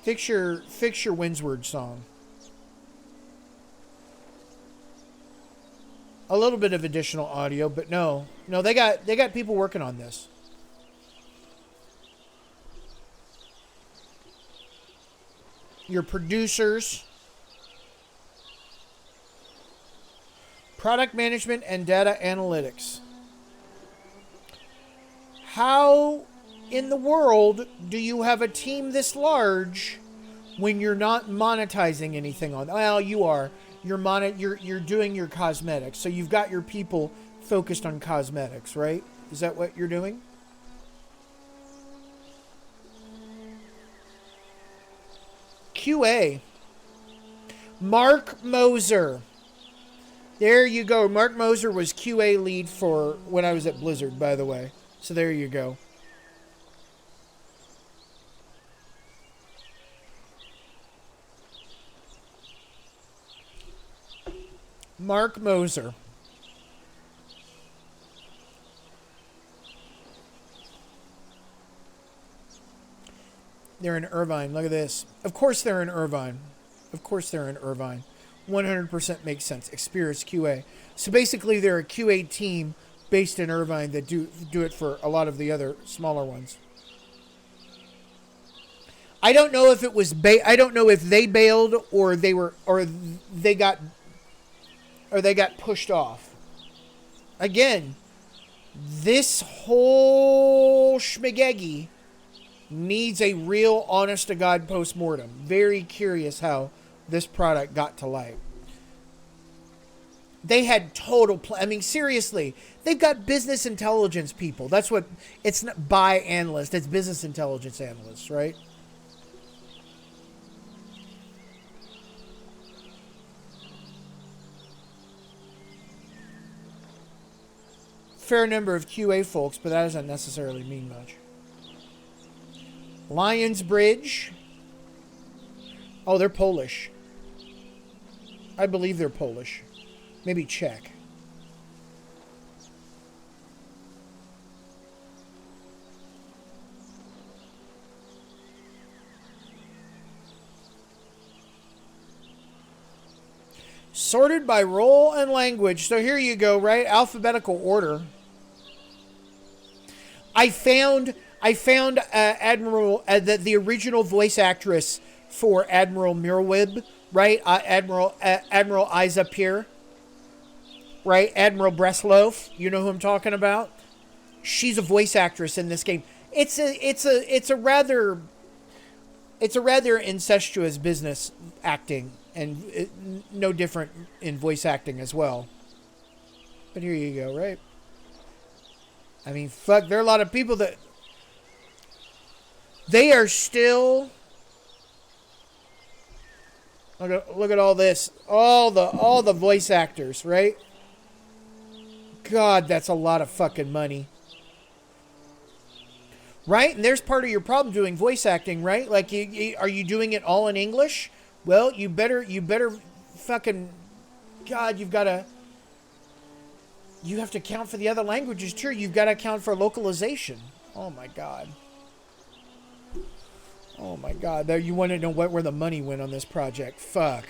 Windsward song. A little bit of additional audio, but no, they got people working on this. Your producers, product management, and data analytics. How in the world do you have a team this large when you're not monetizing anything on? Well, you are. You're doing your cosmetics. So you've got your people focused on cosmetics, right? Is that what you're doing? QA. Mark Moser. There you go. Mark Moser was QA lead for when I was at Blizzard, by the way. So there you go. Mark Moser. They're in Irvine. Look at this. Of course they're in Irvine. Of course they're in Irvine. 100% makes sense. Experience QA. So basically they're a QA team based in Irvine that do it for a lot of the other smaller ones. I don't know if it was I don't know if they bailed or they got pushed off. Again, this whole schmagegi needs a real honest to God postmortem. Very curious how this product got to light. They had total I mean, seriously, they've got business intelligence people. That's what, it's not buy analyst, it's business intelligence analysts, right? Fair number of QA folks, but that doesn't necessarily mean much. Lions Bridge. Oh, they're Polish. I believe they're Polish. Maybe Czech. Sorted by role and language. So here you go, right? Alphabetical order. I found Admiral the original voice actress for Admiral Mirwib, right? Admiral Isa Peer, right? Admiral Breslow, you know who I'm talking about. She's a voice actress in this game. It's a rather incestuous business acting, and no different in voice acting as well. But here you go, right? I mean, fuck, there are a lot of people that they are still. Look at all this, all the voice actors, right? God, that's a lot of fucking money, right? And there's part of your problem doing voice acting, right? Like, are you doing it all in English? Well, you better fucking, God, you have to account for the other languages too. You've got to account for localization. Oh my God. Oh my God. There, you want to know where the money went on this project? Fuck.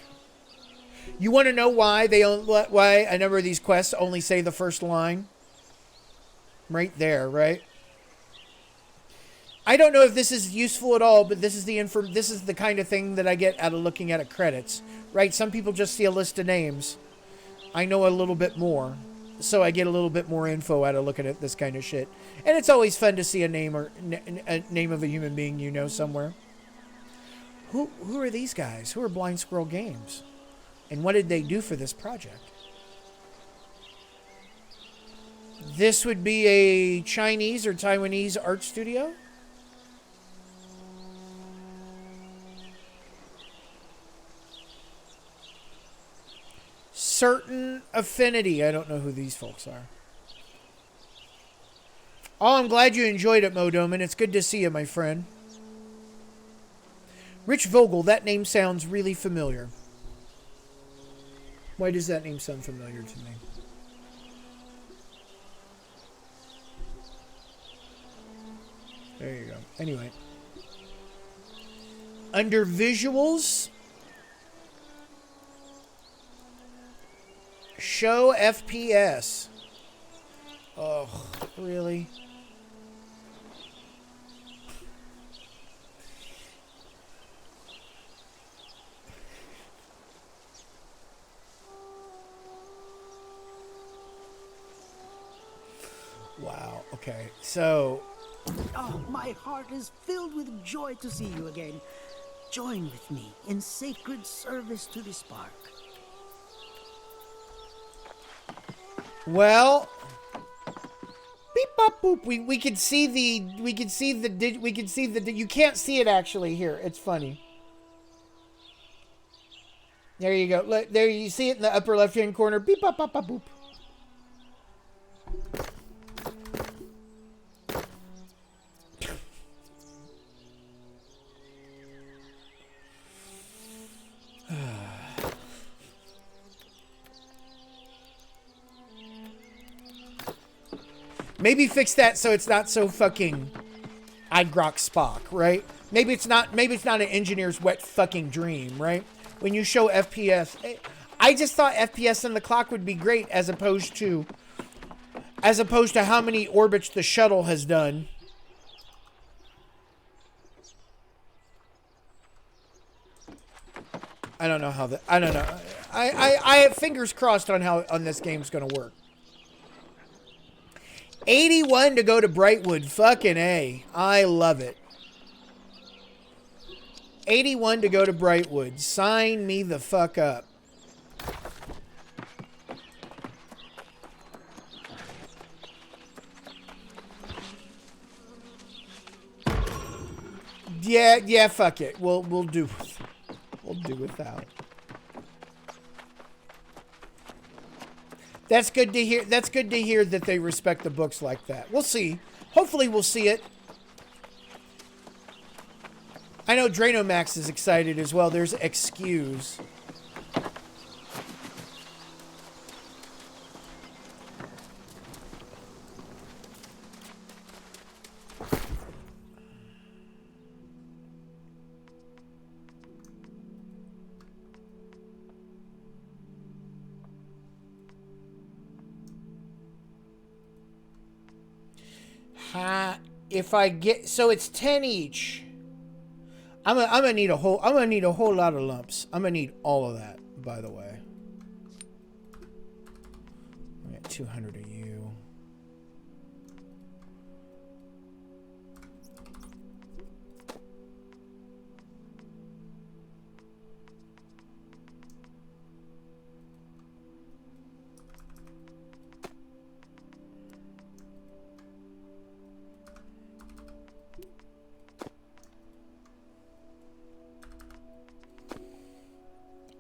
You want to know why why a number of these quests only say the first line? Right there, right? I don't know if this is useful at all, but this is the kind of thing that I get out of looking at a credits, right? Some people just see a list of names. I know a little bit more, so I get a little bit more info out of looking at this kind of shit. And it's always fun to see a name or a name of a human being you know somewhere. Who are these guys? Who are Blind Squirrel Games? And what did they do for this project? This would be a Chinese or Taiwanese art studio? Certain Affinity. I don't know who these folks are. Oh, I'm glad you enjoyed it, Modoman. It's good to see you, my friend. Rich Vogel, that name sounds really familiar. Why does that name sound familiar to me? There you go. Anyway. Under visuals, show FPS. Oh, really? Wow. Okay. So. Oh, my heart is filled with joy to see you again. Join with me in sacred service to the spark. Well, beep bop boop. We can see the you can't see it actually here. It's funny. There you go. Look, there you see it in the upper left hand corner. Beep bop bop bop boop. Maybe fix that so it's not so fucking I'd grok Spock, right? Maybe it's not an engineer's wet fucking dream, right? When you show FPS, I just thought FPS on the clock would be great as opposed to how many orbits the shuttle has done. I don't know how that. I don't know. I have fingers crossed on how this game's gonna work. 81 to go to Brightwood. Fucking A. I love it. 81 to go to Brightwood. Sign me the fuck up. Yeah, fuck it. We'll do without. That's good to hear. That's good to hear that they respect the books like that. We'll see. Hopefully we'll see it. I know Dranomax is excited as well. There's Excuse. If I get, so it's 10 each. I'm gonna need a whole lot of lumps. I'm gonna need all of that, by the way. I got 200 of you.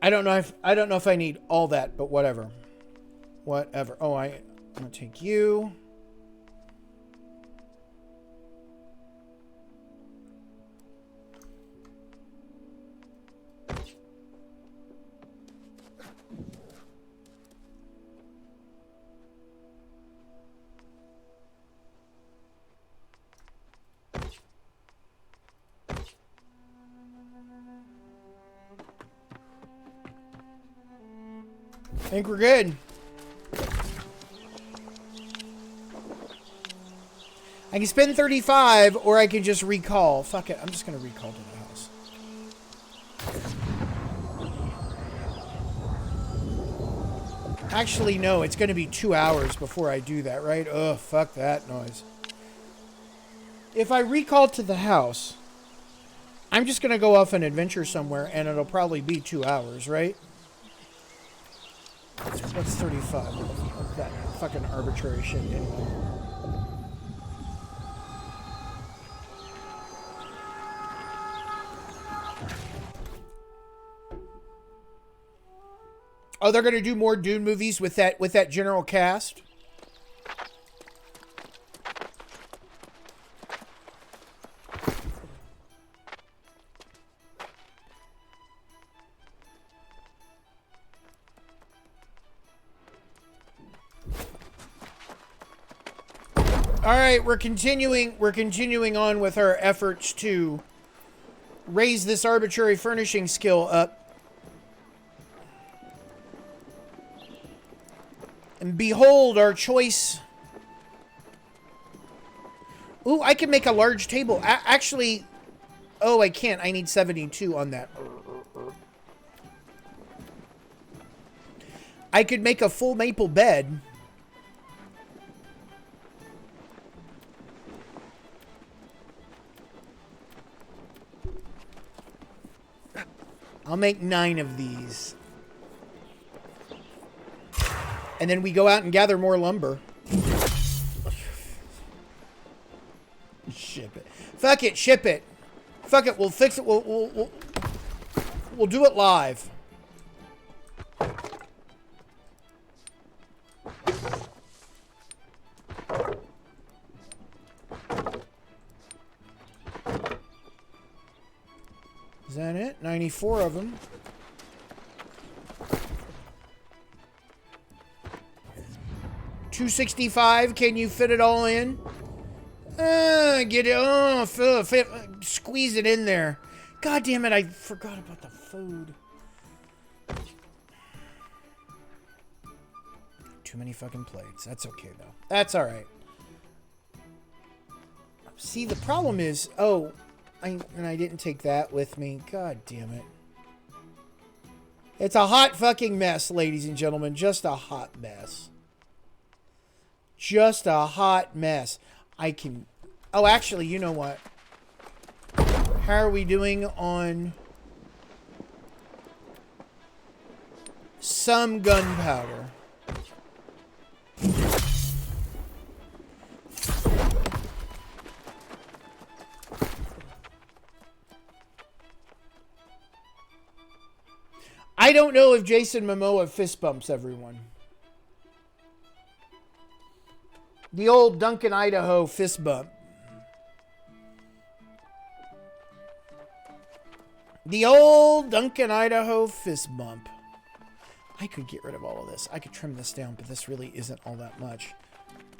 I don't know if I need all that, but whatever. Whatever. Oh, I'm gonna take you. I think we're good. I can spend 35, or I can just recall. Fuck it, I'm just gonna recall to the house. Actually, no, it's gonna be 2 hours before I do that, right? Ugh, fuck that noise. If I recall to the house, I'm just gonna go off an adventure somewhere, and it'll probably be 2 hours, right? What's 35 of that fucking arbitrary shit anyway? Oh, they're gonna do more Dune movies with that general cast? All right, we're continuing on with our efforts to raise this arbitrary furnishing skill up. And behold our choice. Ooh, I can make a large table. Actually, oh, I can't. I need 72 on that. I could make a full maple bed. I'll make 9 of these. And then we go out and gather more lumber. Ship it. Fuck it, ship it. Fuck it, we'll fix it. We'll do it live. Is that it? 94 of them. 265. Can you fit it all in? Get it. Oh, fit, squeeze it in there. God damn it, I forgot about the food. Too many fucking plates. That's okay, though. That's all right. See, the problem is... Oh, I didn't take that with me. God damn it. It's a hot fucking mess, ladies and gentlemen. Just a hot mess. Just a hot mess. I can... Oh, actually, you know what? How are we doing on... some gunpowder? I don't know if Jason Momoa fist bumps everyone. The old Duncan, Idaho fist bump. The old Duncan, Idaho fist bump. I could get rid of all of this. I could trim this down, but this really isn't all that much.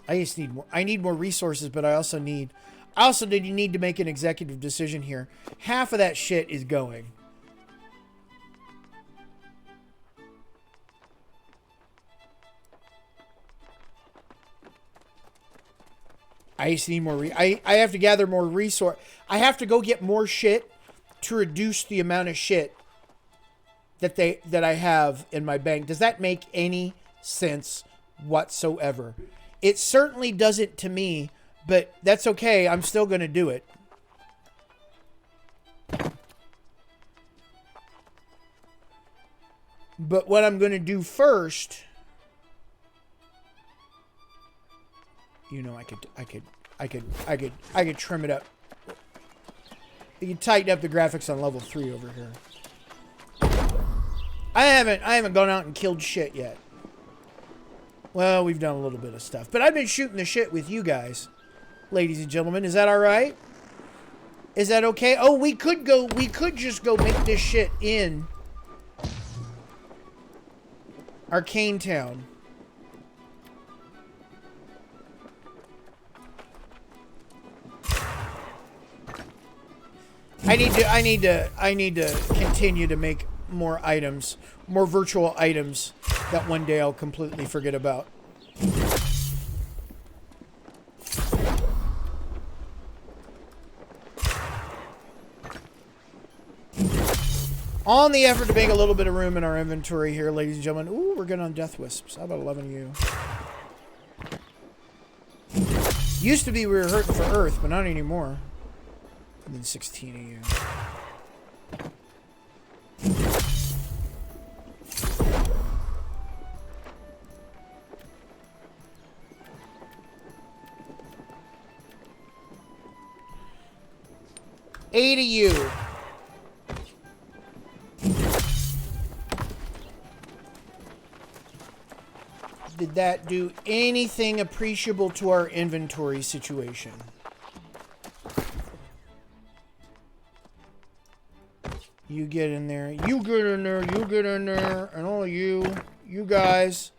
I just need more. I need more resources, but I also need to make an executive decision here. Half of that shit is going. I just need more. I have to gather more resource. I have to go get more shit to reduce the amount of shit that I have in my bank. Does that make any sense whatsoever? It certainly doesn't to me, but that's okay. I'm still going to do it. But what I'm going to do first, you know, I could trim it up. You can tighten up the graphics on level 3 over here. I haven't gone out and killed shit yet. Well, we've done a little bit of stuff, but I've been shooting the shit with you guys, ladies and gentlemen. Is that all right? Is that okay? Oh, we could just go make this shit in Arcane Town. I need to continue to make more items, more virtual items that one day I'll completely forget about. On the effort to make a little bit of room in our inventory here, ladies and gentlemen. Ooh, we're good on death wisps. How about 11 of you? Used to be we were hurting for earth, but not anymore. And then 16 of you. Eight of you. Did that do anything appreciable to our inventory situation? You get in there. You get in there. You get in there. And all of you guys.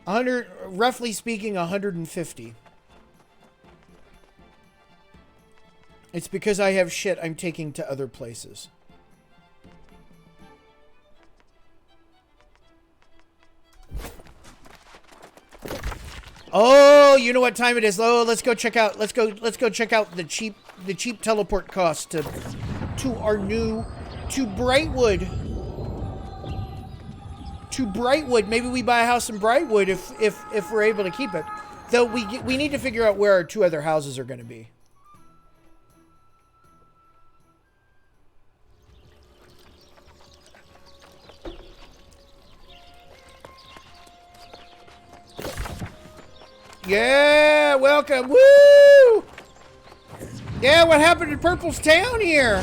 100, roughly speaking, 150. It's because I have shit I'm taking to other places. Oh, you know what time it is. Oh, let's go check out. Let's go check out the cheap teleport cost to Brightwood. To Brightwood. Maybe we buy a house in Brightwood if we're able to keep it. Though we need to figure out where our 2 other houses are going to be. Yeah, welcome. Woo! Yeah, what happened to Purple's town here?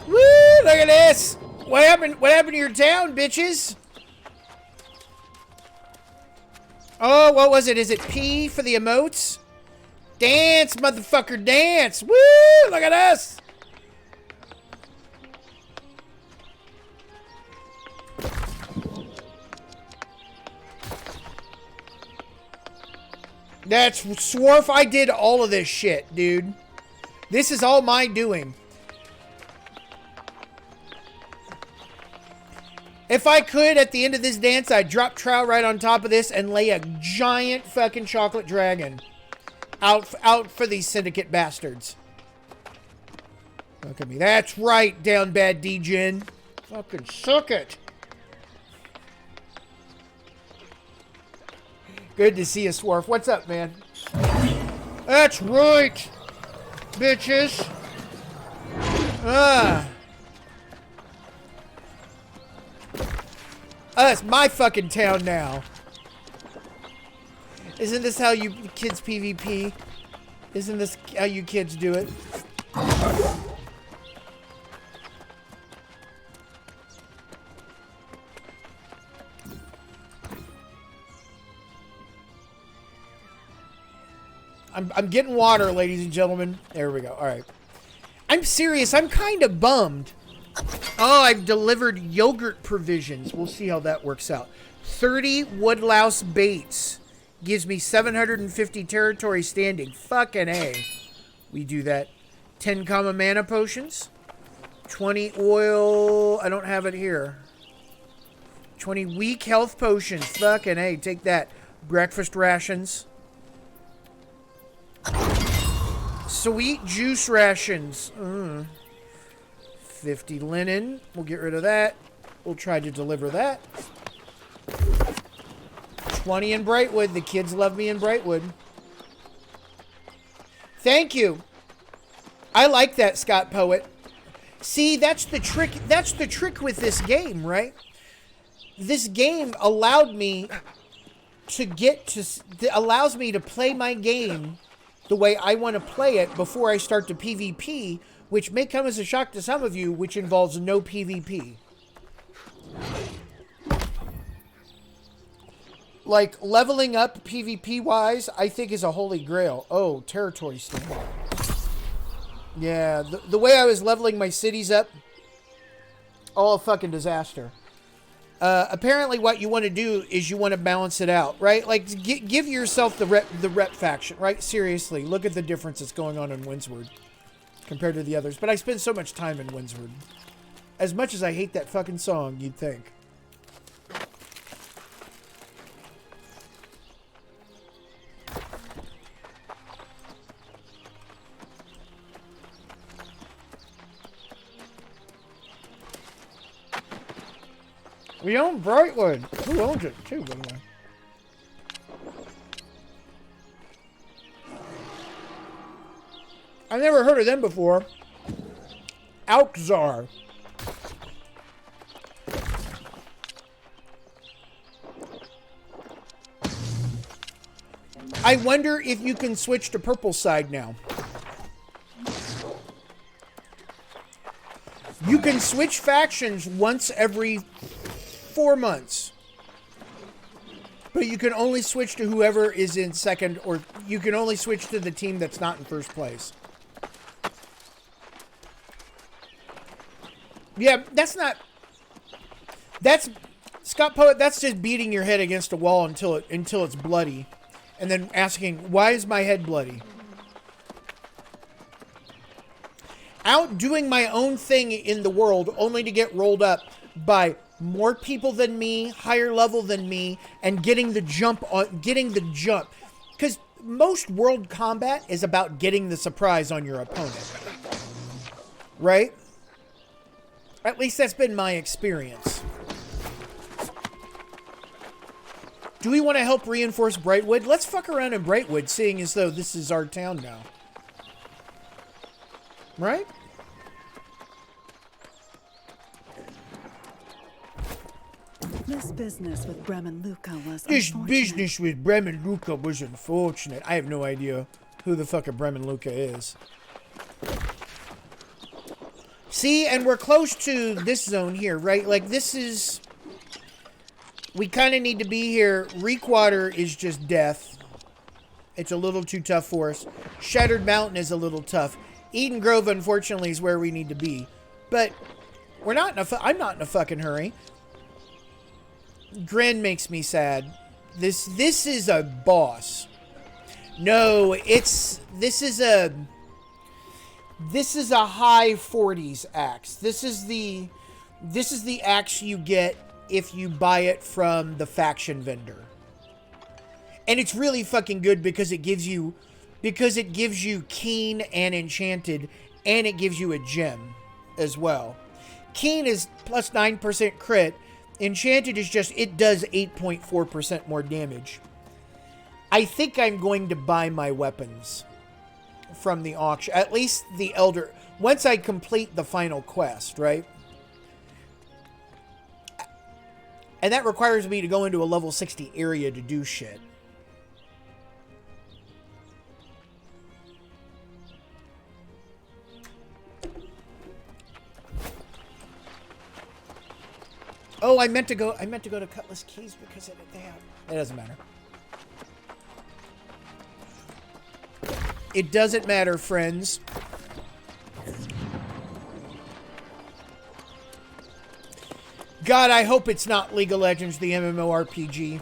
Woo! Look at this. What happened? What happened to your town, bitches? Oh, what was it? Is it P for the emotes? Dance, motherfucker, dance. Woo! Look at us. That's Swarf. I did all of this shit, dude. This is all my doing. If I could, at the end of this dance, I'd drop Trow right on top of this and lay a giant fucking chocolate dragon out for these syndicate bastards. Look at me. That's right, down bad D-Gen. Fucking suck it. Good to see you, Swarf. What's up, man? That's right, bitches. It's my fucking town now. Isn't this how you kids PvP? Isn't this how you kids do it? I'm getting water, ladies and gentlemen. There we go. All right. I'm serious. I'm kind of bummed. Oh, I've delivered yogurt provisions. We'll see how that works out. 30 woodlouse baits gives me 750 territory standing. Fucking A. We do that. 10 common mana potions. 20 oil. I don't have it here. 20 weak health potions. Fucking A. Take that. Breakfast rations. Sweet juice rations. 50 linen. We'll get rid of that. We'll try to deliver that. 20 in Brightwood. The kids love me in Brightwood. Thank you. I like that, Scott Poet. See, that's the trick. That's the trick with this game, right? This game allowed me to allows me to play my game the way I want to play it before I start to PvP, which may come as a shock to some of you, which involves no PvP. Like, leveling up PvP-wise, I think is a holy grail. Oh, territory stand. Yeah, the way I was leveling my cities up, all a fucking disaster. Apparently what you want to do is you want to balance it out, right? Like, give yourself the rep faction, right? Seriously, look at the difference that's going on in Windsward compared to the others. But I spend so much time in Windsward. As much as I hate that fucking song, you'd think. We own Brightwood. Who owns it, too, by the way? I've never heard of them before. Alczar. I wonder if you can switch to purple side now. You can switch factions once every 4 months. But you can only switch to whoever is in second, or you can only switch to the team that's not in first place. Yeah, that's not... That's... Scott Poet, that's just beating your head against a wall until it's bloody. And then asking, why is my head bloody? Out doing my own thing in the world, only to get rolled up by more people than me, higher level than me, and getting the jump. Because most world combat is about getting the surprise on your opponent. Right? At least that's been my experience. Do we want to help reinforce Brightwood? Let's fuck around in Brightwood, seeing as though this is our town now. Right? This business with Bremen Luca was This unfortunate. business with Bremen Luca was unfortunate. I have no idea who the fuck a Bremen Luca is. See, and we're close to this zone here, right? Like, this is... We kind of need to be here. Reekwater is just death. It's a little too tough for us. Shattered Mountain is a little tough. Eden Grove, unfortunately, is where we need to be. But we're not in a... I'm not in a fucking hurry. Gren makes me sad. This is a boss. No, this is a high 40s axe. This is the axe you get if you buy it from the faction vendor. And it's really fucking good because it gives you keen and enchanted, and it gives you a gem as well. Keen is plus 9% crit. Enchanted is just, it does 8.4% more damage. I think I'm going to buy my weapons from the auction. At least the Elder. Once I complete the final quest, right? And that requires me to go into a level 60 area to do shit. Oh, I meant to go to Cutlass Keys because it doesn't matter. It doesn't matter, friends. God, I hope it's not League of Legends, the MMORPG.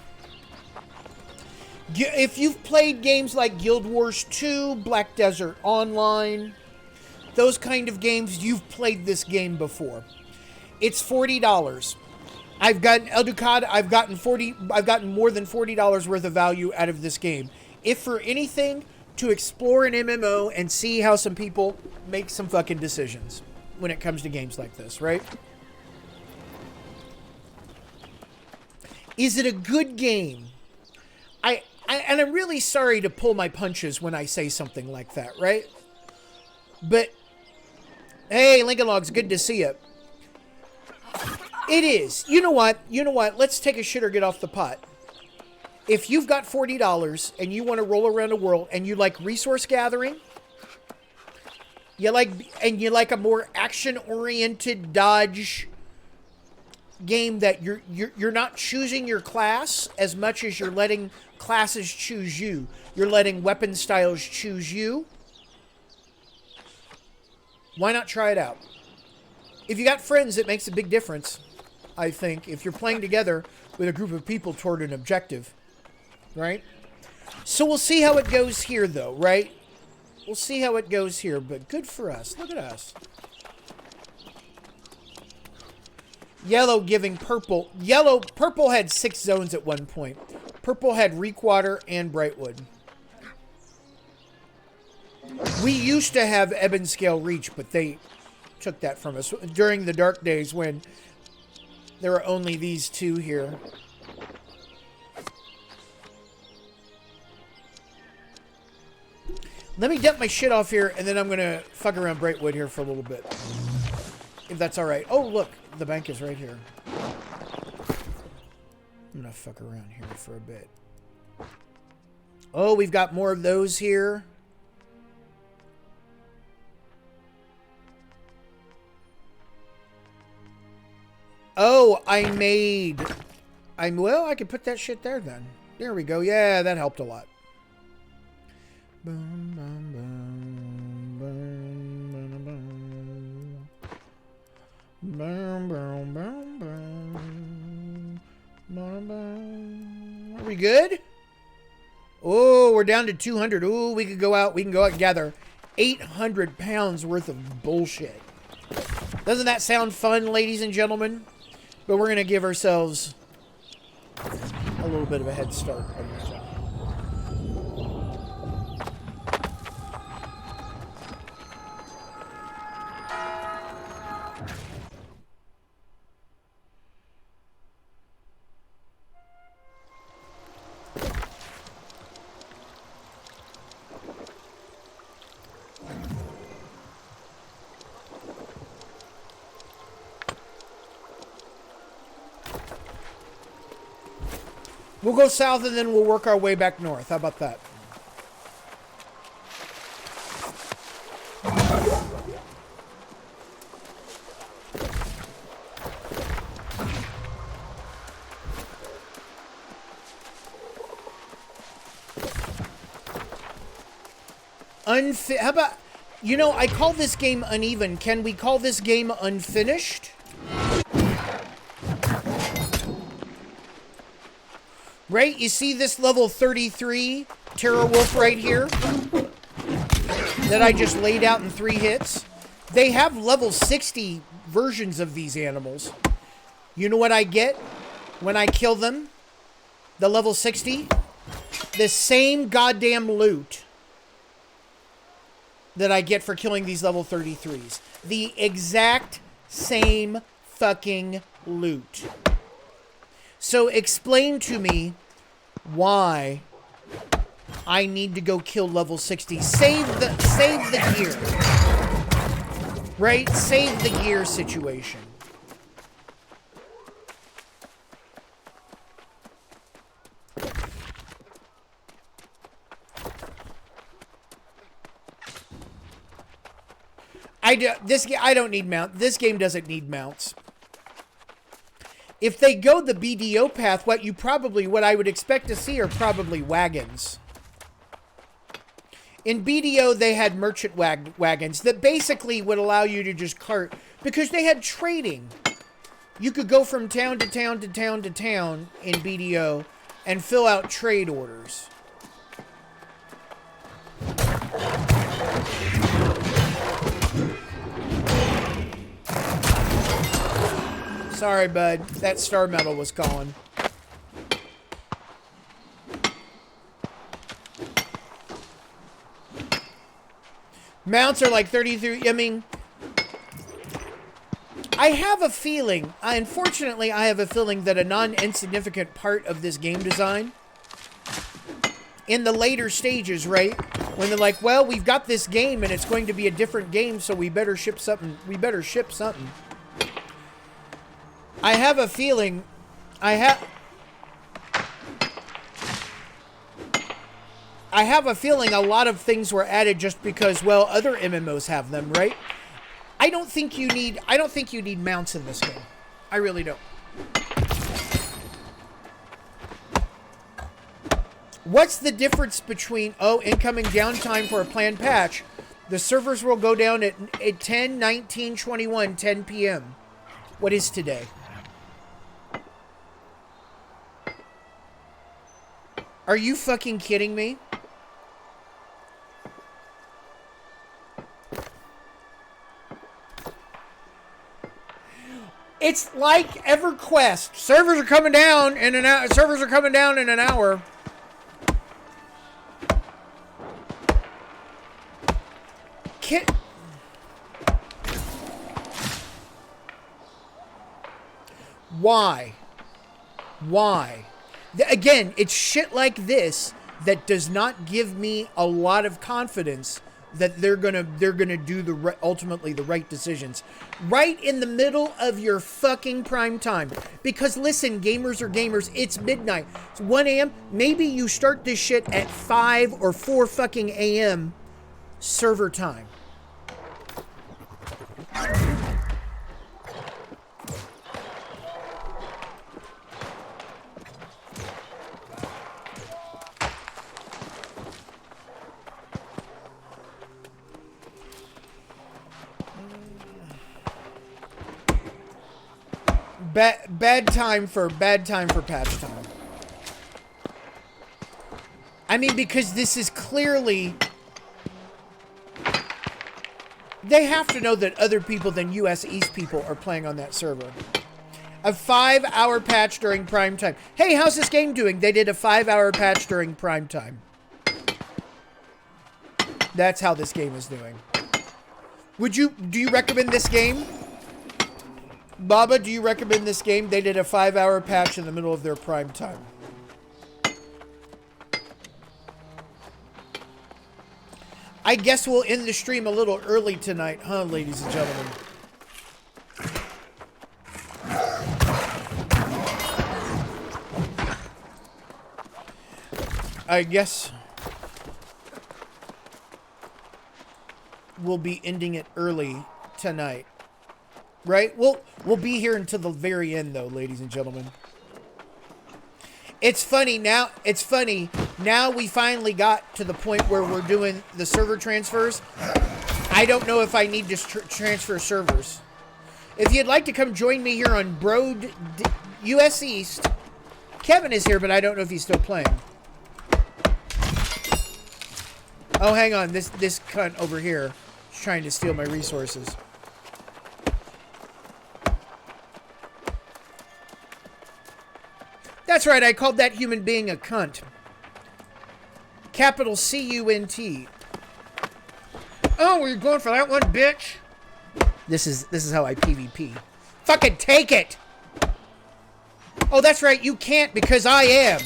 If you've played games like Guild Wars 2, Black Desert Online, those kind of games, you've played this game before. It's $40. I've gotten El Ducado, I've gotten more than $40 worth of value out of this game. If for anything, to explore an MMO and see how some people make some fucking decisions when it comes to games like this, right? Is it a good game? And I'm really sorry to pull my punches when I say something like that, right? But, hey, Lincoln Logs, good to see you. It is. You know what? Let's take a shit or get off the pot. If you've got $40 and you want to roll around the world and you like resource gathering, you like a more action-oriented dodge game that you're not choosing your class as much as you're letting classes choose you. You're letting weapon styles choose you. Why not try it out? If you got friends, it makes a big difference, I think, if you're playing together with a group of people toward an objective, right? So we'll see how it goes here, though, right? We'll see how it goes here, but good for us. Look at us. Yellow giving purple. Purple had 6 zones at one point. Purple had Reekwater and Brightwood. We used to have Ebonscale Reach, but they took that from us during the dark days when there were only these two here. Let me dump my shit off here, and then I'm gonna fuck around Brightwood here for a little bit, if that's all right. Oh, look, the bank is right here. I'm gonna fuck around here for a bit. Oh, we've got more of those here. Oh, well, I could put that shit there then. There we go. Yeah, that helped a lot. Are we good? Oh, we're down to 200. Oh, we can go out and gather 800 pounds worth of bullshit. Doesn't that sound fun, ladies and gentlemen? But we're going to give ourselves a little bit of a head start on this one. We'll go south and then we'll work our way back north. How about that? How about, you know, I call this game uneven. Can we call this game unfinished? Right? You see this level 33 Terror Wolf right here that I just laid out in 3 hits. They have level 60 versions of these animals. You know what I get when I kill them? The level 60? The same goddamn loot that I get for killing these level 33s. The exact same fucking loot. So explain to me why I need to go kill level 60. Save the gear. Right? Save the gear situation. I don't need mount. This game doesn't need mounts. If they go the BDO path, what I would expect to see are probably wagons. In BDO, they had merchant wagons that basically would allow you to just cart, because they had trading. You could go from town to town to town to town in BDO and fill out trade orders. Sorry, bud. That star medal was gone. Mounts are like 33. I mean, I have a feeling, unfortunately, I have a feeling that a non-insignificant part of this game design, in the later stages, right? When they're like, well, we've got this game and it's going to be a different game, so we better ship something. I have a feeling, I have a feeling a lot of things were added just because, well, other MMOs have them, right? I don't think you need mounts in this game. I really don't. What's the difference between, incoming downtime for a planned patch? The servers will go down at 10 p.m. What is today? Are you fucking kidding me? It's like EverQuest. Servers are coming down in an hour. Servers are coming down in an hour. Why? Why? Again, it's shit like this that does not give me a lot of confidence that they're gonna do ultimately the right decisions right in the middle of your fucking prime time. Because listen, gamers are gamers. It's midnight. It's 1 a.m. Maybe you start this shit at 5 or 4 fucking a.m. server time. Bad time for patch time. I mean, because this is clearly... They have to know that other people than US East people are playing on that server. A 5-hour patch during prime time. Hey, how's this game doing? They did a 5-hour patch during prime time. That's how this game is doing. Do you recommend this game? Baba, do you recommend this game? They did a 5-hour patch in the middle of their prime time. I guess we'll end the stream a little early tonight, huh, ladies and gentlemen? I guess we'll be ending it early tonight. Right? We'll be here until the very end, though, ladies and gentlemen. It's funny now we finally got to the point where we're doing the server transfers. I don't know if I need to transfer servers. If you'd like to come join me here on Broad US East, Kevin is here, but I don't know if he's still playing. Oh, hang on. This cunt over here is trying to steal my resources. That's right. I called that human being a cunt. Capital C-U-N-T. Oh, we're going for that one, bitch. This is how I PvP. Fucking take it. Oh, that's right. You can't because I am.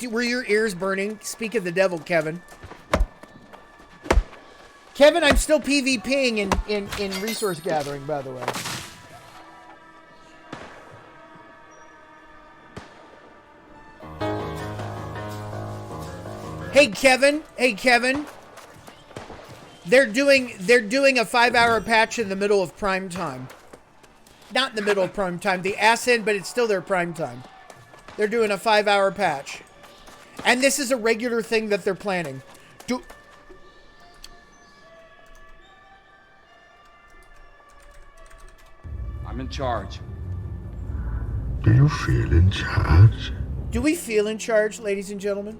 Were your ears burning? Speak of the devil, Kevin. Kevin, I'm still PvPing in resource gathering, by the way. Hey, Kevin. Hey, Kevin. They're doing a 5-hour patch in the middle of prime time. Not in the middle of prime time. The ass end, but it's still their prime time. They're doing a 5-hour patch. And this is a regular thing that they're planning. I'm in charge. Do you feel in charge? Do we feel in charge, ladies and gentlemen?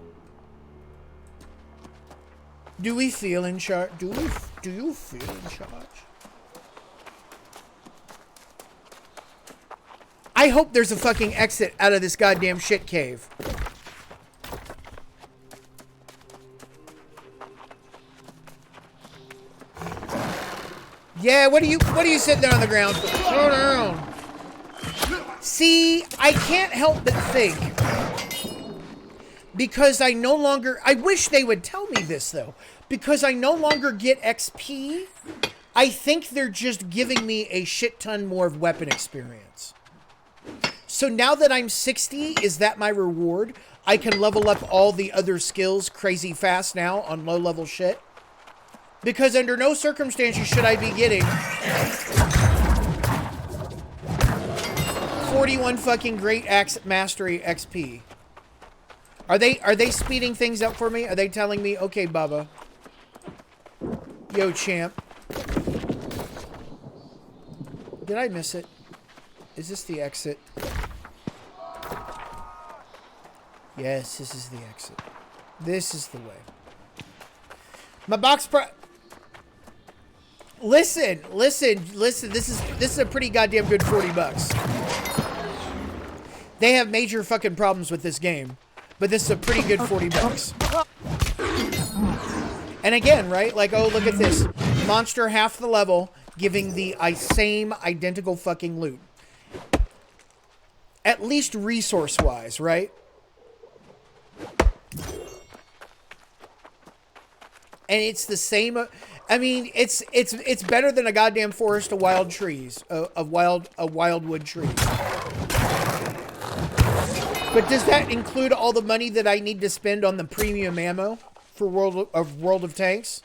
Do we feel in charge? Do you feel in charge? I hope there's a fucking exit out of this goddamn shit cave. Yeah, what are you sitting there on the ground for? Slow down. See, I can't help but think, because I no longer, I wish they would tell me this though, because I no longer get XP, I think they're just giving me a shit ton more of weapon experience. So now that I'm 60, is that my reward? I can level up all the other skills crazy fast now on low level shit. Because under no circumstances should I be getting 41 fucking Great Axe Mastery XP. Are they speeding things up for me? Are they telling me, okay, Bubba. Yo, champ. Did I miss it? Is this the exit? Yes, this is the exit. This is the way. My box price. Listen. This is a pretty goddamn good 40 bucks. They have major fucking problems with this game, but this is a pretty good 40 bucks. And again, right? Like, oh, look at this. Monster half the level, giving the same identical fucking loot. At least resource-wise, right? And it's the same. I mean, it's better than a goddamn forest of wild trees, of wildwood trees. But does that include all the money that I need to spend on the premium ammo for World of Tanks?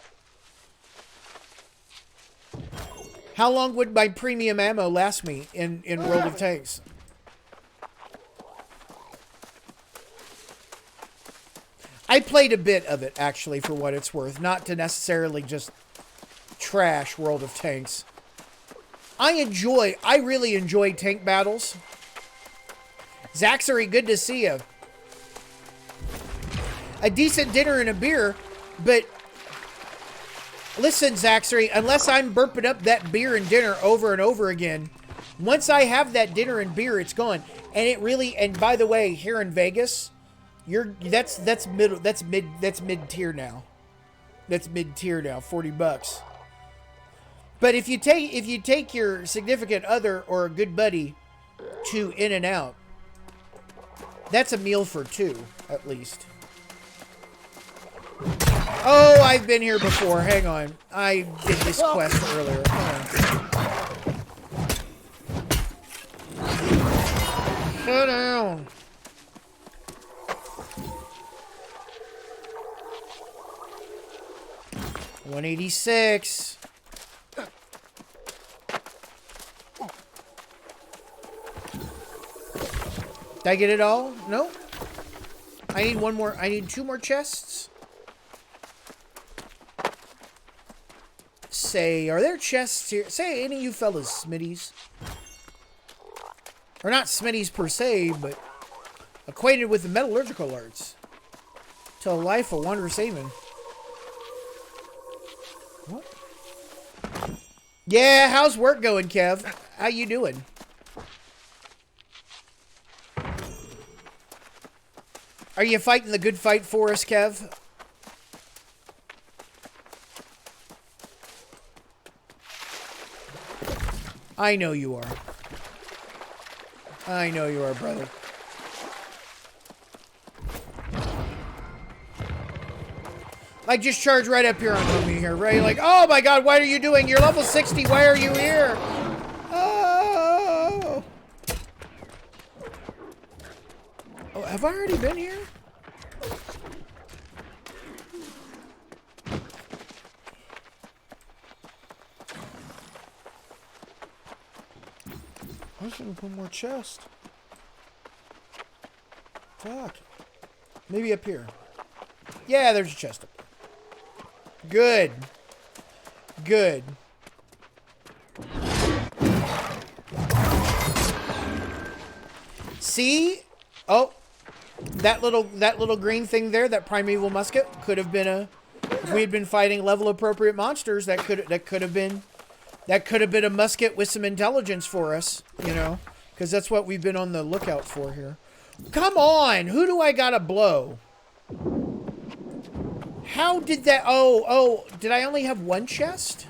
How long would my premium ammo last me in World of Tanks? I played a bit of it, actually, for what it's worth. Not to necessarily just trash World of Tanks. I really enjoy tank battles. Zaxxery, good to see you. A decent dinner and a beer, but listen, Zaxxery, unless I'm burping up that beer and dinner over and over again, once I have that dinner and beer, it's gone. And it really, and by the way, here in Vegas, that's mid tier now. That's mid tier now, 40 bucks. But if you take your significant other or a good buddy to In-N-Out, that's a meal for two, at least. Oh, I've been here before. Hang on. I did this quest earlier. Hold on. Shut down. $186. Did I get it all? No. I need one more. I need 2 more chests. Say, are there chests here? Say, any of you fellas Smitties? Or not Smitties per se, but Acquainted with the metallurgical arts. Till life a wondrous haven. What? Yeah, how's work going, Kev? How you doing? Are you fighting the good fight for us, Kev? I know you are. I know you are, brother. Like, just charge right up here on me here, right? Like, oh my god, what are you doing? You're level 60, why are you here? Oh! Oh, have I already been here? I was gonna put more chest. Fuck. Maybe up here. Yeah, there's a chest up there. Good. Good. See? Oh. That little green thing there, that primeval musket, could have been a... If we had been fighting level appropriate monsters, that could have been a musket with some intelligence for us, you know? Because that's what we've been on the lookout for here. Come on! Who do I gotta blow? How did that... Oh, did I only have one chest?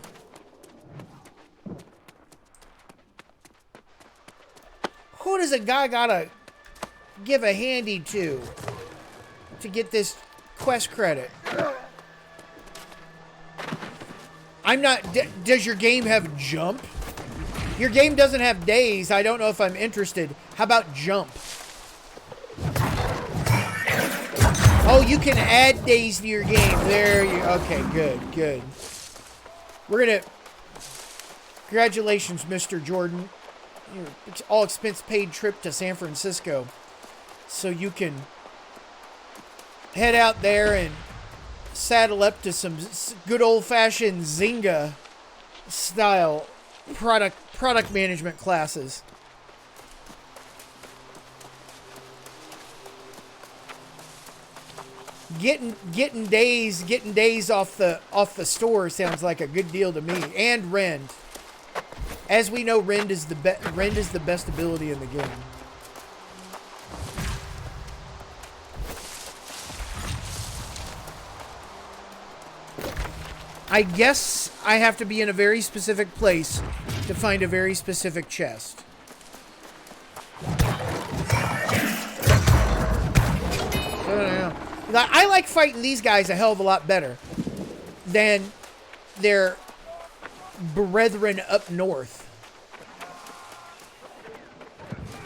Who does a guy gotta give a handy to get this quest credit? I'm not... Does your game have jump? Your game doesn't have days. I don't know if I'm interested. How about jump? Oh, you can add days to your game. There you... Okay, good. We're gonna... Congratulations, Mr. Jordan. Your all-expense-paid trip to San Francisco. So you can head out there and saddle up to some good old-fashioned Zynga style product management classes. Getting days off the store sounds like a good deal to me. And Rend. As we know, Rend is the best ability in the game. I guess I have to be in a very specific place to find a very specific chest. I like fighting these guys a hell of a lot better than their brethren up north.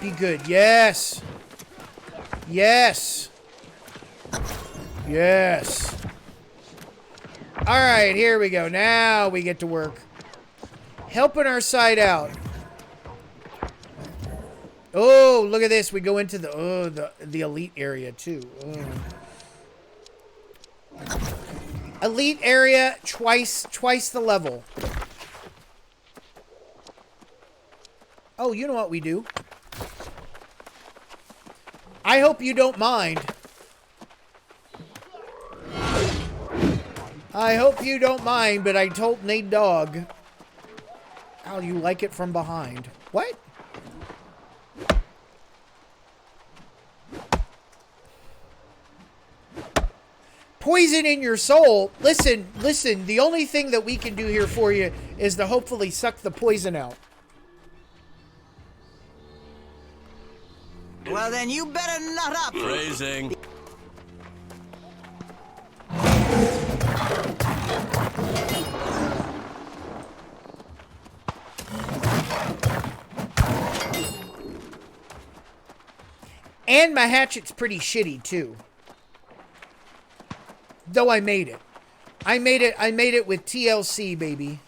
Be good. Yes. Yes. Yes. All right, here we go. Now we get to work. Helping our side out. Oh, look at this. We go into the elite area too. Oh. Elite area, twice the level. Oh, you know what we do? I hope you don't mind. I hope you don't mind, but I told Nate Dog how you like it from behind. What? Poison in your soul. Listen. The only thing that we can do here for you is to hopefully suck the poison out. Well, then you better nut up. Phrasing. And my hatchet's pretty shitty too. Though I made it. I made it with TLC, baby.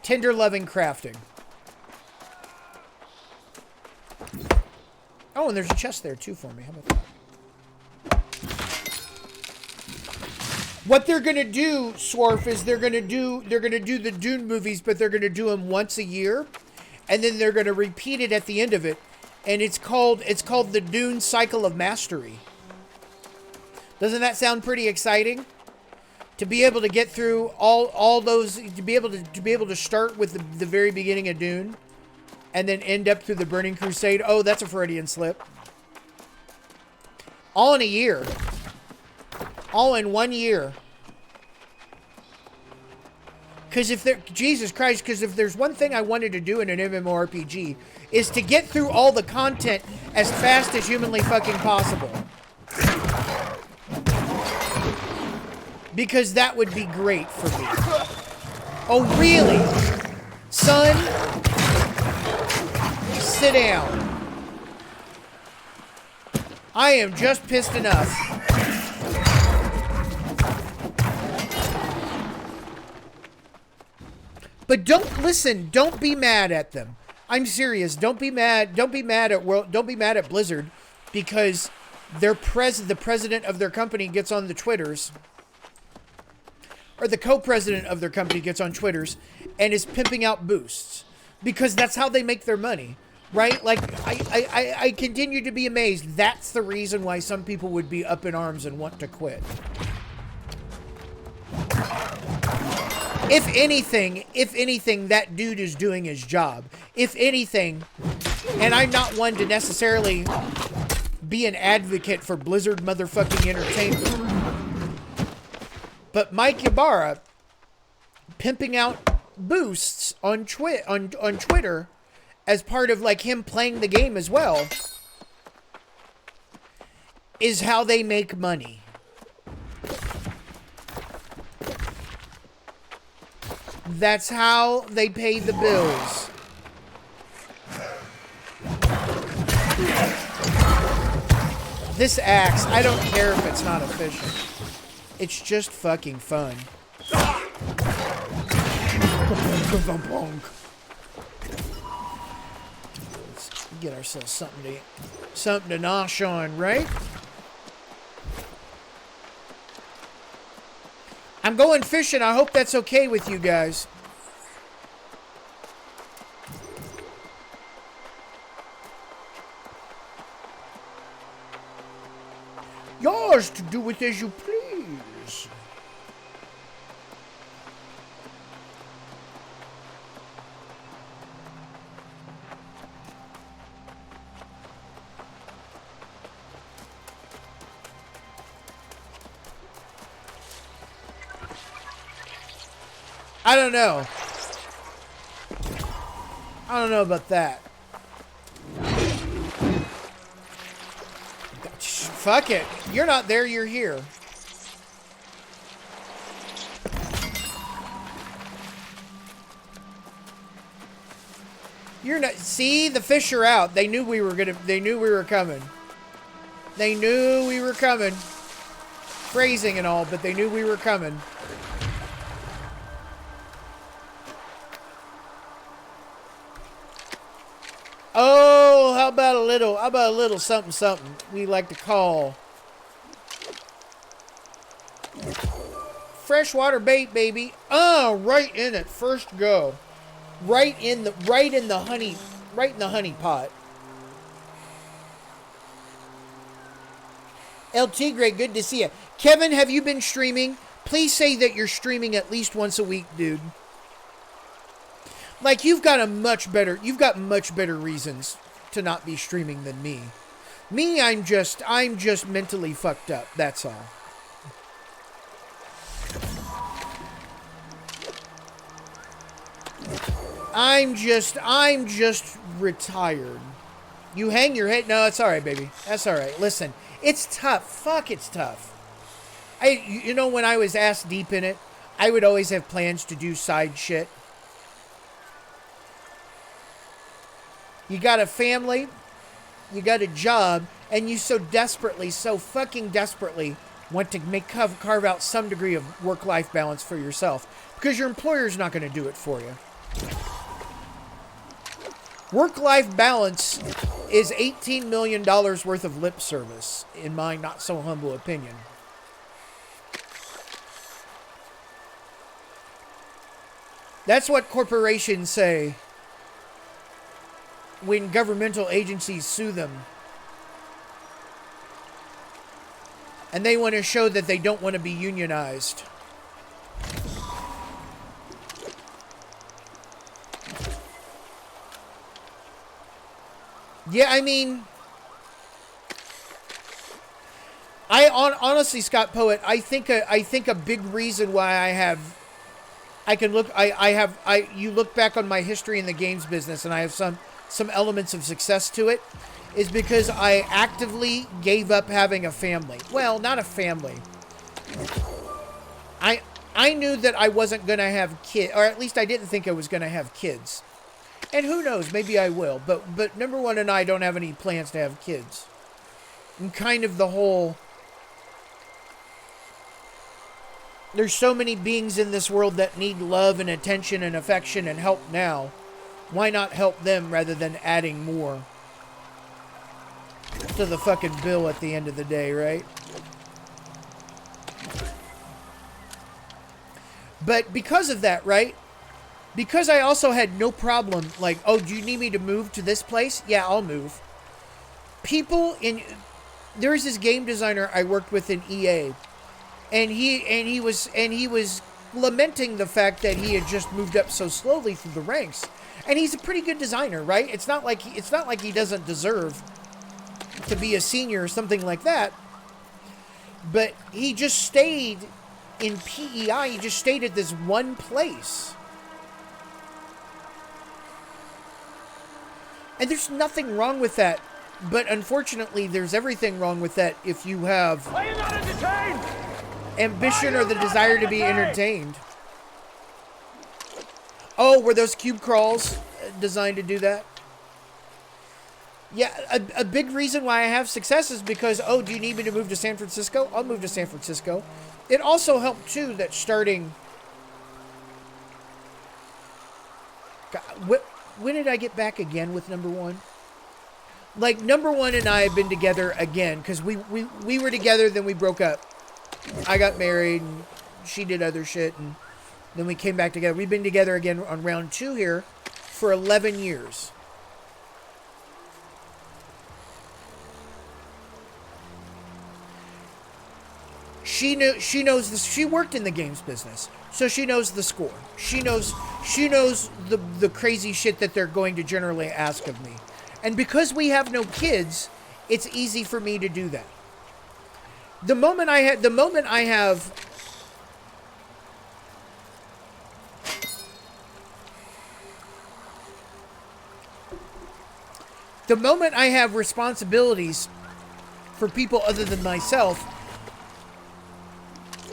Tender loving crafting. Oh, and there's a chest there too for me. How about that? What they're gonna do, Swarf, is they're gonna do the Dune movies, but they're gonna do them once a year, and then they're gonna repeat it at the end of it, And it's called the Dune Cycle of Mastery. Doesn't that sound pretty exciting? To be able to get through all those, to be able to start with the very beginning of Dune, and then end up through the Burning Crusade. Oh, that's a Freudian slip. All in a year. All in 1 year. Because Jesus Christ, because if there's one thing I wanted to do in an MMORPG, is to get through all the content as fast as humanly fucking possible. Because that would be great for me. Oh, really? Son? Sit down. I am just pissed enough. But don't be mad at them. I'm serious. Don't be mad at Blizzard because the president of their company gets on the Twitters, or the co-president of their company gets on Twitters and is pimping out boosts, because that's how they make their money, right? Like, I continue to be amazed. That's the reason why some people would be up in arms and want to quit. If anything, that dude is doing his job. If anything, and I'm not one to necessarily be an advocate for Blizzard motherfucking entertainment, but Mike Ybarra pimping out boosts on Twitter as part of like him playing the game as well is how they make money. That's how they pay the bills. This axe, I don't care if it's not efficient. It's just fucking fun. Let's get ourselves something to nosh on, right? I'm going fishing. I hope that's okay with you guys. Yours to do with as you please. I don't know. I don't know about that. Fuck it. You're not there, you're here. You're not. See, the fish are out. They knew we were coming. They knew we were coming. Phrasing and all, but they knew we were coming. Oh, how about a little something we like to call freshwater bait, baby. Oh, right in it, first go. Right in the honey pot. El Tigre, good to see you. Kevin, have you been streaming? Please say that you're streaming at least once a week, dude. Like, you've got much better reasons to not be streaming than me. Me, I'm just mentally fucked up, that's all. I'm just retired. You hang your head. No, it's all right, baby. That's all right. Listen, it's tough. Fuck, it's tough. You know, when I was ass deep in it, I would always have plans to do side shit. You got a family, you got a job, and you so fucking desperately want to carve out some degree of work-life balance for yourself, because your employer's not going to do it for you. Work-life balance is $18 million worth of lip service, in my not-so-humble opinion. That's what corporations say. when governmental agencies sue them. And they want to show that they don't want to be unionized. Yeah, I mean, honestly, Scott Poet, I think a big reason why you look back on my history in the games business and I have some elements of success to it, is because I actively gave up having a family. Well, not a family. I knew that I wasn't going to have kids, or at least I didn't think I was going to have kids. And who knows, maybe I will. But number one and I don't have any plans to have kids. And kind of the whole... There's so many beings in this world that need love and attention and affection and help now. Why not help them rather than adding more to the fucking bill at the end of the day, right? But because of that, right? Because I also had no problem, like, oh, do you need me to move to this place? Yeah, I'll move. There's this game designer I worked with in EA, and he was lamenting the fact that he had just moved up so slowly through the ranks. And he's a pretty good designer, right? It's not like he doesn't deserve to be a senior or something like that. But he just stayed in PEI. He just stayed at this one place. And there's nothing wrong with that. But unfortunately, there's everything wrong with that if you have ambition or the desire to be entertained. Oh, were those cube crawls designed to do that? Yeah, a big reason why I have success is because, oh, do you need me to move to San Francisco? I'll move to San Francisco. It also helped, too, that starting... God, when did I get back again with number one? Like, number one and I have been together again, because we were together, then we broke up. I got married, and she did other shit, and then we came back together. We've been together again on round 2 here for 11 years. She knows this. She worked in the games business, so she knows the score. She knows the crazy shit that they're going to generally ask of me. And because we have no kids, it's easy for me to do that. The moment I have responsibilities for people other than myself,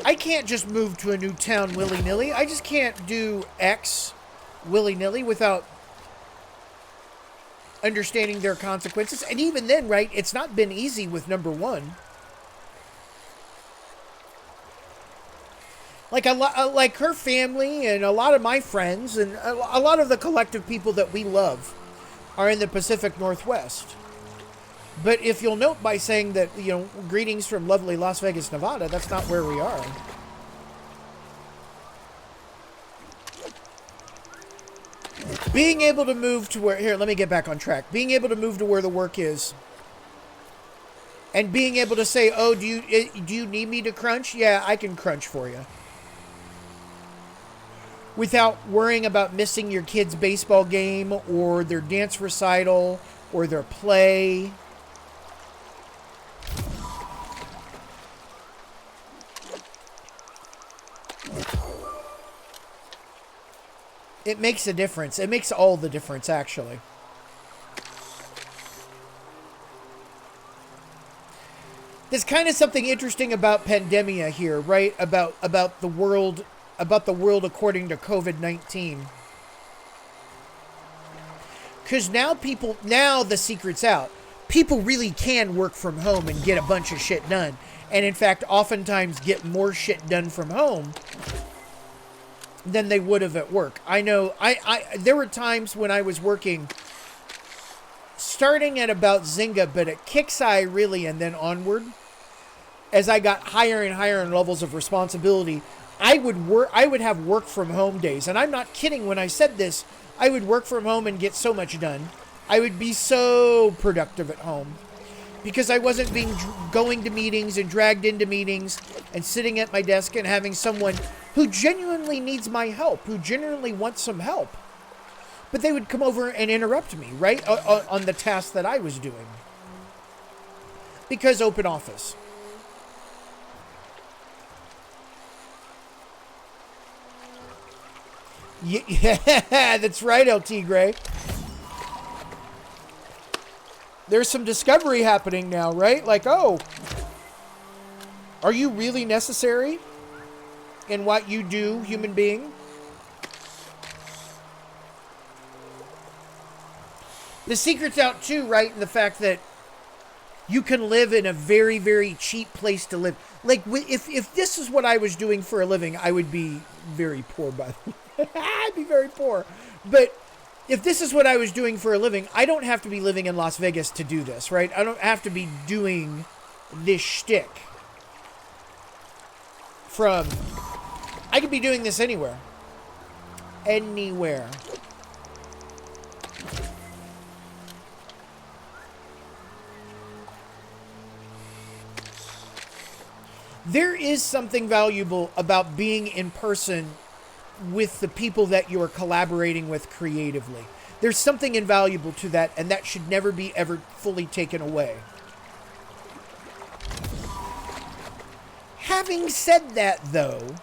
I can't just move to a new town willy-nilly. I just can't do X willy-nilly without understanding their consequences. And even then, right, it's not been easy with number one. Like like her family and a lot of my friends and a lot of the collective people that we love are in the Pacific Northwest. But if you'll note by saying that, you know, greetings from lovely Las Vegas, Nevada, that's not where we are. Being able to move to where... Here, let me get back on track. Being able to move to where the work is. And being able to say, oh, do you need me to crunch? Yeah, I can crunch for you. Without worrying about missing your kid's baseball game or their dance recital or their play. It makes a difference. It makes all the difference, actually. There's kind of something interesting about pandemia here, right? About the world according to COVID-19. Because now the secret's out. People really can work from home and get a bunch of shit done. And in fact, oftentimes get more shit done from home than they would have at work. I know, there were times when I was working, starting at about Zynga, but at Kixeye really, and then onward, as I got higher and higher in levels of responsibility, I would have work from home days. And I'm not kidding when I said this. I would work from home and get so much done. I would be so productive at home because I wasn't going to meetings and dragged into meetings and sitting at my desk and having someone who genuinely needs my help, who genuinely wants some help. But they would come over and interrupt me, right? On the task that I was doing. Because open office. Yeah, that's right, LT Gray. There's some discovery happening now, right? Like, oh, are you really necessary in what you do, human being? The secret's out too, right? In the fact that you can live in a very, very cheap place to live. Like, if this is what I was doing for a living, I would be very poor, by the way. I'd be very poor. But if this is what I was doing for a living, I don't have to be living in Las Vegas to do this, right? I don't have to be doing this shtick. I could be doing this anywhere. Anywhere. There is something valuable about being in person with the people that you are collaborating with creatively. There's something invaluable to that, and that should never be ever fully taken away. Having said that, though,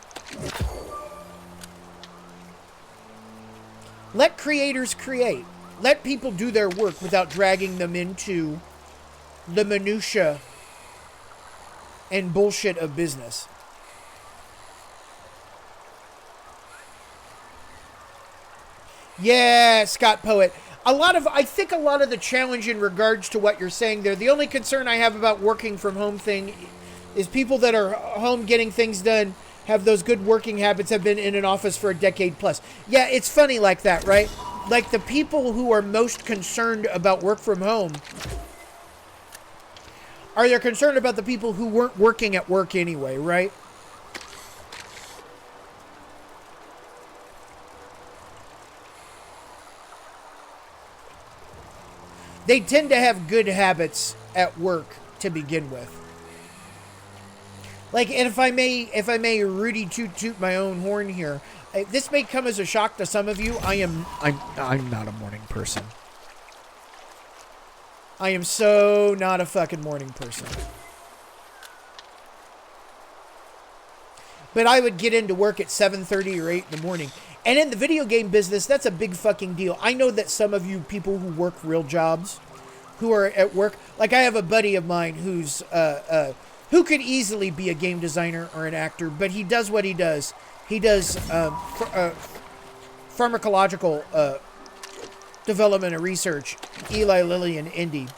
let creators create. Let people do their work without dragging them into the minutia and bullshit of business. Yeah, Scott Poet. I think a lot of the challenge in regards to what you're saying there, the only concern I have about working from home thing is people that are home getting things done have those good working habits, have been in an office for a decade plus. Yeah, it's funny like that, right? Like the people who are most concerned about work from home are they concerned about the people who weren't working at work anyway, right? They tend to have good habits at work to begin with. Like, and if I may Rudy toot my own horn here, this may come as a shock to some of you. I'm not a morning person. I am so not a fucking morning person. But I would get into work at 7:30 or 8 in the morning. And in the video game business, that's a big fucking deal. I know that some of you people who work real jobs, who are at work, like I have a buddy of mine who's, who could easily be a game designer or an actor, but he does what he does. He does pharmacological development and research, Eli Lilly and Indy.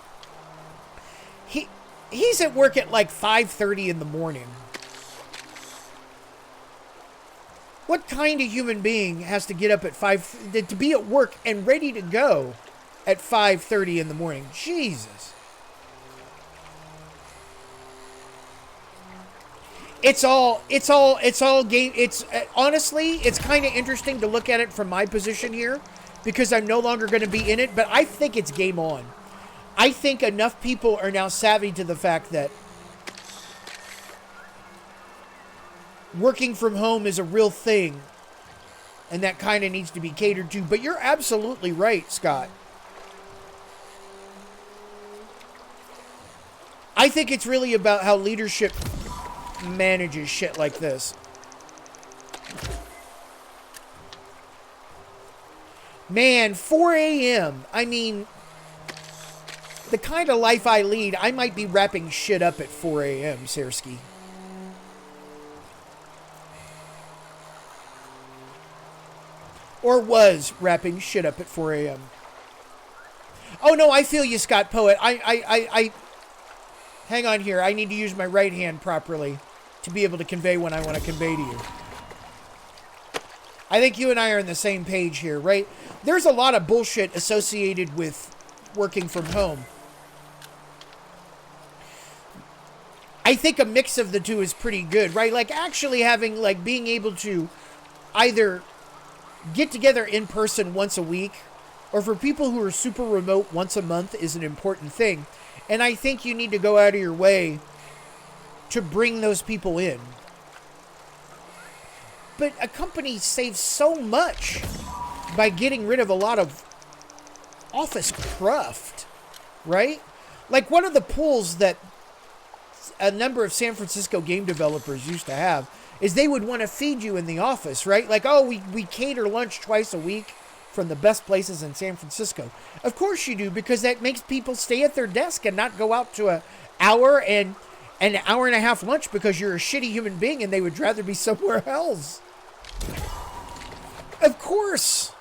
He's at work at like 5:30 in the morning. What kind of human being has to get up at 5 to be at work and ready to go at 5:30 in the morning? Jesus. It's all game. It's honestly, it's kind of interesting to look at it from my position here because I'm no longer going to be in it, but I think it's game on. I think enough people are now savvy to the fact that working from home is a real thing, and that kind of needs to be catered to. But you're absolutely right, Scott. I think it's really about how leadership manages shit like this. Man, 4 a.m. I mean, the kind of life I lead, I might be wrapping shit up at 4 a.m., Sersky. Or was wrapping shit up at 4 a.m. Oh, no, I feel you, Scott Poet. I hang on here. I need to use my right hand properly to be able to convey what I want to convey to you. I think you and I are on the same page here, right? There's a lot of bullshit associated with working from home. I think a mix of the two is pretty good, right? Like actually having, like being able to either get together in person once a week or for people who are super remote, once a month is an important thing. And I think you need to go out of your way to bring those people in. But a company saves so much by getting rid of a lot of office cruft, right? Like one of the pulls that a number of San Francisco game developers used to have is they would want to feed you in the office, right? Like, oh, we cater lunch twice a week from the best places in San Francisco. Of course you do, because that makes people stay at their desk and not go out to an hour and a half lunch because you're a shitty human being and they would rather be somewhere else. Of course.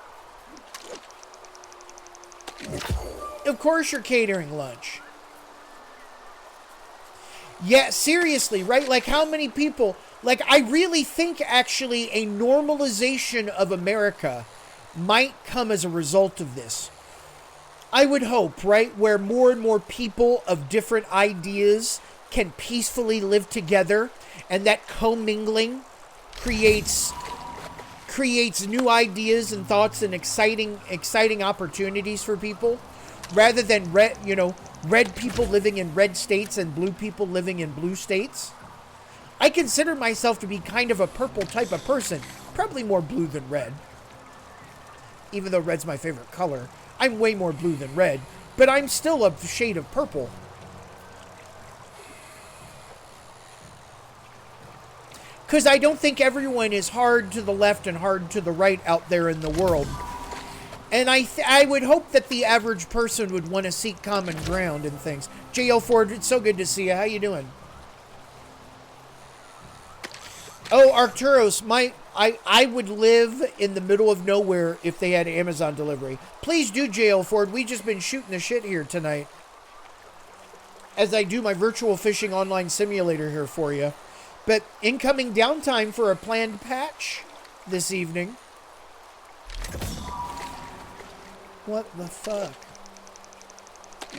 Of course you're catering lunch. Yeah, seriously, right? Like how many people, like I really think actually a normalization of America might come as a result of this. I would hope, right? Where more and more people of different ideas can peacefully live together, and that commingling creates new ideas and thoughts and exciting opportunities for people, rather than red people living in red states and blue people living in blue states. I consider myself to be kind of a purple type of person, probably more blue than red. Even though red's my favorite color, I'm way more blue than red, but I'm still a shade of purple. Because I don't think everyone is hard to the left and hard to the right out there in the world. And I would hope that the average person would want to seek common ground in things. J.L. Ford, it's so good to see you. How you doing? Oh, Arcturus, I would live in the middle of nowhere if they had Amazon delivery. Please do, J.L. Ford. We've just been shooting the shit here tonight, as I do my virtual fishing online simulator here for you. But incoming downtime for a planned patch this evening. What the fuck?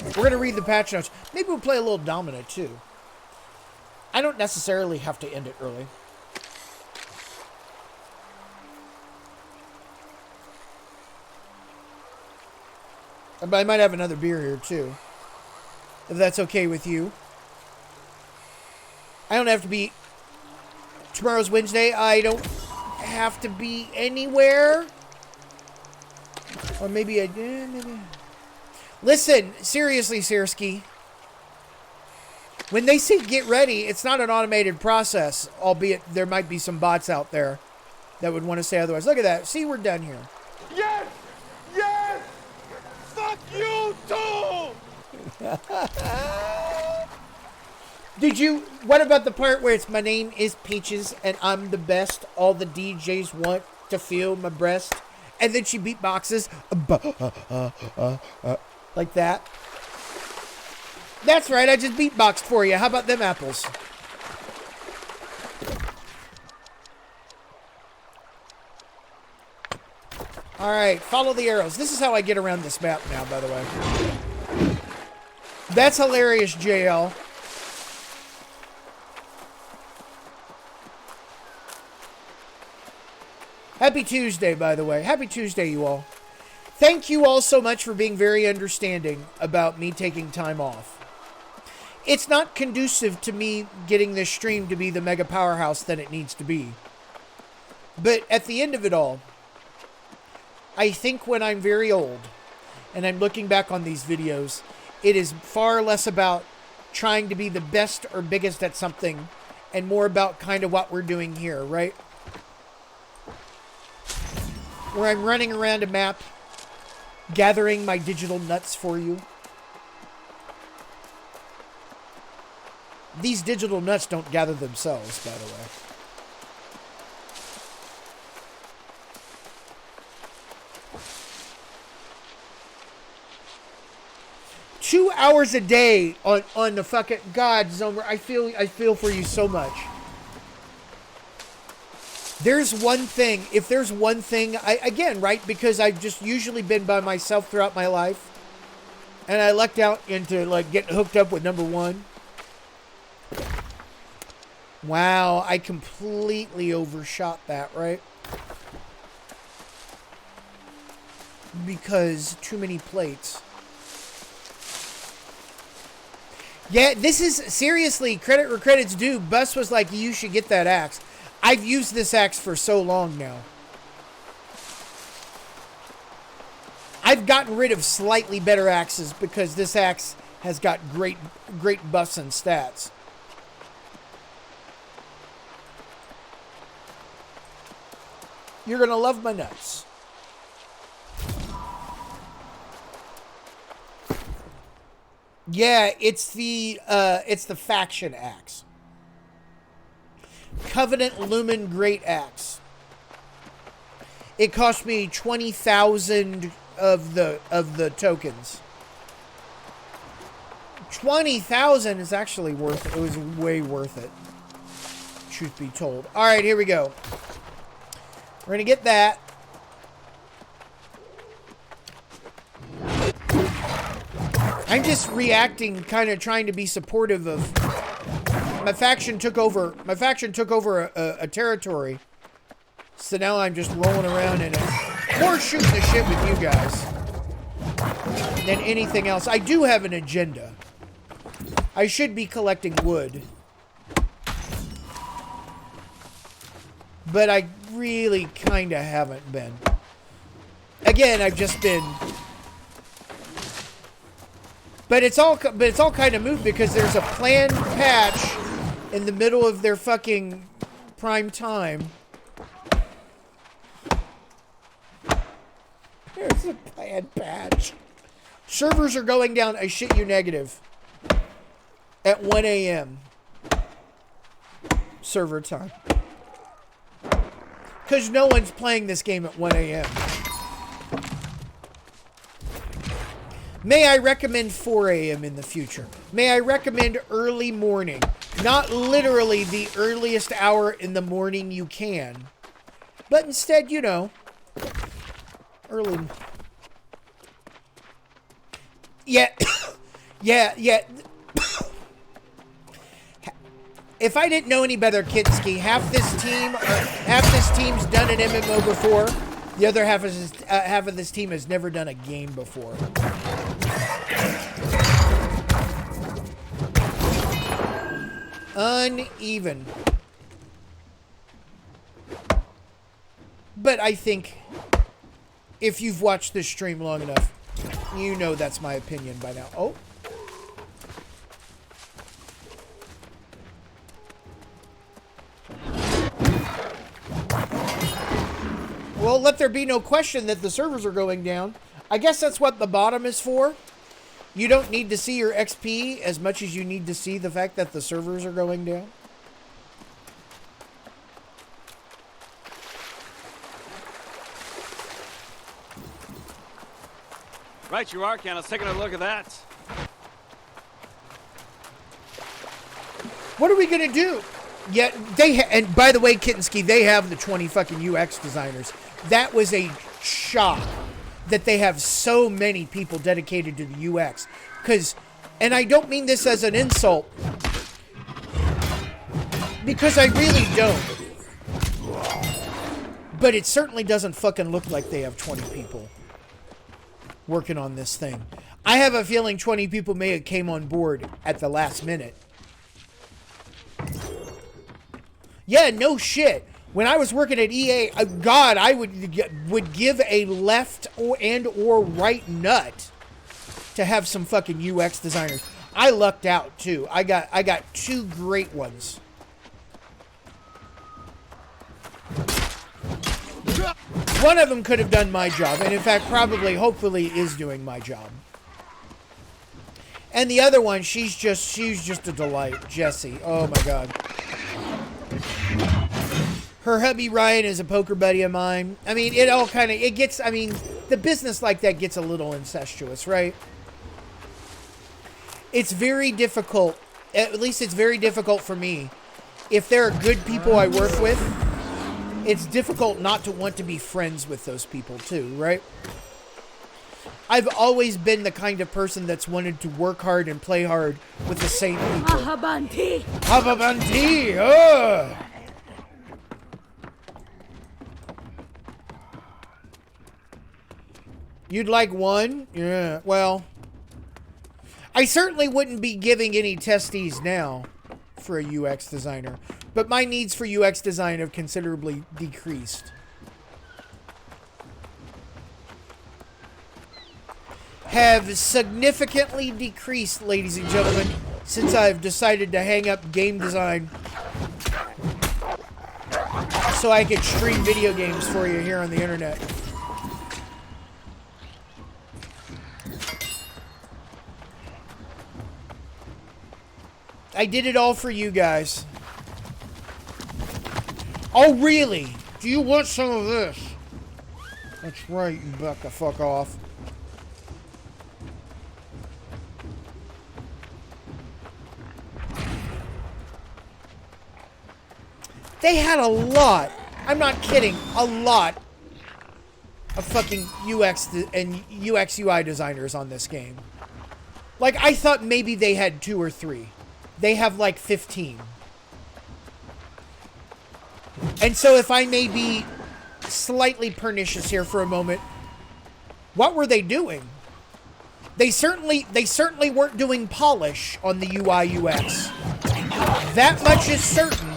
We're going to read the patch notes. Maybe we'll play a little Domina, too. I don't necessarily have to end it early. But I might have another beer here, too. If that's okay with you. I don't have to be... Tomorrow's Wednesday. I don't have to be anywhere. Or maybe I did. Maybe. Listen, seriously, Searski. When they say get ready, it's not an automated process. Albeit there might be some bots out there that would want to say otherwise. Look at that. See, we're done here. Yes! Yes! Fuck you too! What about the part where it's my name is Peaches and I'm the best, all the DJs want to feel my breast, and then she beatboxes like that. That's right, I just beatboxed for you. How about them apples? Alright, follow the arrows. This is how I get around this map now, by the way. That's hilarious, JL. Happy Tuesday, by the way. Happy Tuesday, you all. Thank you all so much for being very understanding about me taking time off. It's not conducive to me getting this stream to be the mega powerhouse that it needs to be. But at the end of it all, I think when I'm very old and I'm looking back on these videos, it is far less about trying to be the best or biggest at something and more about kind of what we're doing here, right? Where I'm running around a map, gathering my digital nuts for you. These digital nuts don't gather themselves, by the way. Two hours a day on the fucking God, Zomer. I feel for you so much. There's one thing, if there's one thing, again, right, because I've just usually been by myself throughout my life, and I lucked out into, like, getting hooked up with number one. Wow, I completely overshot that, right? because too many plates. Yeah, this is seriously credit where credit's due. Bus was like, you should get that axe. I've used this axe for so long now. I've gotten rid of slightly better axes because this axe has got great buffs and stats. You're gonna love my nuts. Yeah, it's the faction axe. Covenant Lumen Great Axe. It cost me 20,000 of the tokens. 20,000 is actually worth it. It was way worth it. Truth be told. All right, here we go. We're gonna get that. I'm just reacting, kind of trying to be supportive of. My faction took over a territory, so now I'm just rolling around in it, more shooting the shit with you guys than anything else. I do have an agenda. I should be collecting wood, but I really kind of haven't been. Again, I've just been. But it's all kind of moved because there's a planned patch in the middle of their fucking prime time. There's a planned patch. Servers are going down, I shit you negative, at 1 a.m. server time. Because no one's playing this game at 1 a.m. May I recommend 4 a.m. in the future? May I recommend early morning? Not literally the earliest hour in the morning you can. But instead, you know, early. Yeah. Yeah. If I didn't know any better, Kitsky, half this team's done an MMO before. The other half of this team has never done a game before. Uneven. But I think if you've watched this stream long enough, you know that's my opinion by now. Oh. Well, let there be no question that the servers are going down. I guess that's what the bottom is for. You don't need to see your XP as much as you need to see the fact that the servers are going down. Right you are, Ken. Let's take a look at that. What are we going to do? Yeah, and by the way, Kittensky, they have the 20 fucking UX designers. That was a shock that they have so many people dedicated to the UX. And I don't mean this as an insult, because I really don't. But it certainly doesn't fucking look like they have 20 people working on this thing. I have a feeling 20 people may have came on board at the last minute. Yeah, no shit. When I was working at EA, God, I would give a left or right nut to have some fucking UX designers. I lucked out too. I got two great ones. One of them could have done my job, and in fact, probably, hopefully, is doing my job. And the other one, she's just a delight, Jessie. Oh my God. Her hubby Ryan is a poker buddy of mine. I mean, the business like that gets a little incestuous, right? It's very difficult, at least it's very difficult for me. If there are good people I work with, it's difficult not to want to be friends with those people too, right? I've always been the kind of person that's wanted to work hard and play hard with the same people. Mahabanti! Mahabanti! Ugh! You'd like one? Yeah, well, I certainly wouldn't be giving any testes now for a UX designer, but my needs for UX design have considerably decreased. Have significantly decreased, ladies and gentlemen, since I've decided to hang up game design so I could stream video games for you here on the internet. I did it all for you guys. Oh, really? Do you want some of this? That's right, you back the fuck off. They had a lot, I'm not kidding, a lot of fucking UX and UX UI designers on this game. Like, I thought maybe they had 2 or 3. They have like 15. And so if I may be slightly pernicious here for a moment, what were they doing? They certainly weren't doing polish on the UI UX. That much is certain.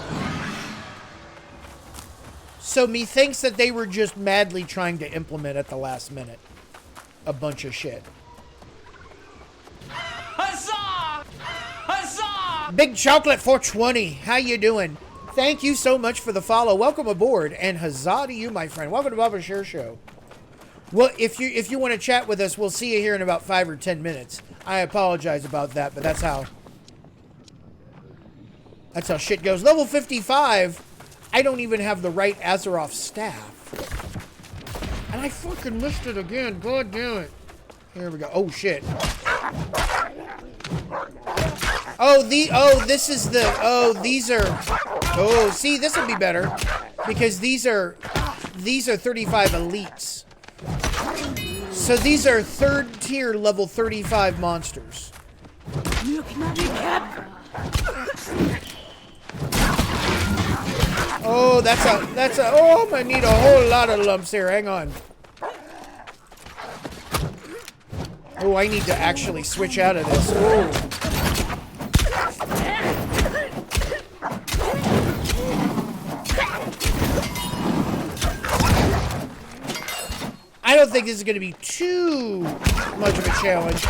So methinks that they were just madly trying to implement at the last minute a bunch of shit. Huzzah! Huzzah! Big Chocolate 420, how you doing? Thank you so much for the follow. Welcome aboard, and huzzah to you, my friend. Welcome to Bubba Share Show. Well, if you want to chat with us, we'll see you here in about 5 or 10 minutes. I apologize about that, but that's how shit goes. Level 55. I don't even have the right Azeroth staff. And I fucking missed it again. God damn it. Here we go. Oh, shit. Oh, this is the... Oh, these are... Oh, see, this would be better. Because these are 35 elites. So these are 3rd tier level 35 monsters. Oh, that's a, oh, I'm gonna need a whole lot of lumps here. Hang on. Oh, I need to actually switch out of this. Oh. I don't think this is gonna be too much of a challenge,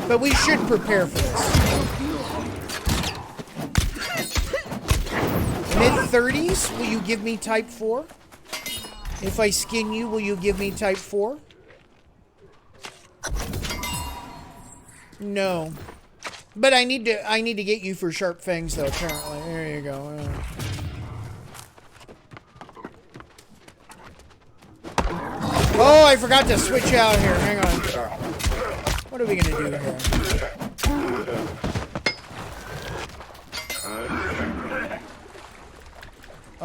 but we should prepare for this. Mid-30s, will you give me type 4? If I skin you, will you give me type 4? No. But I need to get you for sharp fangs though, apparently. There you go. Oh, I forgot to switch out here. Hang on. What are we gonna do here?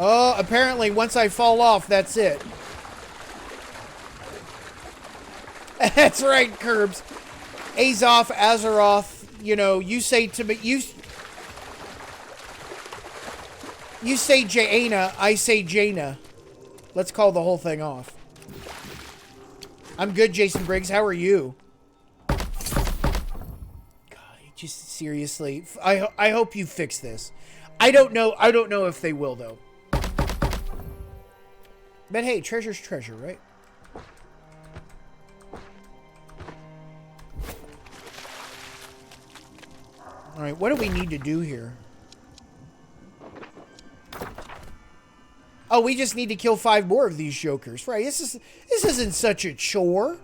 Oh, apparently once I fall off, that's it. That's right, Curbs. Azoth, Azeroth, you know, you say to me, you say Jaina, I say Jaina. Let's call the whole thing off. I'm good, Jason Briggs. How are you? God, just seriously, I hope you fix this. I don't know if they will though. But hey, treasure's treasure, right? Alright, what do we need to do here? Oh, we just need to kill 5 more of these jokers. Right, this isn't such a chore.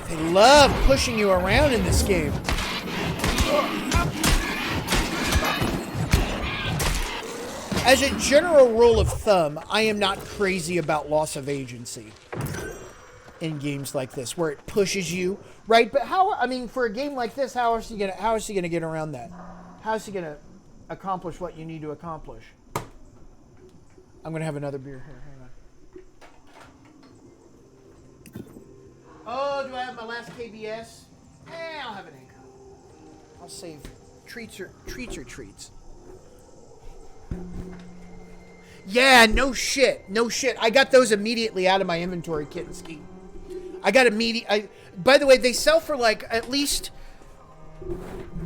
They love pushing you around in this game. As a general rule of thumb, I am not crazy about loss of agency in games like this, where it pushes you, right? But how? I mean, for a game like this, how is he gonna get around that? How is he gonna accomplish what you need to accomplish? I'm gonna have another beer here. Hang on. Oh, do I have my last KBS? I'll have an egg. I'll save treats or treats. Yeah, no shit. I got those immediately out of my inventory, Kitten Ski. I got by the way, they sell for like at least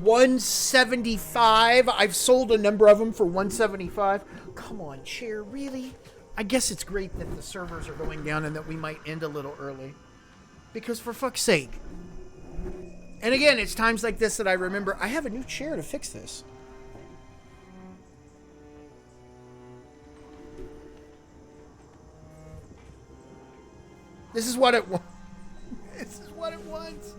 $175. I've sold a number of them for $175. Come on, chair, really? I guess it's great that the servers are going down and that we might end a little early. Because for fuck's sake. And again, it's times like this that I remember I have a new chair to fix this. This is what it wants. This is what it wants.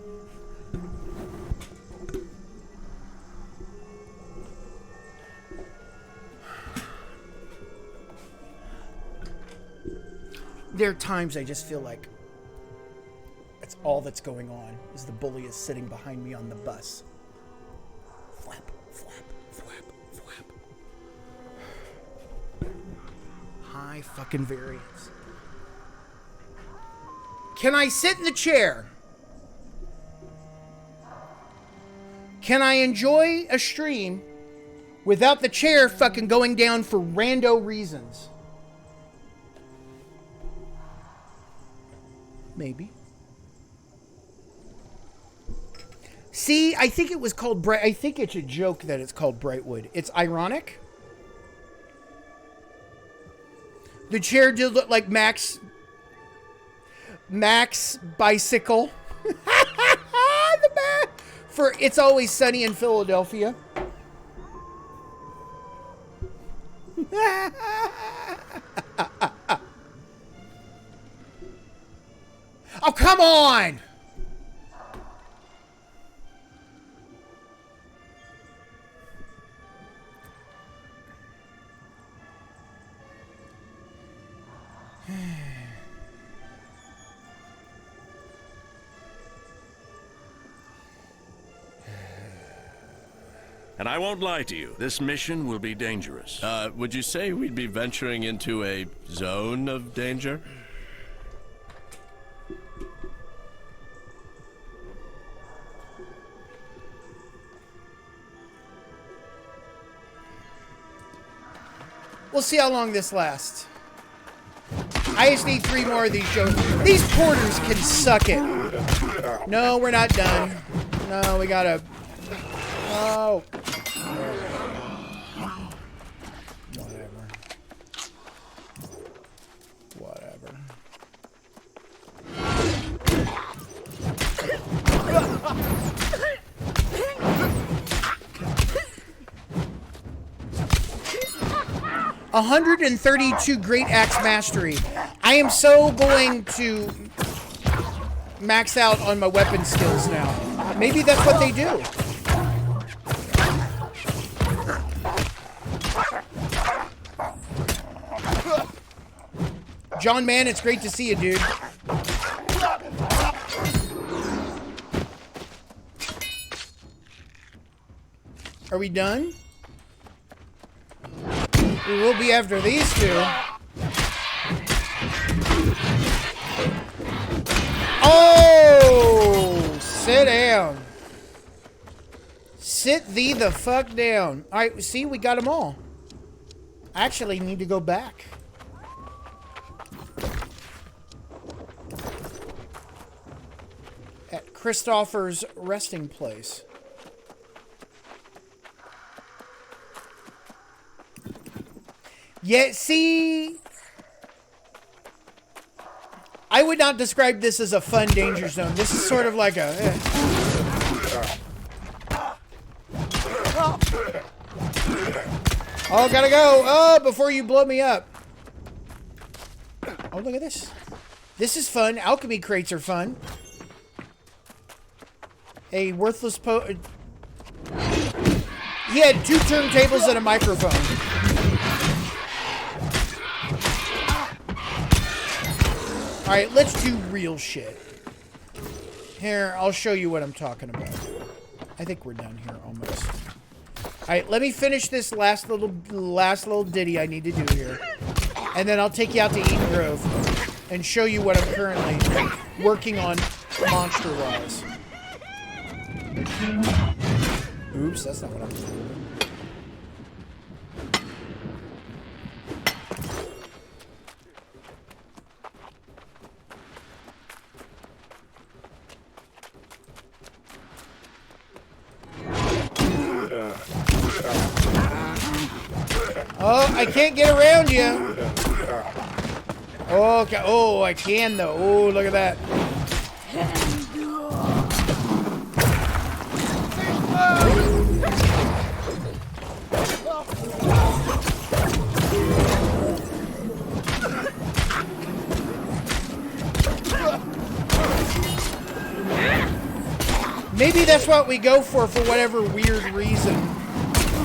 There are times I just feel like that's all that's going on is the bully is sitting behind me on the bus. Flap, flap, flap, flap. High fucking variance. Can I sit in the chair? Can I enjoy a stream without the chair fucking going down for rando reasons? Maybe. See, I think it was called I think it's a joke that it's called Brightwood. It's ironic. The chair did look like Max bicycle. For It's Always Sunny in Philadelphia. Oh, come on! And I won't lie to you, this mission will be dangerous. Would you say we'd be venturing into a zone of danger? We'll see how long this lasts. I just need 3 more of these shows. These porters can suck it. No, we're not done. No, we gotta... Oh. Whatever. 132 Great Axe Mastery. I am so going to max out on my weapon skills now. Maybe that's what they do. John, man, it's great to see you, dude. Are we done? We will be after these two. Oh! Sit down. Sit thee the fuck down. Alright, see, we got them all. I actually need to go back. At Christopher's resting place. Yeah, see, I would not describe this as a fun danger zone. This is sort of like a... Oh, gotta go. Oh, before you blow me up. Oh, look at this. This is fun. Alchemy crates are fun. A worthless He had 2 turntables and a microphone. Alright, let's do real shit. Here, I'll show you what I'm talking about. I think we're done here almost. Alright, let me finish this last little ditty I need to do here. And then I'll take you out to Eden Grove and show you what I'm currently working on monster-wise. Oops, that's not what I'm doing. Oh, I can't get around you. Oh, okay. Oh, I can though. Oh, look at that. Maybe that's what we go for whatever weird reason.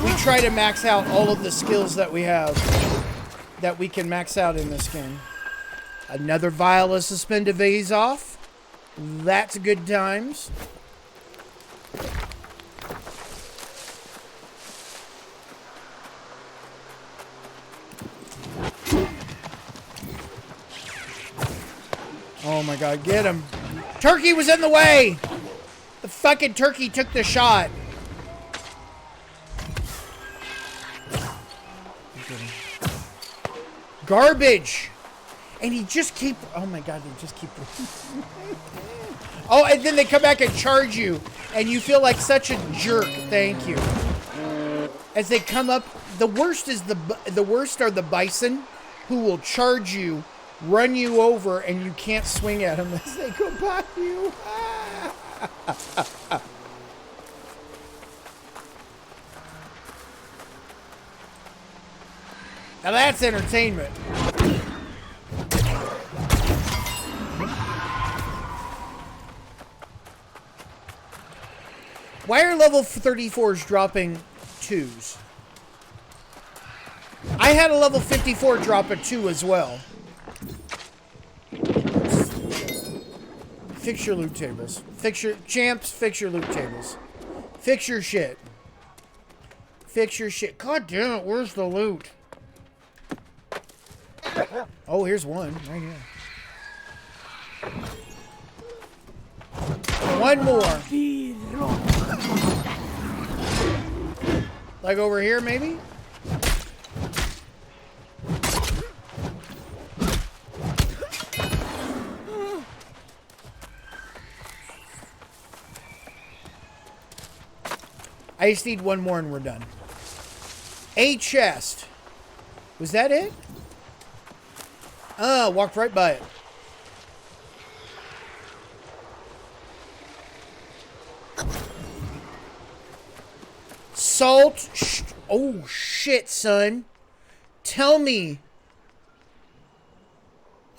We try to max out all of the skills that we have, that we can max out in this game. Another vial of suspended vase off. That's good times. Oh my god, get him. Turkey was in the way! The fucking turkey took the shot. Garbage! And he just keep... Oh my god, they just keep... Oh, and then they come back and charge you. And you feel like such a jerk. Thank you. As they come up... The worst is the worst are the bison who will charge you, run you over, and you can't swing at them as they go by you. Now that's entertainment. Why are level 34s dropping 2s? I had a level 54 drop a 2 as well. Fix your loot tables. Fix your... Champs, fix your loot tables. Fix your shit. Fix your shit. God damn it, where's the loot? Oh, here's one. Right here. One more. Like over here, maybe? I just need one more and we're done. A chest. Was that it? Walked right by it. Salt. Oh, shit, son. Tell me.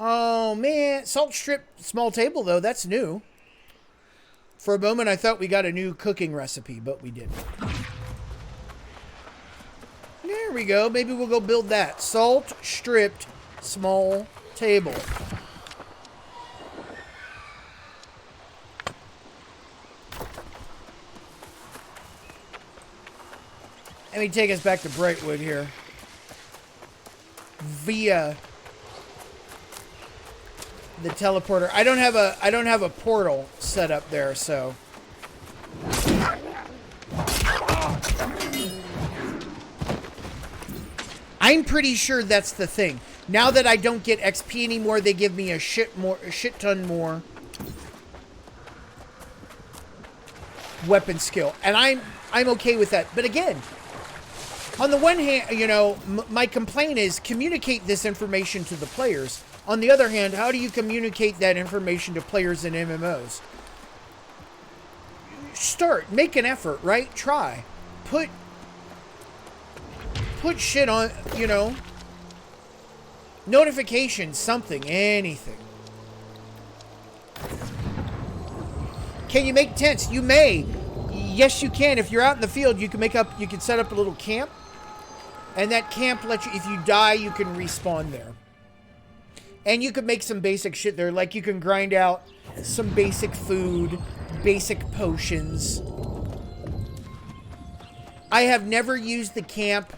Oh, man. Salt strip small table, though. That's new. For a moment, I thought we got a new cooking recipe, but we didn't. There we go. Maybe we'll go build that. Salt stripped small table. Let me take us back to Brightwood here. Via the teleporter. I don't have a portal set up there, so I'm pretty sure that's the thing. Now that I don't get XP anymore, they give me a shit ton more weapon skill, and I'm okay with that. But again, on the one hand, you know, my complaint is communicate this information to the players. On the other hand, how do you communicate that information to players in MMOs? Make an effort, right? Try. Put shit on, you know, notifications, something, anything. Can you make tents? You may. Yes, you can. If you're out in the field, you can set up a little camp. And that camp lets you, if you die, you can respawn there. And you could make some basic shit there. Like you can grind out some basic food, basic potions. I have never used the camp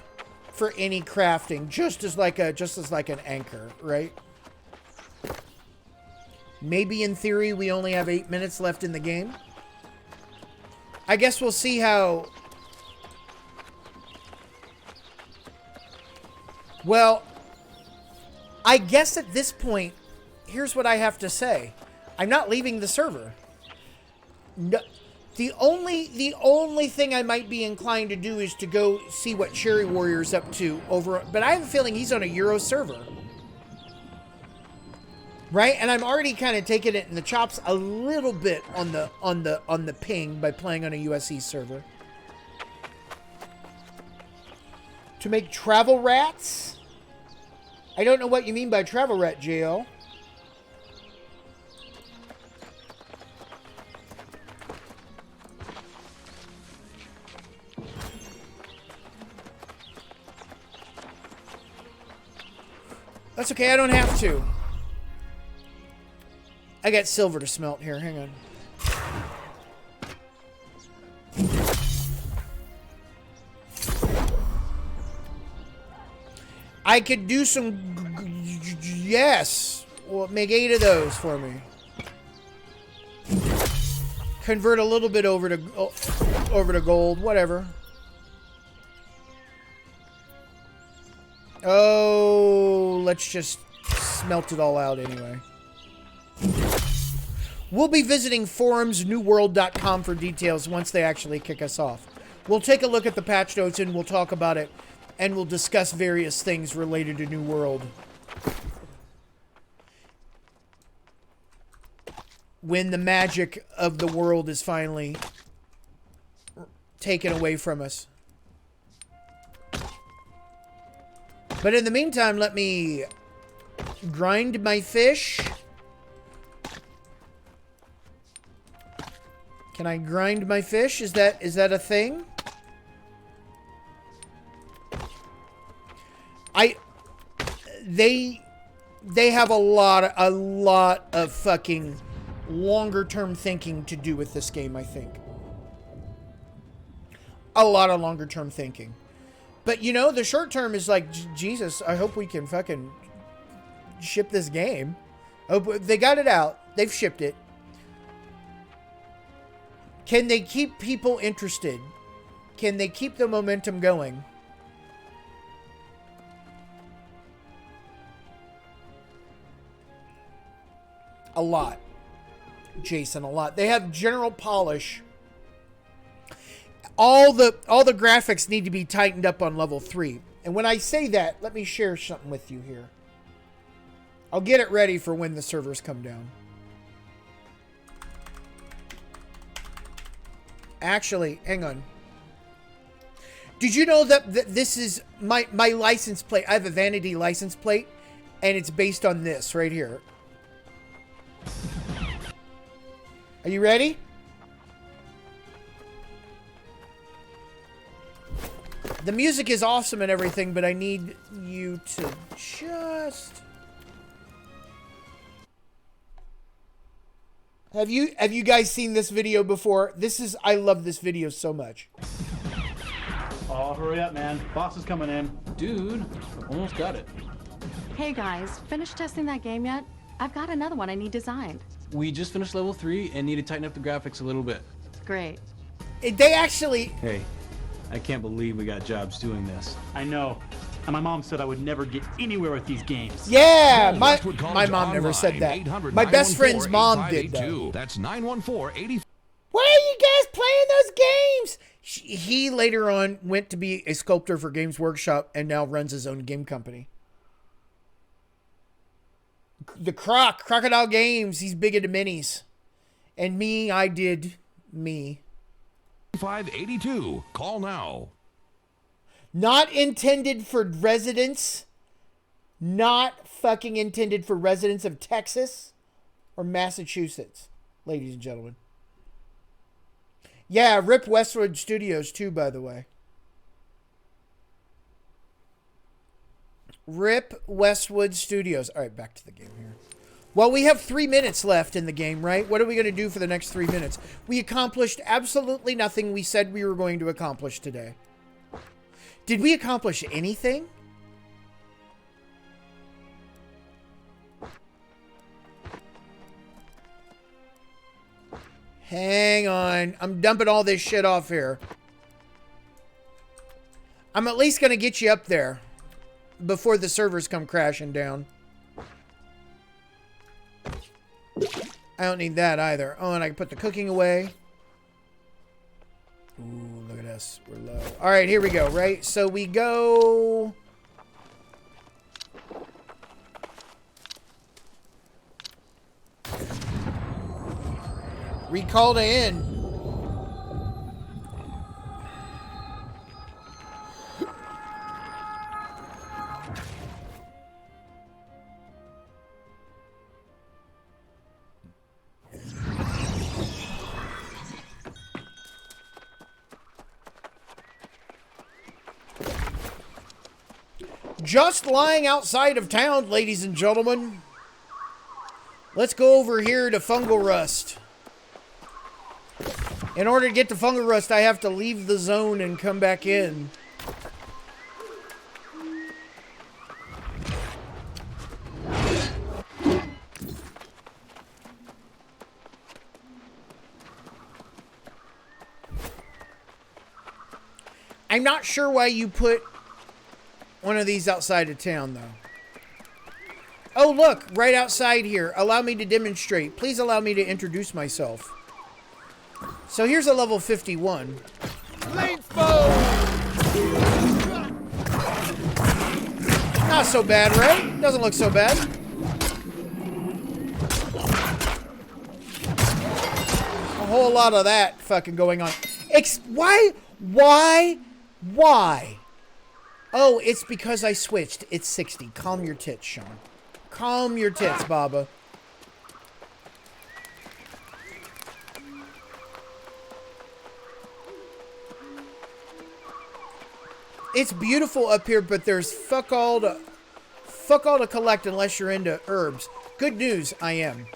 for any crafting, just as like an anchor, right? Maybe in theory we only have 8 minutes left in the game. I guess we'll see how... Well, I guess at this point, here's what I have to say. I'm not leaving the server. No, the only thing I might be inclined to do is to go see what Cherry Warrior's up to over... But I have a feeling he's on a Euro server. Right? And I'm already kind of taking it in the chops a little bit on the ping by playing on a USE server. To make travel rats? I don't know what you mean by travel rat, JL. That's okay, I don't have to. I got silver to smelt here, hang on. I could do some... Yes! Well, make 8 of those for me. Convert a little bit over to gold, whatever. Oh, let's just smelt it all out anyway. We'll be visiting forumsnewworld.com for details once they actually kick us off. We'll take a look at the patch notes and we'll talk about it, and we'll discuss various things related to New World. When the magic of the world is finally taken away from us. But in the meantime, let me grind my fish. Can I grind my fish? Is that a thing? They have a lot of fucking longer term thinking to do with this game, I think. A lot of longer term thinking. But you know, the short term is like, Jesus, I hope we can fucking ship this game. Oh, they got it out. They've shipped it. Can they keep people interested? Can they keep the momentum going? A lot. Jason, a lot. They have general polish. All the graphics need to be tightened up on level 3. And when I say that, let me share something with you here. I'll get it ready for when the servers come down. Actually, hang on. Did you know that this is my license plate? I have a vanity license plate, and it's based on this right here. Are you ready? The music is awesome and everything, but I need you to just... Have you guys seen this video before? I love this video so much. Oh, hurry up, man. Boss is coming in. Dude, almost got it. Hey guys, finished testing that game yet? I've got another one I need designed. We just finished level 3 and need to tighten up the graphics a little bit. Great. They actually... Hey, I can't believe we got jobs doing this. I know. And my mom said I would never get anywhere with these games. Yeah, my mom never said that. My best friend's mom did though. That's 914-80. Why are you guys playing those games? He later on went to be a sculptor for Games Workshop and now runs his own game company. The Crocodile Games, he's big into minis. And me, I did me. 582. Call now. Not intended for residents. Not fucking intended for residents of Texas or Massachusetts, ladies and gentlemen. Yeah, rip Westwood Studios too, by the way. Rip Westwood Studios. All right, back to the game here. Well, we have 3 minutes left in the game, right? What are we going to do for the next 3 minutes? We accomplished absolutely nothing we said we were going to accomplish today. Did we accomplish anything? Hang on. I'm dumping all this shit off here. I'm at least going to get you up there before the servers come crashing down. I don't need that either. Oh, and I can put the cooking away. Ooh, look at us. We're low. All right, here we go, right? So we go... Recall to inn. Just lying outside of town, ladies and gentlemen. Let's go over here to Fungal Rust. In order to get to Fungal Rust, I have to leave the zone and come back in. I'm not sure why you put one of these outside of town, though. Oh, look, right outside here. Allow me to demonstrate. Please allow me to introduce myself. So here's a level 51. Not so bad, right? Doesn't look so bad. A whole lot of that fucking going on. Why? Oh, it's because I switched. It's 60. Calm your tits, Sean. Calm your tits, Baba. It's beautiful up here, but there's fuck all to collect unless you're into herbs. Good news, I am.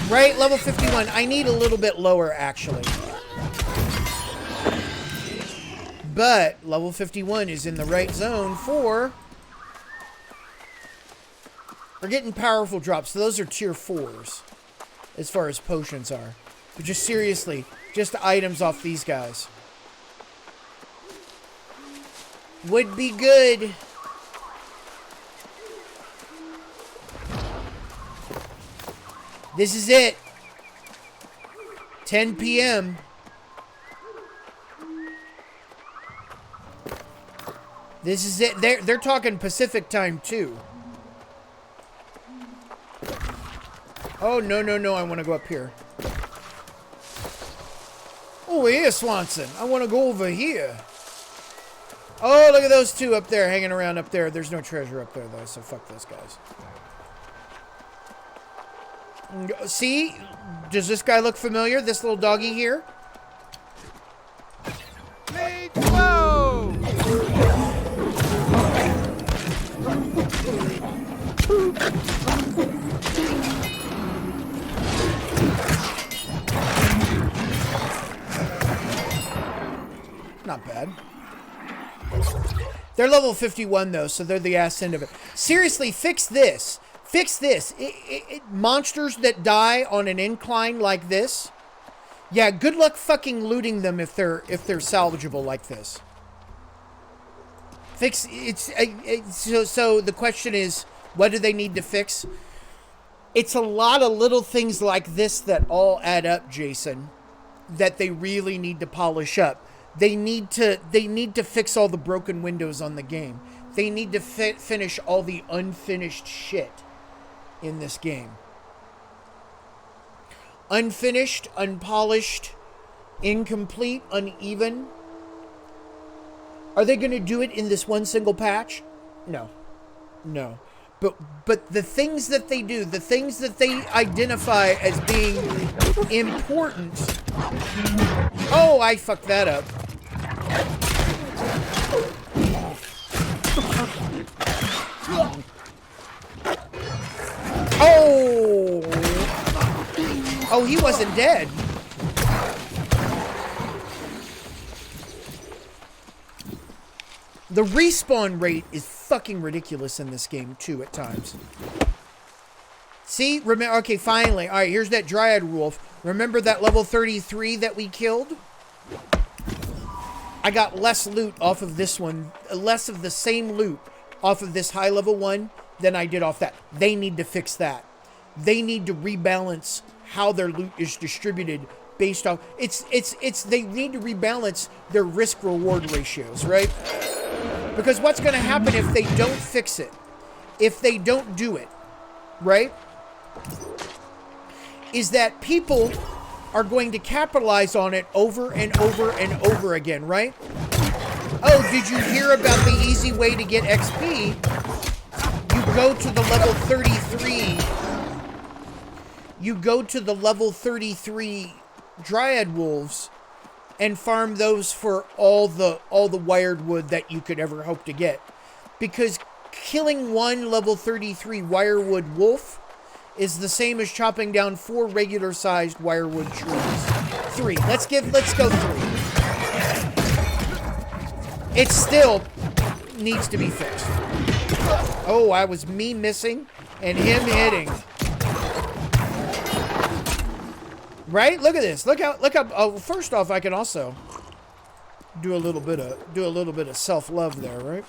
Right, level 51. I need a little bit lower, actually. But level 51 is in the right zone for... We're getting powerful drops. So those are tier 4s as far as potions are. But just seriously, just items off these guys. Would be good. This is it. 10 p.m. This is it. They're talking Pacific time too. Oh, no, no, no. I want to go up here. Over here, Swanson. I want to go over here. Oh, look at those two up there hanging around up there. There's no treasure up there, though, so fuck those guys. See? Does this guy look familiar? This little doggy here? Let's go! Not bad. They're level 51, though, so they're the ass end of it. Seriously, fix this. Fix this. Monsters that die on an incline like this. Yeah, good luck fucking looting them if they're salvageable like this. Fix so the question is, what do they need to fix? It's a lot of little things like this that all add up, Jason, that they really need to polish up. They need to fix all the broken windows on the game. They need to finish all the unfinished shit in this game. Unfinished, unpolished, incomplete, uneven. Are they going to do it in this one single patch? No. No. But the things that they do, the things that they identify as being important. Oh, I fucked that up. Oh! Oh, he wasn't dead. The respawn rate is fucking ridiculous in this game, too, at times. See? Remember? Okay, finally. All right, here's that Dryad Wolf. Remember that level 33 that we killed? I got less loot off of this one. Less of the same loot off of this high level one than I did off that. They need to fix that. They need to rebalance how their loot is distributed based off... They need to rebalance their risk-reward ratios, right? Because what's going to happen if they don't fix it? If they don't do it, right? Is that people are going to capitalize on it over and over and over again, right? Oh, did you hear about the easy way to get XP? You go to the level 33. You go to the level 33 Dryad Wolves and farm those for all the wired wood that you could ever hope to get. Because killing one level 33 wirewood wolf is the same as chopping down 4 regular-sized wirewood trees. 3. Let's go 3. It still needs to be fixed. Oh, I was me missing and him hitting. Right? Look at this. Look how. Oh, first off, I can also do a little bit of self-love there, right?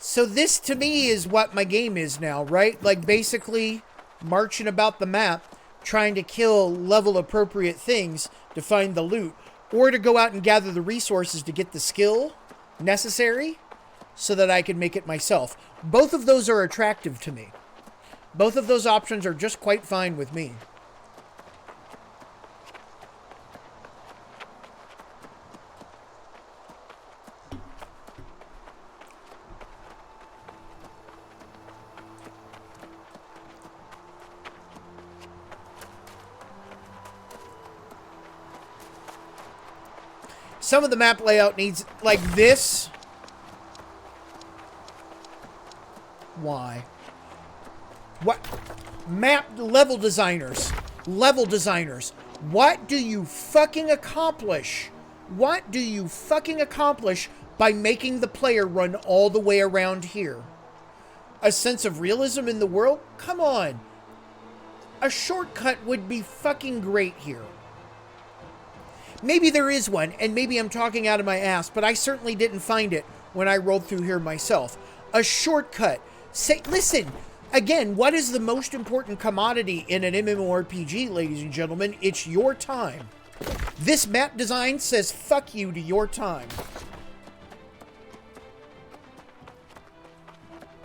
So this, to me, is what my game is now, right? Like, basically, marching about the map, trying to kill level-appropriate things to find the loot, or to go out and gather the resources to get the skill necessary so that I can make it myself. Both of those are attractive to me. Both of those options are just quite fine with me. Some of the map layout needs, like this. Why? What? Map level designers. Level designers. What do you fucking accomplish? What do you fucking accomplish by making the player run all the way around here? A sense of realism in the world? Come on. A shortcut would be fucking great here. Maybe there is one, and maybe I'm talking out of my ass, but I certainly didn't find it when I rolled through here myself. A shortcut. Say, listen, again, what is the most important commodity in an MMORPG, ladies and gentlemen? It's your time. This map design says fuck you to your time.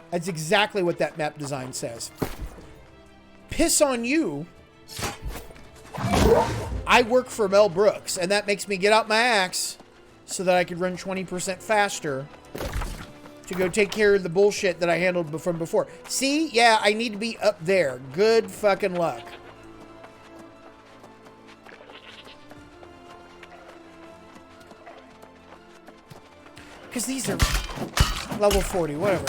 That's exactly what that map design says. Piss on you. I work for Mel Brooks, and that makes me get out my axe so that I could run 20% faster to go take care of the bullshit that I handled from before. See? Yeah, I need to be up there. Good fucking luck. Because these are level 40, whatever.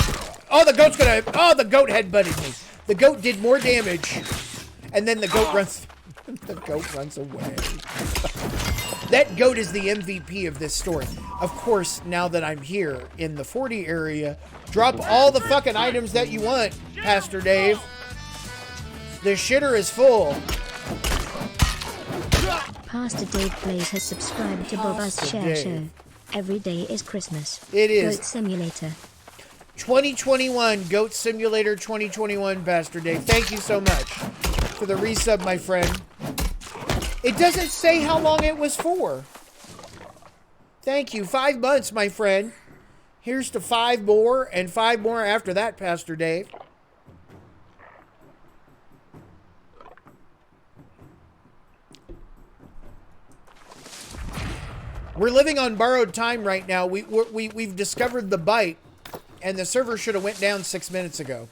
Oh, the goat's gonna... Oh, the goat headbutted me. The goat did more damage. And then the goat runs... The goat runs away. That goat is the MVP of this story. Of course, now that I'm here in the 40 area, drop all the fucking items that you want, Pastor Dave. The shitter is full. Pastor Dave Plays has subscribed to Boba's Share Show. Every day is Christmas. It is. Goat Simulator. 2021, Goat Simulator 2021, Pastor Dave. Thank you so much for the resub, my friend. It doesn't say how long it was for. Thank you. 5 months, my friend. Here's to 5 more, and 5 more after that, Pastor Dave. We're living on borrowed time right now. We've discovered the bite, and the server should have went down 6 minutes ago.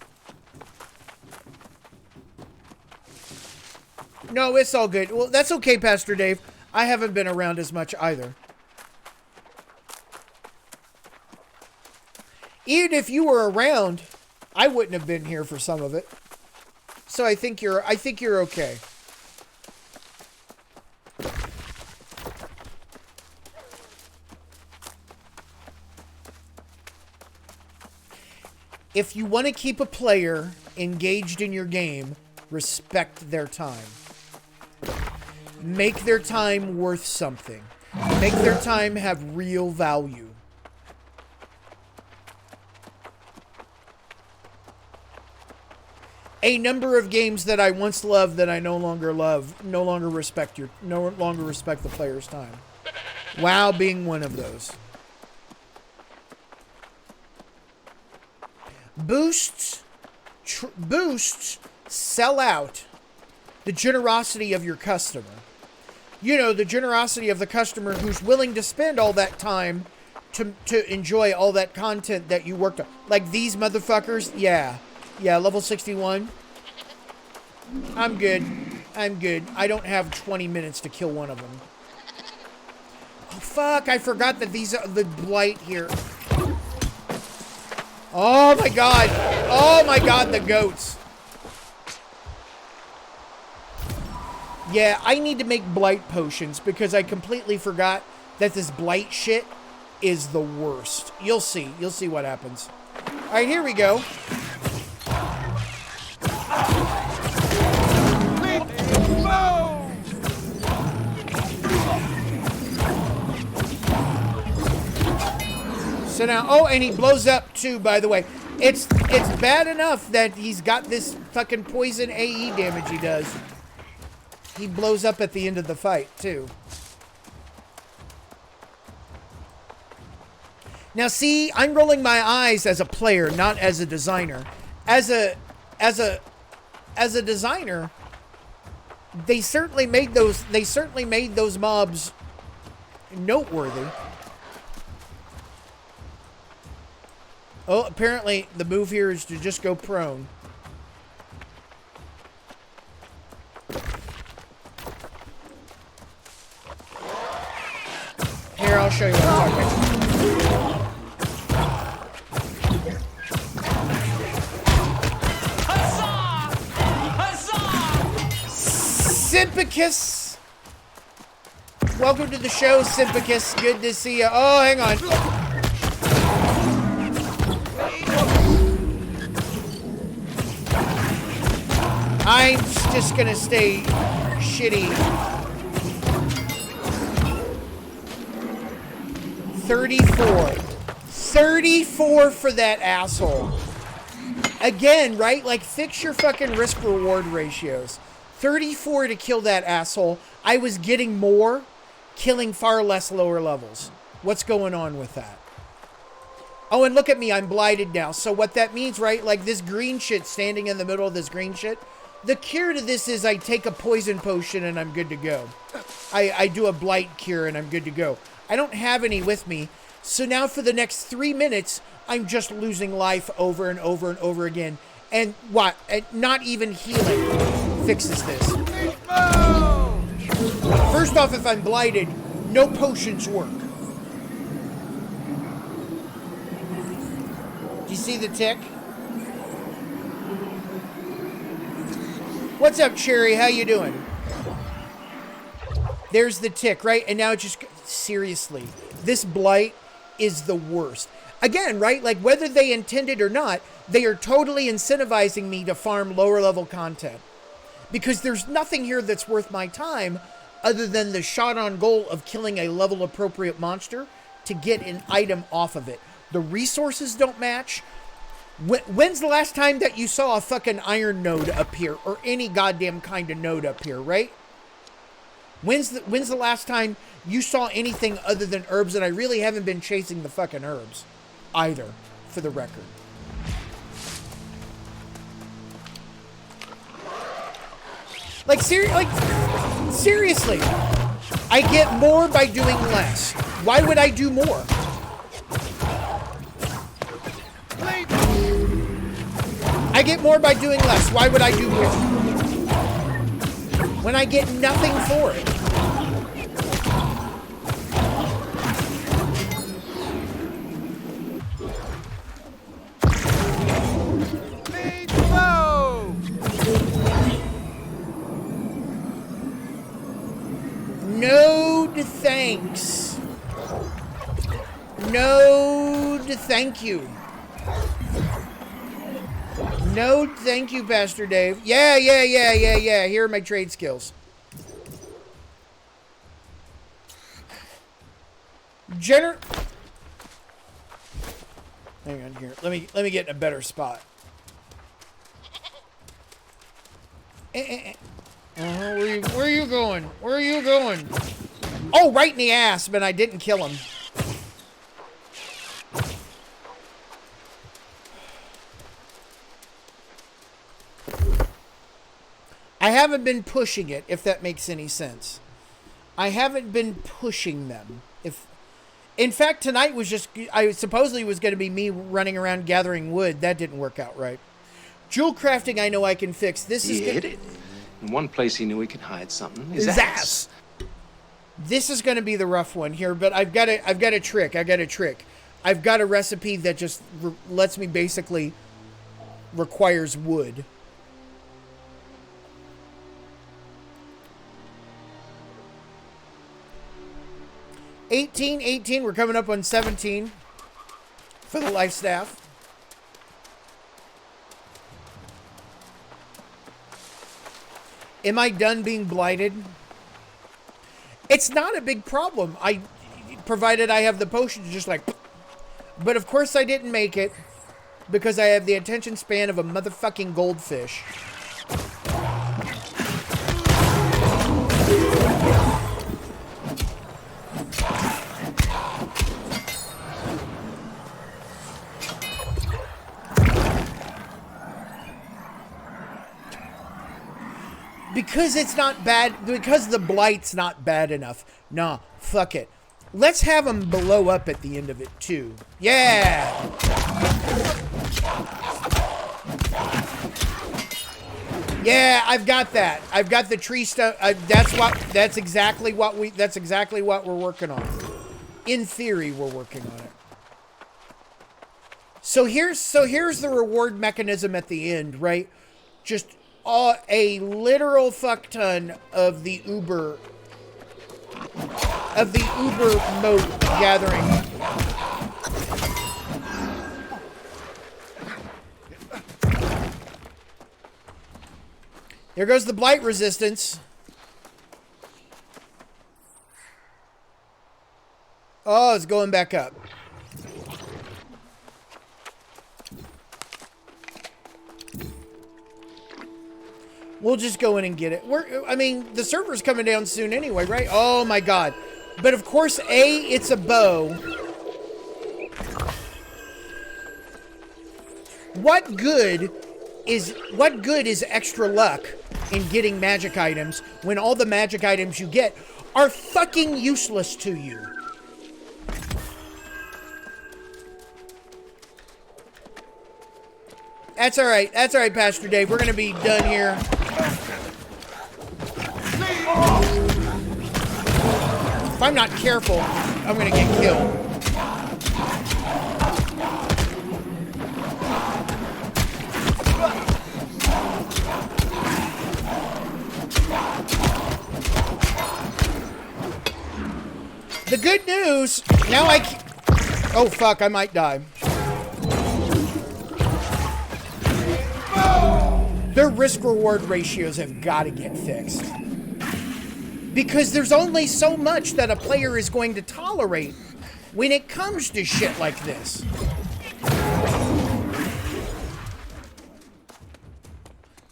No, it's all good. Well, that's okay, Pastor Dave. I haven't been around as much either. Even if you were around, I wouldn't have been here for some of it. So I think you're okay. If you want to keep a player engaged in your game, respect their time. Make their time worth something. Make their time have real value. A number of games that I once loved that I no longer love, no longer respect the player's time. WoW being one of those. Boosts sell out the generosity of your customer. You know, the generosity of the customer who's willing to spend all that time to enjoy all that content that you worked on. Like these motherfuckers, yeah, level 61. I'm good. I don't have 20 minutes to kill one of them. Oh, fuck, I forgot that these are the blight here. Oh my god, the goats. Yeah, I need to make blight potions because I completely forgot that this blight shit is the worst. You'll see what happens. All right, here we go. So now, oh, and he blows up too, by the way. It's bad enough that he's got this fucking poison AE damage he does. He blows up at the end of the fight too. Now see, I'm rolling my eyes as a player, not as a designer. As a designer, they certainly made those mobs noteworthy. Oh, apparently the move here is to just go prone. Here, I'll show you what I'm talking about. Sympicus! Welcome to the show, Sympicus. Good to see you. Oh, hang on. I'm just gonna stay shitty. 34. 34 for that asshole. Again, right? Like, fix your fucking risk-reward ratios. 34 to kill that asshole. I was getting more, killing far less lower levels. What's going on with that? Oh, and look at me. I'm blighted now. So what that means, right? Like, this green shit standing in the middle of this green shit. The cure to this is I take a poison potion and I'm good to go. I do a blight cure and I'm good to go. I don't have any with me. So now for the next 3 minutes, I'm just losing life over and over and over again. And what? Not even healing fixes this. First off, if I'm blighted, no potions work. Do you see the tick? What's up, Cherry? How you doing? There's the tick, right? And now it just... Seriously. This blight is the worst. Again, right? Like, whether they intended or not, they are totally incentivizing me to farm lower level content. Because there's nothing here that's worth my time other than the shot on goal of killing a level appropriate monster to get an item off of it. The resources don't match. When's the last time that you saw a fucking iron node up here or any goddamn kind of node up here, right? When's the last time you saw anything other than herbs? And I really haven't been chasing the fucking herbs either, for the record. Like seriously, I get more by doing less. Why would I do more? I get more by doing less. Why would I do more? When I get nothing for it. No thanks. No thank you. No, thank you, Pastor Dave. Yeah. Here are my trade skills. Hang on here. Let me get in a better spot. Where are you going? Where are you going? Oh, right in the ass, but I didn't kill him. I haven't been pushing it, if that makes any sense. I haven't been pushing them. In fact, tonight was just, I supposedly was going to be me running around gathering wood. That didn't work out right. Jewel crafting, I know I can fix. This is hit it. In one place he knew he could hide something. His ass. This is going to be the rough one here, but I've got a trick. I've got a recipe that just lets me basically requires wood. $18, we're coming up on 17 for the life staff. Am I done being blighted? It's not a big problem. Provided I have the potion to just like, but of course I didn't make it because I have the attention span of a motherfucking goldfish. Because it's not bad, because the blight's not bad enough. Nah, fuck it. Let's have them blow up at the end of it, too. Yeah! Yeah, I've got that. I've got the tree stuff. That's exactly what we're working on. In theory, we're working on it. So here's the reward mechanism at the end, right? Just a literal fuck ton of the Uber moat gathering. There goes the blight resistance. Oh, it's going back up. We'll just go in and get it. I mean, the server's coming down soon anyway, right? Oh my god. But of course, it's a bow. What good is extra luck in getting magic items when all the magic items you get are fucking useless to you? That's all right. That's all right, Pastor Dave. We're going to be done here. If I'm not careful, I'm going to get killed. The good news, now oh fuck, I might die. Their risk-reward ratios have got to get fixed. Because there's only so much that a player is going to tolerate when it comes to shit like this.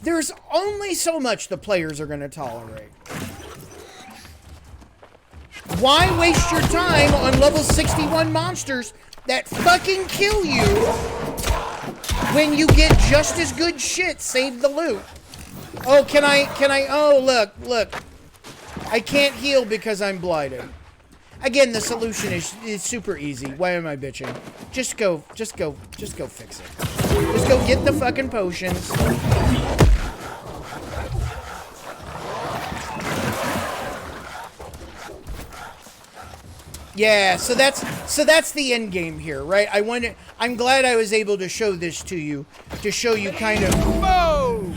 There's only so much the players are going to tolerate. Why waste your time on level 61 monsters that fucking kill you when you get just as good shit? Save the loot. Oh, can I, oh, look. I can't heal because I'm blighted. Again, the solution is super easy. Why am I bitching? Just go fix it. Just go get the fucking potions. Yeah, so that's the end game here, right? I'm glad I was able to show this to you kind of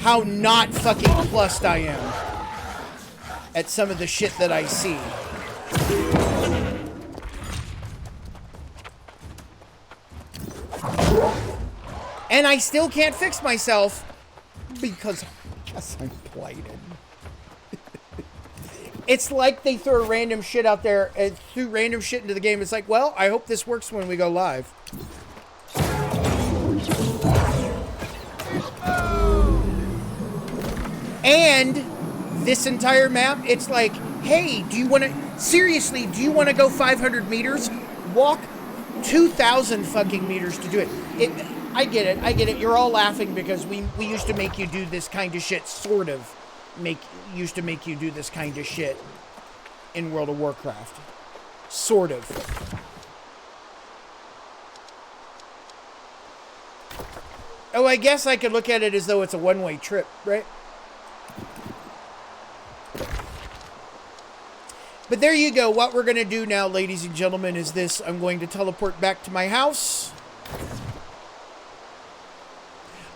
how not fucking plussed I am at some of the shit that I see. And I still can't fix myself because I'm blighted. It's like they throw random shit out there and threw random shit into the game. It's like, well, I hope this works when we go live. And this entire map, it's like, hey, do you want to, seriously, do you want to go 500 meters? Walk 2,000 fucking meters to do it. I get it. You're all laughing because we used to make you do this kind of shit, sort of. Used to make you do this kind of shit in World of Warcraft. Sort of. Oh, I guess I could look at it as though it's a one-way trip, right? But there you go. What we're going to do now, ladies and gentlemen, is this. I'm going to teleport back to my house.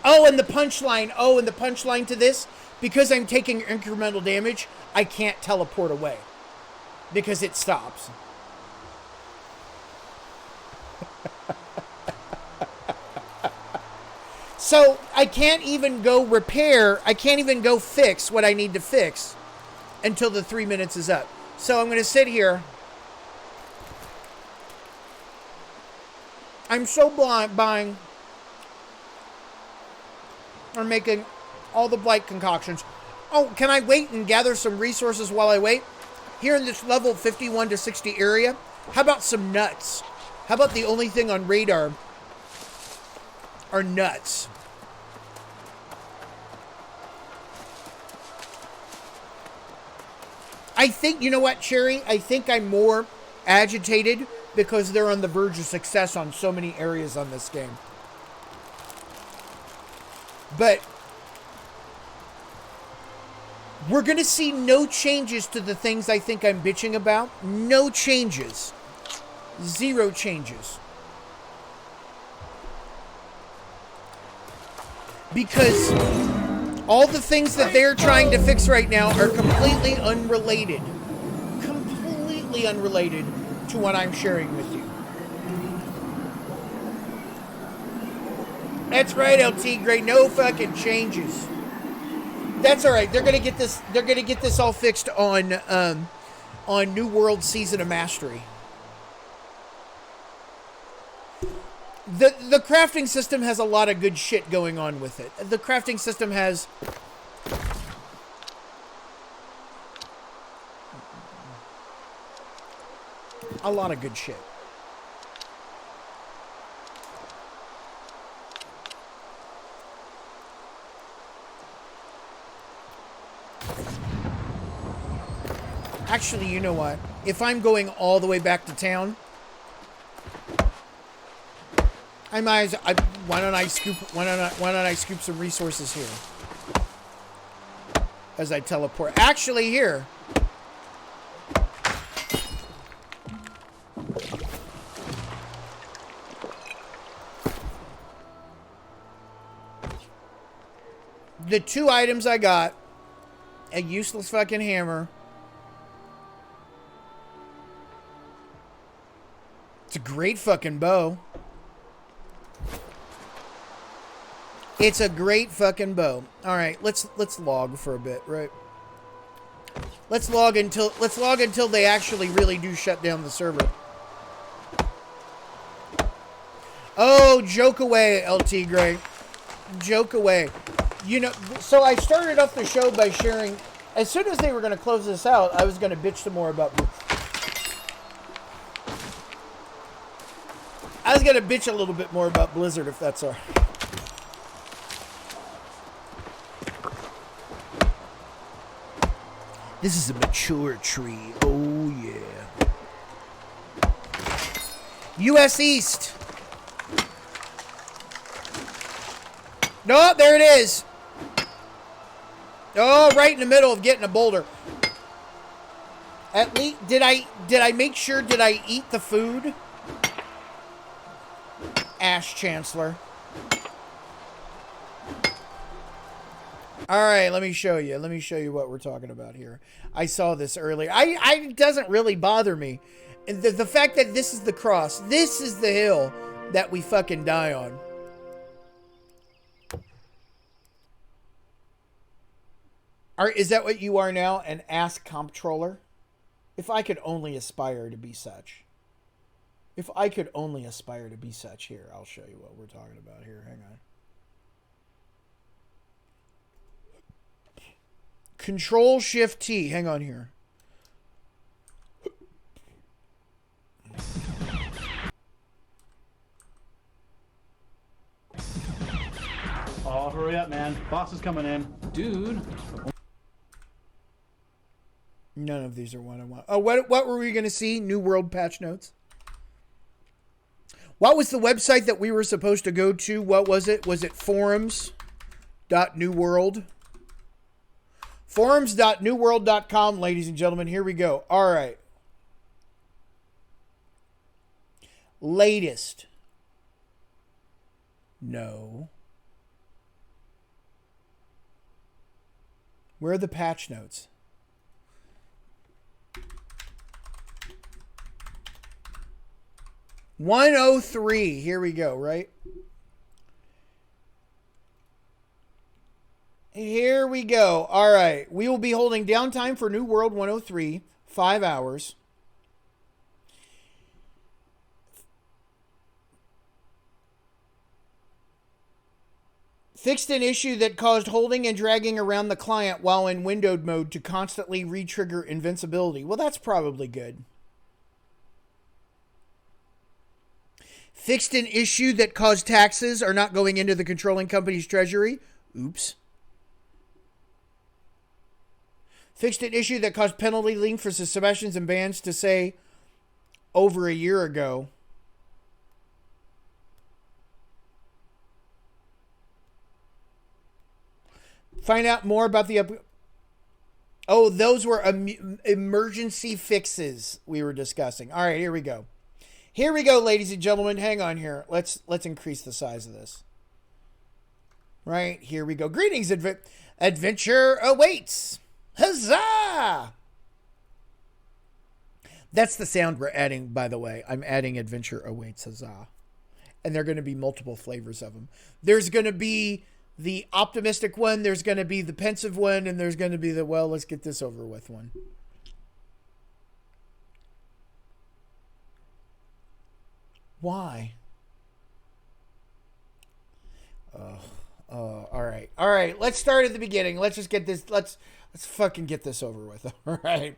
Oh, and the punchline. Oh, and the punchline to this. Because I'm taking incremental damage, I can't teleport away. Because it stops. So, I can't even go repair. I can't even go fix what I need to fix until the 3 minutes is up. So, I'm going to sit here. I'm so buying or making all the blight concoctions. Oh, can I wait and gather some resources while I wait? Here in this level 51 to 60 area, how about some nuts? How about the only thing on radar are nuts? I think, you know what, Cherry? I think I'm more agitated because they're on the verge of success on so many areas on this game. But we're going to see no changes to the things I think I'm bitching about. No changes. Zero changes. Because all the things that they're trying to fix right now are completely unrelated. Completely unrelated to what I'm sharing with you. That's right, LT Gray. No fucking changes. That's all right. They're gonna get this. They're gonna get this all fixed on New World Season of Mastery. The crafting system has a lot of good shit going on with it. The crafting system has a lot of good shit. Actually, you know what? If I'm going all the way back to town, why don't I scoop some resources here as I teleport? Actually, here. The two items I got, a useless fucking hammer. It's a great fucking bow. It's a great fucking bow. All right, let's log for a bit, right? Let's log until they actually really do shut down the server. Oh, joke away, LT Gray. Joke away. You know, so I started off the show by sharing. As soon as they were going to close this out, I was going to bitch some more about. I was going to bitch a little bit more about Blizzard, if that's all right. This is a mature tree. Oh, yeah. U.S. East. No, there it is. Oh, right in the middle of getting a boulder. At least, did I make sure, did I eat the food? Ash Chancellor. All right, let me show you. Let me show you what we're talking about here. I saw this earlier. It doesn't really bother me. The fact that this is the cross. This is the hill that we fucking die on. Is that what you are now? An ass comptroller? If I could only aspire to be such. If I could only aspire to be such. Here, I'll show you what we're talking about here. Hang on. Control-Shift-T. Hang on here. Oh, hurry up, man. Boss is coming in. Dude. None of these are one I want. Oh, what were we going to see? New World patch notes. What was the website that we were supposed to go to? What was it? Was it forums.newworld? Forums.newworld.com, ladies and gentlemen. Here we go. All right. Latest. No. Where are the patch notes? .103. Here we go, right? Here we go. All right. We will be holding downtime for New World 103, 5 hours. Fixed an issue that caused holding and dragging around the client while in windowed mode to constantly re-trigger invincibility. Well, that's probably good. Fixed an issue that caused taxes are not going into the controlling company's treasury. Oops. Fixed an issue that caused penalty link for suspensions and bans to say over a year ago. Find out more about the Oh, those were emergency fixes we were discussing. All right, here we go. Here we go, ladies and gentlemen. Hang on here. Let's increase the size of this. Right, here we go. Greetings, adventure awaits. Huzzah! That's the sound we're adding, by the way. I'm adding adventure awaits, huzzah. And there are going to be multiple flavors of them. There's going to be the optimistic one, there's going to be the pensive one, and there's going to be the, well, let's get this over with one. Why? All right. All right. Let's start at the beginning. Let's just get this. Let's fucking get this over with. All right.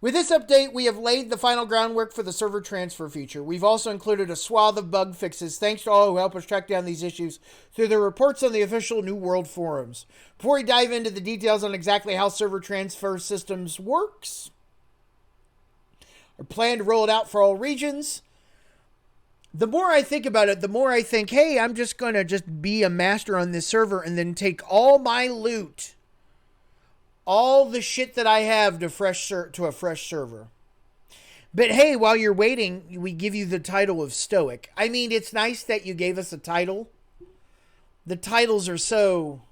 With this update, we have laid the final groundwork for the server transfer feature. We've also included a swath of bug fixes, thanks to all who help us track down these issues through the reports on the official New World forums. Before we dive into the details on exactly how server transfer systems works, our plan to roll it out for all regions. The more I think about it, the more I think, hey, I'm just going to be a master on this server and then take all my loot, all the shit that I have to a fresh server. But hey, while you're waiting, we give you the title of Stoic. I mean, it's nice that you gave us a title. The titles are so...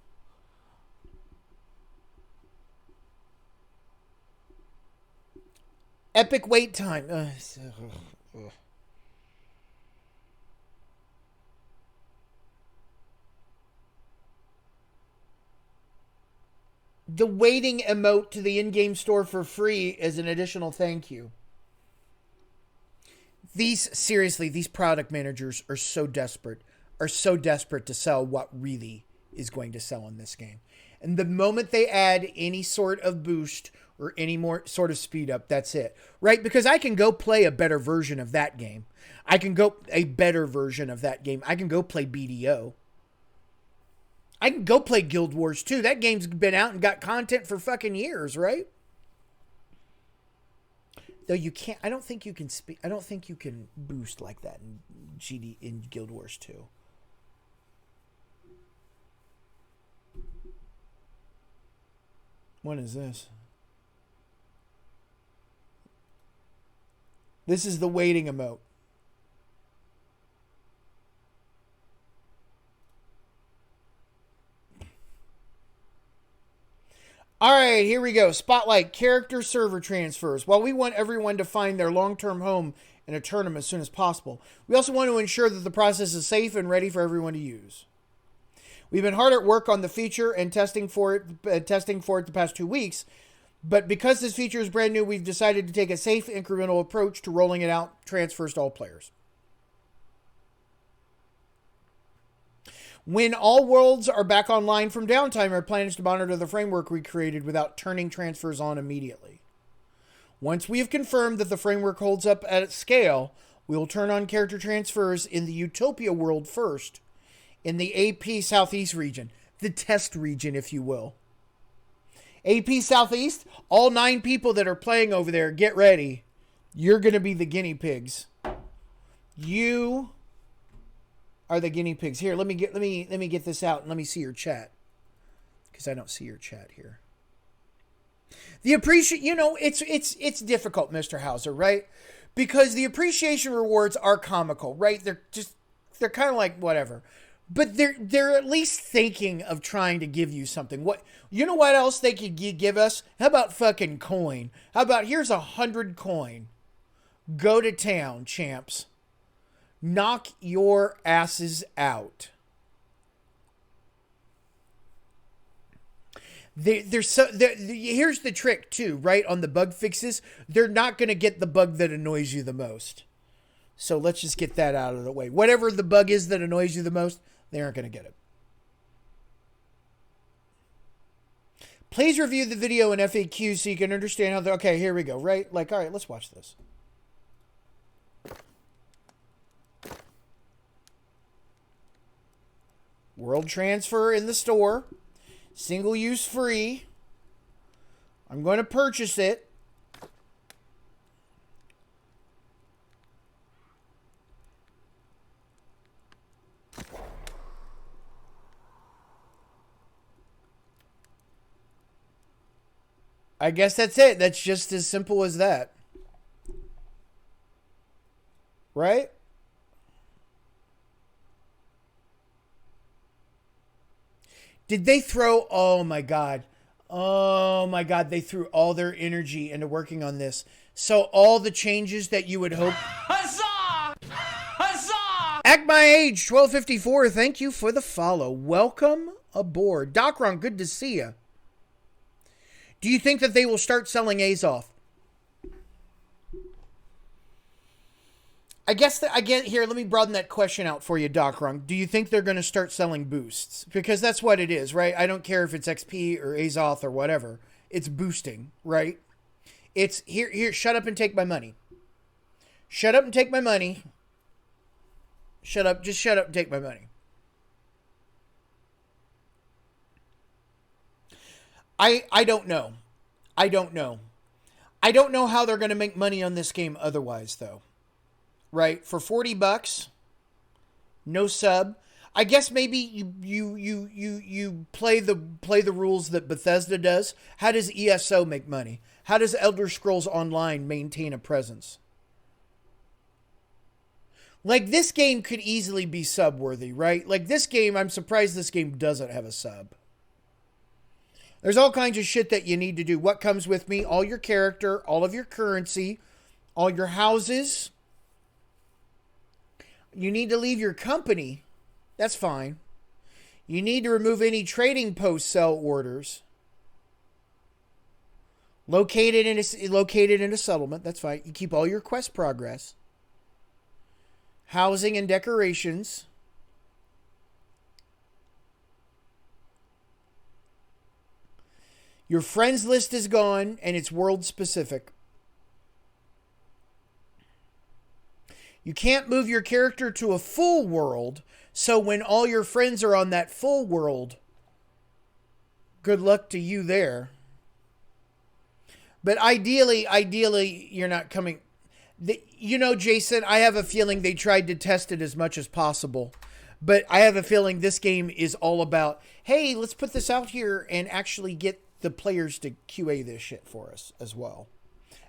Epic wait time. The waiting emote to the in-game store for free is an additional thank you. Seriously, these product managers are so desperate to sell what really is going to sell in this game. And the moment they add any sort of boost or any more sort of speed up, that's it. Right? Because I can go play a better version of that game. I can go play BDO. I can go play Guild Wars 2. That game's been out and got content for fucking years, right? Though you can't, I don't think you can boost like that in Guild Wars 2. What is this? This is the waiting emote. All right, here we go. Spotlight, character server transfers. While we want everyone to find their long-term home in a tournament as soon as possible, we also want to ensure that the process is safe and ready for everyone to use. We've been hard at work on the feature and testing for it the past 2 weeks. But because this feature is brand new, we've decided to take a safe, incremental approach to rolling it out, transfers to all players. When all worlds are back online from downtime, our plan is to monitor the framework we created without turning transfers on immediately. Once we have confirmed that the framework holds up at scale, we will turn on character transfers in the Utopia world first, in the AP Southeast region, the test region, if you will. AP Southeast, all 9 people that are playing over there, get ready. You're going to be the guinea pigs. You are the guinea pigs. Here, let me get this out and let me see your chat, because I don't see your chat here. The it's difficult, Mr. Hauser, right? Because the appreciation rewards are comical, right? They're kind of like whatever. But they're at least thinking of trying to give you something. What else they could give us? How about fucking coin? How about here's 100 coin? Go to town, champs. Knock your asses out. Here's the trick too, right? On the bug fixes, they're not going to get the bug that annoys you the most. So let's just get that out of the way. Whatever the bug is that annoys you the most, they aren't going to get it. Please review the video and FAQ so you can understand how okay, here we go, right? Like, all right, let's watch this. World transfer in the store. Single use free. I'm going to purchase it. I guess that's it. That's just as simple as that. Right? Did they throw... Oh my God. Oh my God. They threw all their energy into working on this. So all the changes that you would hope... Huzzah! Huzzah! Act My Age 1254. Thank you for the follow. Welcome aboard. Docron, good to see you. Do you think that they will start selling Azov? Here, let me broaden that question out for you, Docron. Do you think they're going to start selling boosts? Because that's what it is, right? I don't care if it's XP or Azoth or whatever. It's boosting, right? It's here, shut up and take my money. Shut up and take my money. Just shut up and take my money. I don't know. I don't know. I don't know how they're going to make money on this game otherwise, though. Right? For $40, no sub. I guess maybe you play the rules that Bethesda does. How does ESO make money? How does Elder Scrolls Online maintain a presence? Like, this game could easily be sub-worthy, right? Like, this game, I'm surprised this game doesn't have a sub. There's all kinds of shit that you need to do. What comes with me? All your character, all of your currency, all your houses. You need to leave your company. That's fine. You need to remove any trading post sell orders. Located in a settlement. That's fine. You keep all your quest progress. Housing and decorations. Your friends list is gone, and it's world specific. You can't move your character to a full world, so when all your friends are on that full world, good luck to you there. But ideally, you're not coming... Jason, I have a feeling they tried to test it as much as possible. But I have a feeling this game is all about, hey, let's put this out here and actually get the players to QA this shit for us as well.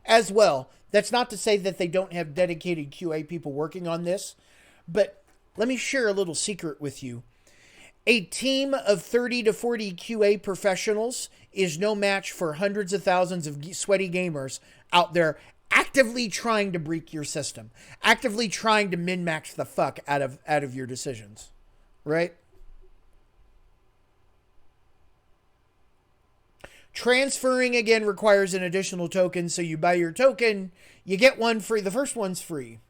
That's not to say that they don't have dedicated QA people working on this, but let me share a little secret with you. A team of 30 to 40 QA professionals is no match for hundreds of thousands of sweaty gamers out there actively trying to break your system, actively trying to min-max the fuck out of your decisions, right? Transferring again requires an additional token, so you buy your token, you get one free. The first one's free.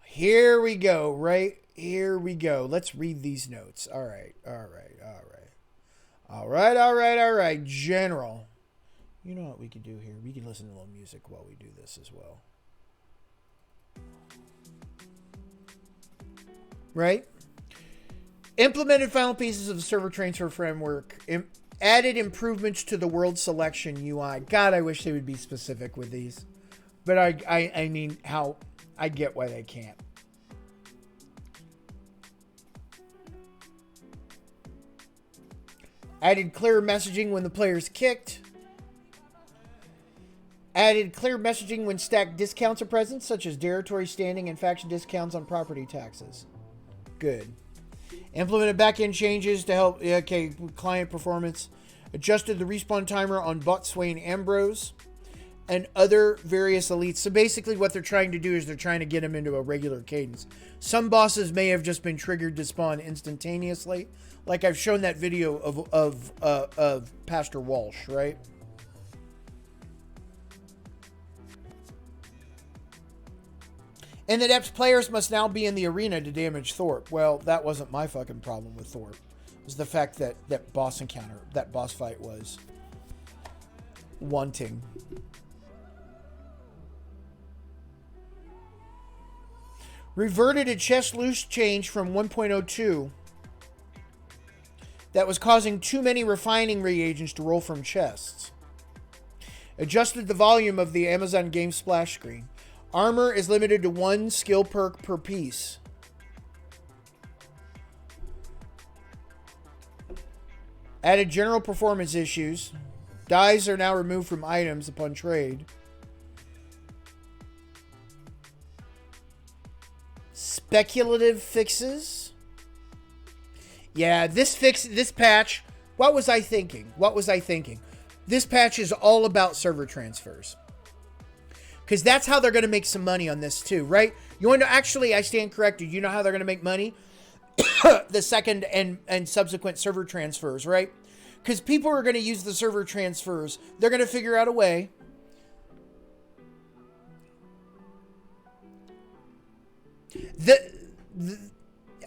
Here we go, right? Here we go. Let's read these notes. All right. General. You know what we could do here? We can listen to a little music while we do this as well. Right? Implemented final pieces of the server transfer framework. Added improvements to the world selection UI. God, I wish they would be specific with these. But I mean, how I get why they can't. Added clear messaging when the player's kicked. Added clear messaging when stacked discounts are present, such as territory standing and faction discounts on property taxes. Good. Implemented backend changes to help client performance. Adjusted the respawn timer on Botswain Ambrose and other various elites. So basically what they're trying to do is they're trying to get them into a regular cadence. Some bosses may have just been triggered to spawn instantaneously. Like I've shown that video of Pastor Walsh, right? And the depth players must now be in the arena to damage Thorpe. Well, that wasn't my fucking problem with Thorpe. It was the fact that that boss encounter, that boss fight was wanting. Reverted a chest loose change from 1.02 that was causing too many refining reagents to roll from chests. Adjusted the volume of the Amazon game splash screen. Armor is limited to 1 skill perk per piece. Added general performance issues. Dies are now removed from items upon trade. Speculative fixes. Yeah, this patch, what was I thinking? This patch is all about server transfers. Because that's how they're going to make some money on this too, right? You want to actually, I stand corrected. You know how they're going to make money? The second and subsequent server transfers, right? Because people are going to use the server transfers. They're going to figure out a way.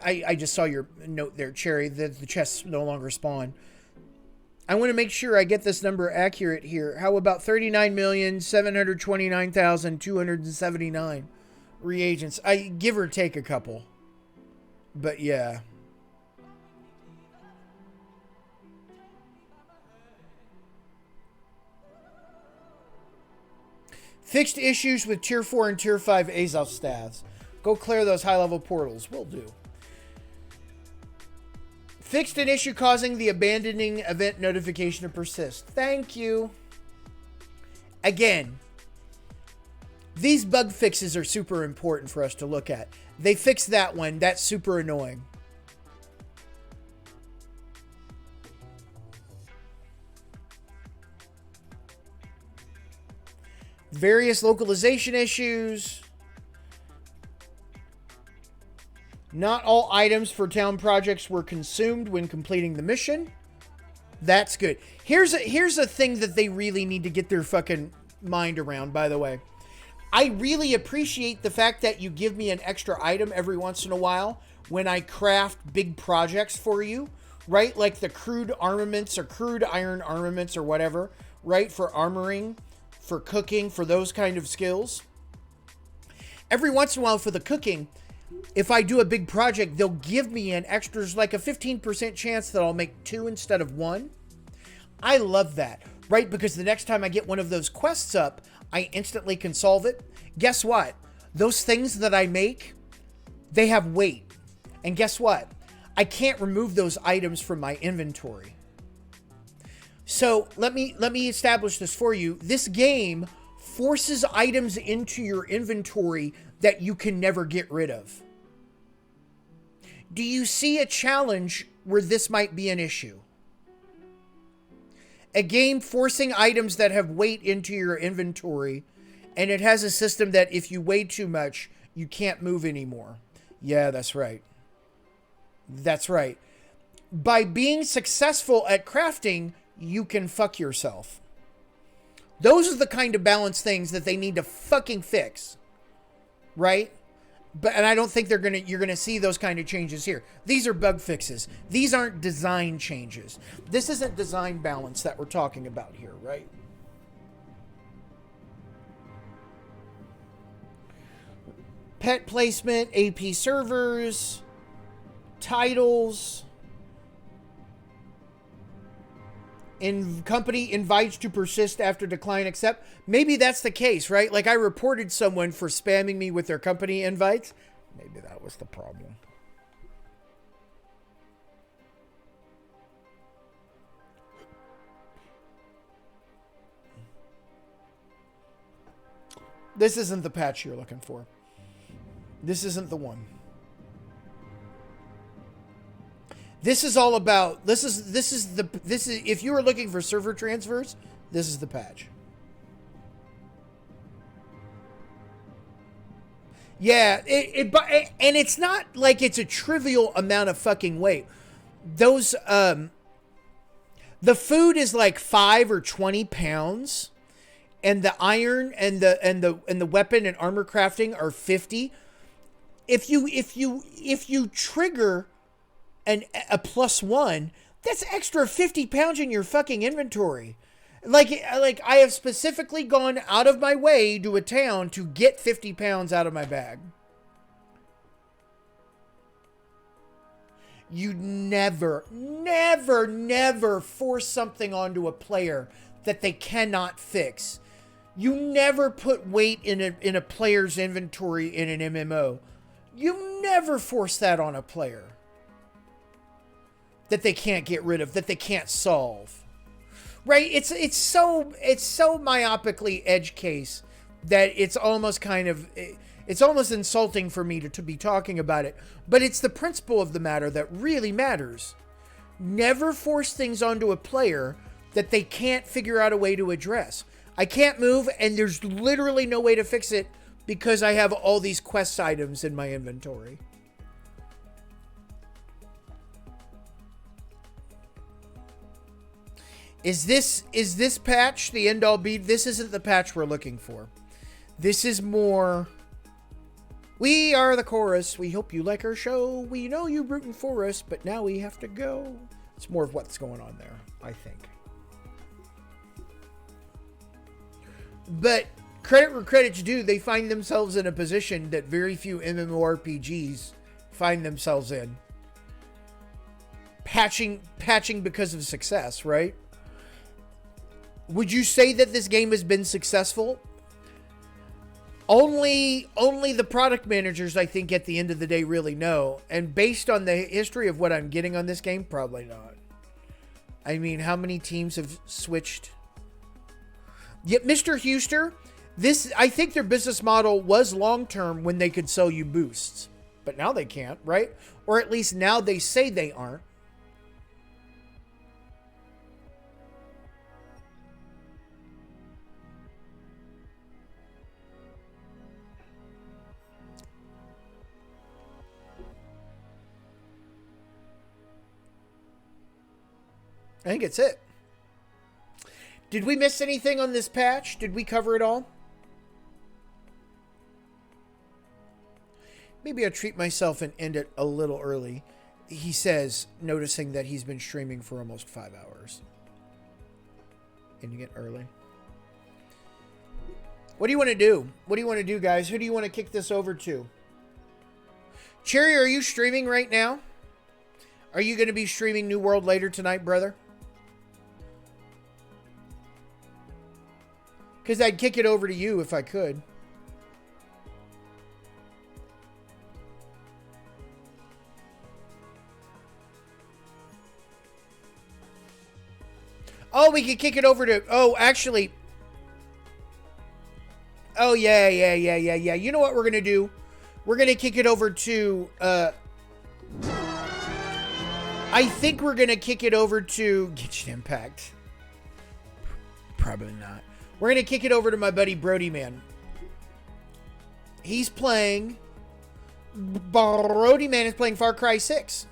I just saw your note there, Cherry, that the chests no longer spawn. I want to make sure I get this number accurate here. How about 39,729,279 reagents? I give or take a couple. But yeah. Fixed issues with Tier 4 and Tier 5 Azov staffs. Go clear those high-level portals. Will do. Fixed an issue causing the abandoning event notification to persist. Thank you. Again, these bug fixes are super important for us to look at. They fixed that one. That's super annoying. Various localization issues. Not all items for town projects were consumed when completing the mission. That's good. Here's a thing that they really need to get their fucking mind around, by the way. I really appreciate the fact that you give me an extra item every once in a while when I craft big projects for you, right? Like the crude armaments or crude iron armaments or whatever, right? For armoring, for cooking, for those kind of skills. Every once in a while for the cooking, if I do a big project, they'll give me an extra, like a 15% chance that I'll make 2 instead of 1. I love that, right? Because the next time I get one of those quests up, I instantly can solve it. Guess what? Those things that I make, they have weight. And guess what? I can't remove those items from my inventory. So let me establish this for you. This game forces items into your inventory that you can never get rid of. Do you see a challenge where this might be an issue? A game forcing items that have weight into your inventory, and it has a system that if you weigh too much, you can't move anymore. Yeah, that's right. That's right. By being successful at crafting, you can fuck yourself. Those are the kind of balance things that they need to fucking fix. Right? And I don't think you're gonna see those kind of changes here. These are bug fixes. These aren't design changes. This isn't design balance that we're talking about here, right? Pet placement, AP servers, titles. Company invites to persist after decline accept. Maybe that's the case, right? Like I reported someone for spamming me with their company invites. Maybe that was the problem. This isn't the patch you're looking for. This isn't the one. This is all about, this is if you are looking for server transfers, this is the patch. Yeah, and it's not like it's a trivial amount of fucking weight. Those, the food is like 5 or 20 pounds, and the iron and the weapon and armor crafting are 50. If you trigger a +1, that's extra 50 pounds in your fucking inventory. Like I have specifically gone out of my way to a town to get 50 pounds out of my bag. You never force something onto a player that they cannot fix. You never put weight in a player's inventory in an MMO. You never force that on a player that they can't get rid of, that they can't solve. Right? It's so myopically edge case that it's almost it's almost insulting for me to be talking about it. But it's the principle of the matter that really matters. Never force things onto a player that they can't figure out a way to address. I can't move, and there's literally no way to fix it because I have all these quest items in my inventory. Is this patch the end all be? This isn't the patch we're looking for. This is more, we are the chorus. We hope you like our show. We know you're rooting for us, but now we have to go. It's more of what's going on there, I think. But credit where credit's due, they find themselves in a position that very few MMORPGs find themselves in. Patching because of success, right? Would you say that this game has been successful? Only the product managers, I think, at the end of the day really know. And based on the history of what I'm getting on this game, probably not. I mean, how many teams have switched? Yet, Mr. Huster, I think their business model was long-term when they could sell you boosts. But now they can't, right? Or at least now they say they aren't. I think it's it. Did we miss anything on this patch? Did we cover it all? Maybe I'll treat myself and end it a little early. He says, noticing that he's been streaming for almost 5 hours. Ending it early. What do you want to do? What do you want to do, guys? Who do you want to kick this over to? Cherry, are you streaming right now? Are you going to be streaming New World later tonight, brother? Because I'd kick it over to you if I could. Oh, we could kick it over to... Oh, actually... Oh, yeah. You know what we're going to do? We're going to kick it over to... I think we're going to kick it over to... Genshin Impact. Probably not. We're going to kick it over to my buddy Brody Man. He's playing... Brody Man is playing Far Cry 6.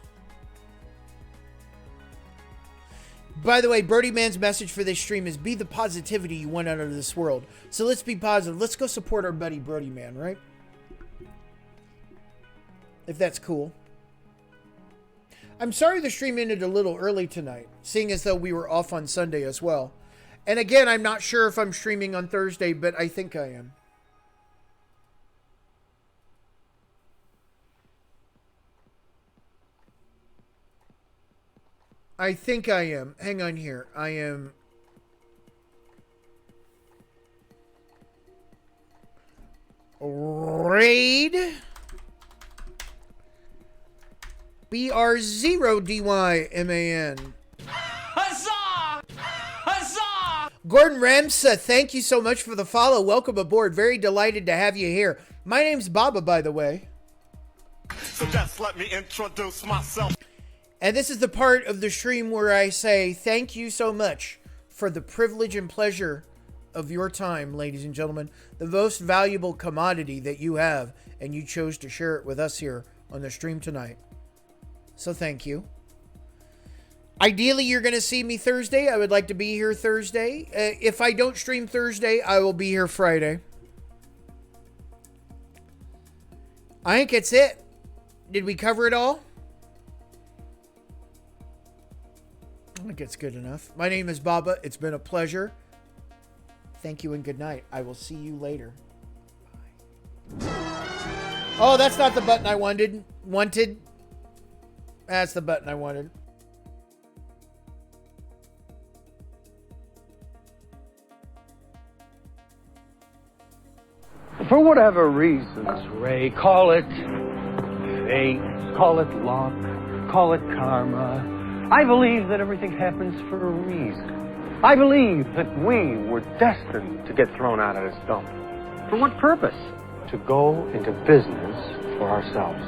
By the way, Brody Man's message for this stream is be the positivity you want out of this world. So let's be positive. Let's go support our buddy Brody Man, right? If that's cool. I'm sorry the stream ended a little early tonight, seeing as though we were off on Sunday as well. And again, I'm not sure if I'm streaming on Thursday, but I think I am. I think I am. Hang on here. I am... Raid... BR0DYMAN. Huzzah! Huzzah! Gordon Ramsa, thank you so much for the follow. Welcome aboard. Very delighted to have you here. My name's Baba, by the way. So just let me introduce myself. And this is the part of the stream where I say thank you so much for the privilege and pleasure of your time, ladies and gentlemen. The most valuable commodity that you have, and you chose to share it with us here on the stream tonight. So thank you. Ideally, you're going to see me Thursday. I would like to be here Thursday. If I don't stream Thursday, I will be here Friday. I think it's it. Did we cover it all? I think it's good enough. My name is Baba. It's been a pleasure. Thank you and good night. I will see you later. Bye. Oh, that's not the button I wanted. That's the button I wanted. For whatever reasons, Ray, call it fate, call it luck, call it karma. I believe that everything happens for a reason. I believe that we were destined to get thrown out of this dump. For what purpose? To go into business for ourselves.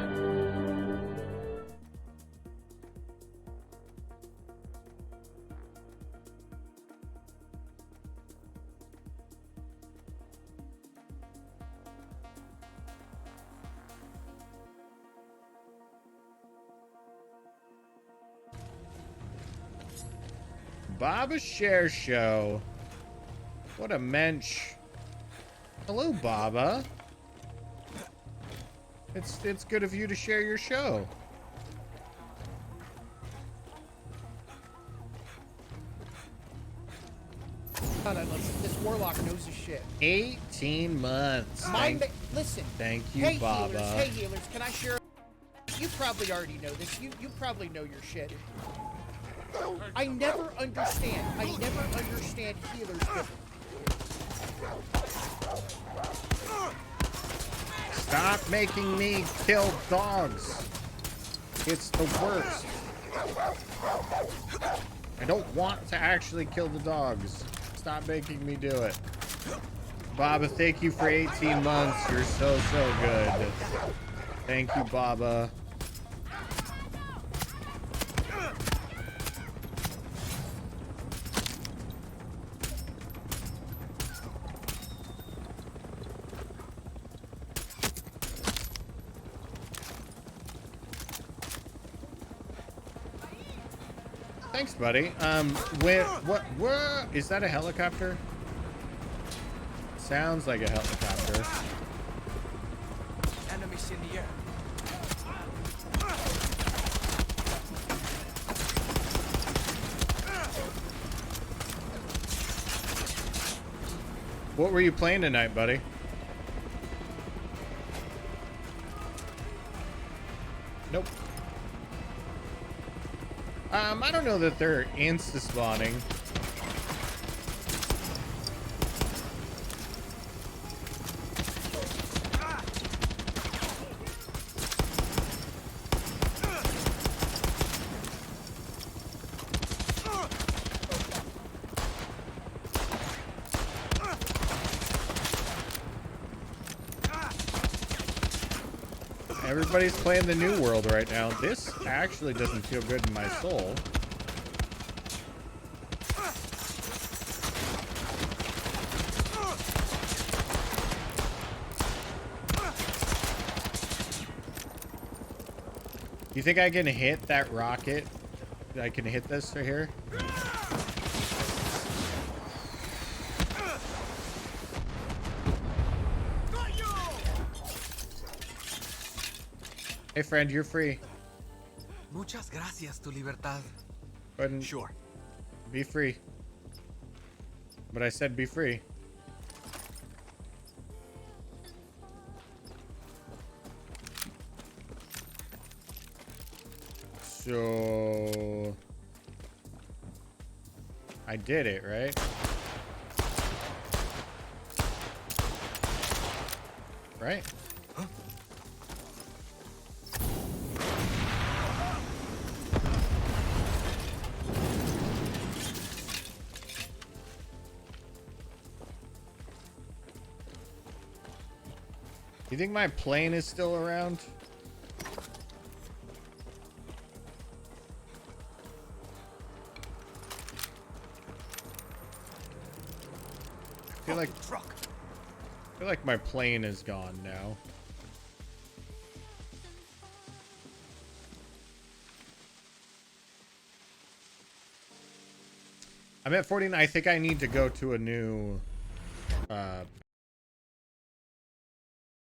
Baba Share Show. What a mensch. Hello, Baba. It's good of you to share your show. God, I listen. This warlock knows his shit. 18 months. Listen. Thank you, hey, Baba. Hey, healers, can I share? You probably already know this. You probably know your shit. I never understand healers. Stop making me kill dogs. It's the worst. I don't want to actually kill the dogs. Stop making me do it. Baba, thank you for 18 months. You're so good. Thank you, Baba. Thanks, buddy. What is that, a helicopter? Sounds like a helicopter. Enemies in the air. What were you playing tonight, buddy? Nope. I don't know that they're insta-spawning. Everybody's playing the new world right now. This actually doesn't feel good in my soul. You think I can hit that rocket? I can hit this right here? Hey, friend, you're free. Muchas gracias, tu libertad. But Sure. be free. But I said be free. So I did it, right? Right? Huh? You think my plane is still around? I feel like my plane is gone now. I'm at 49. I think I need to go to a new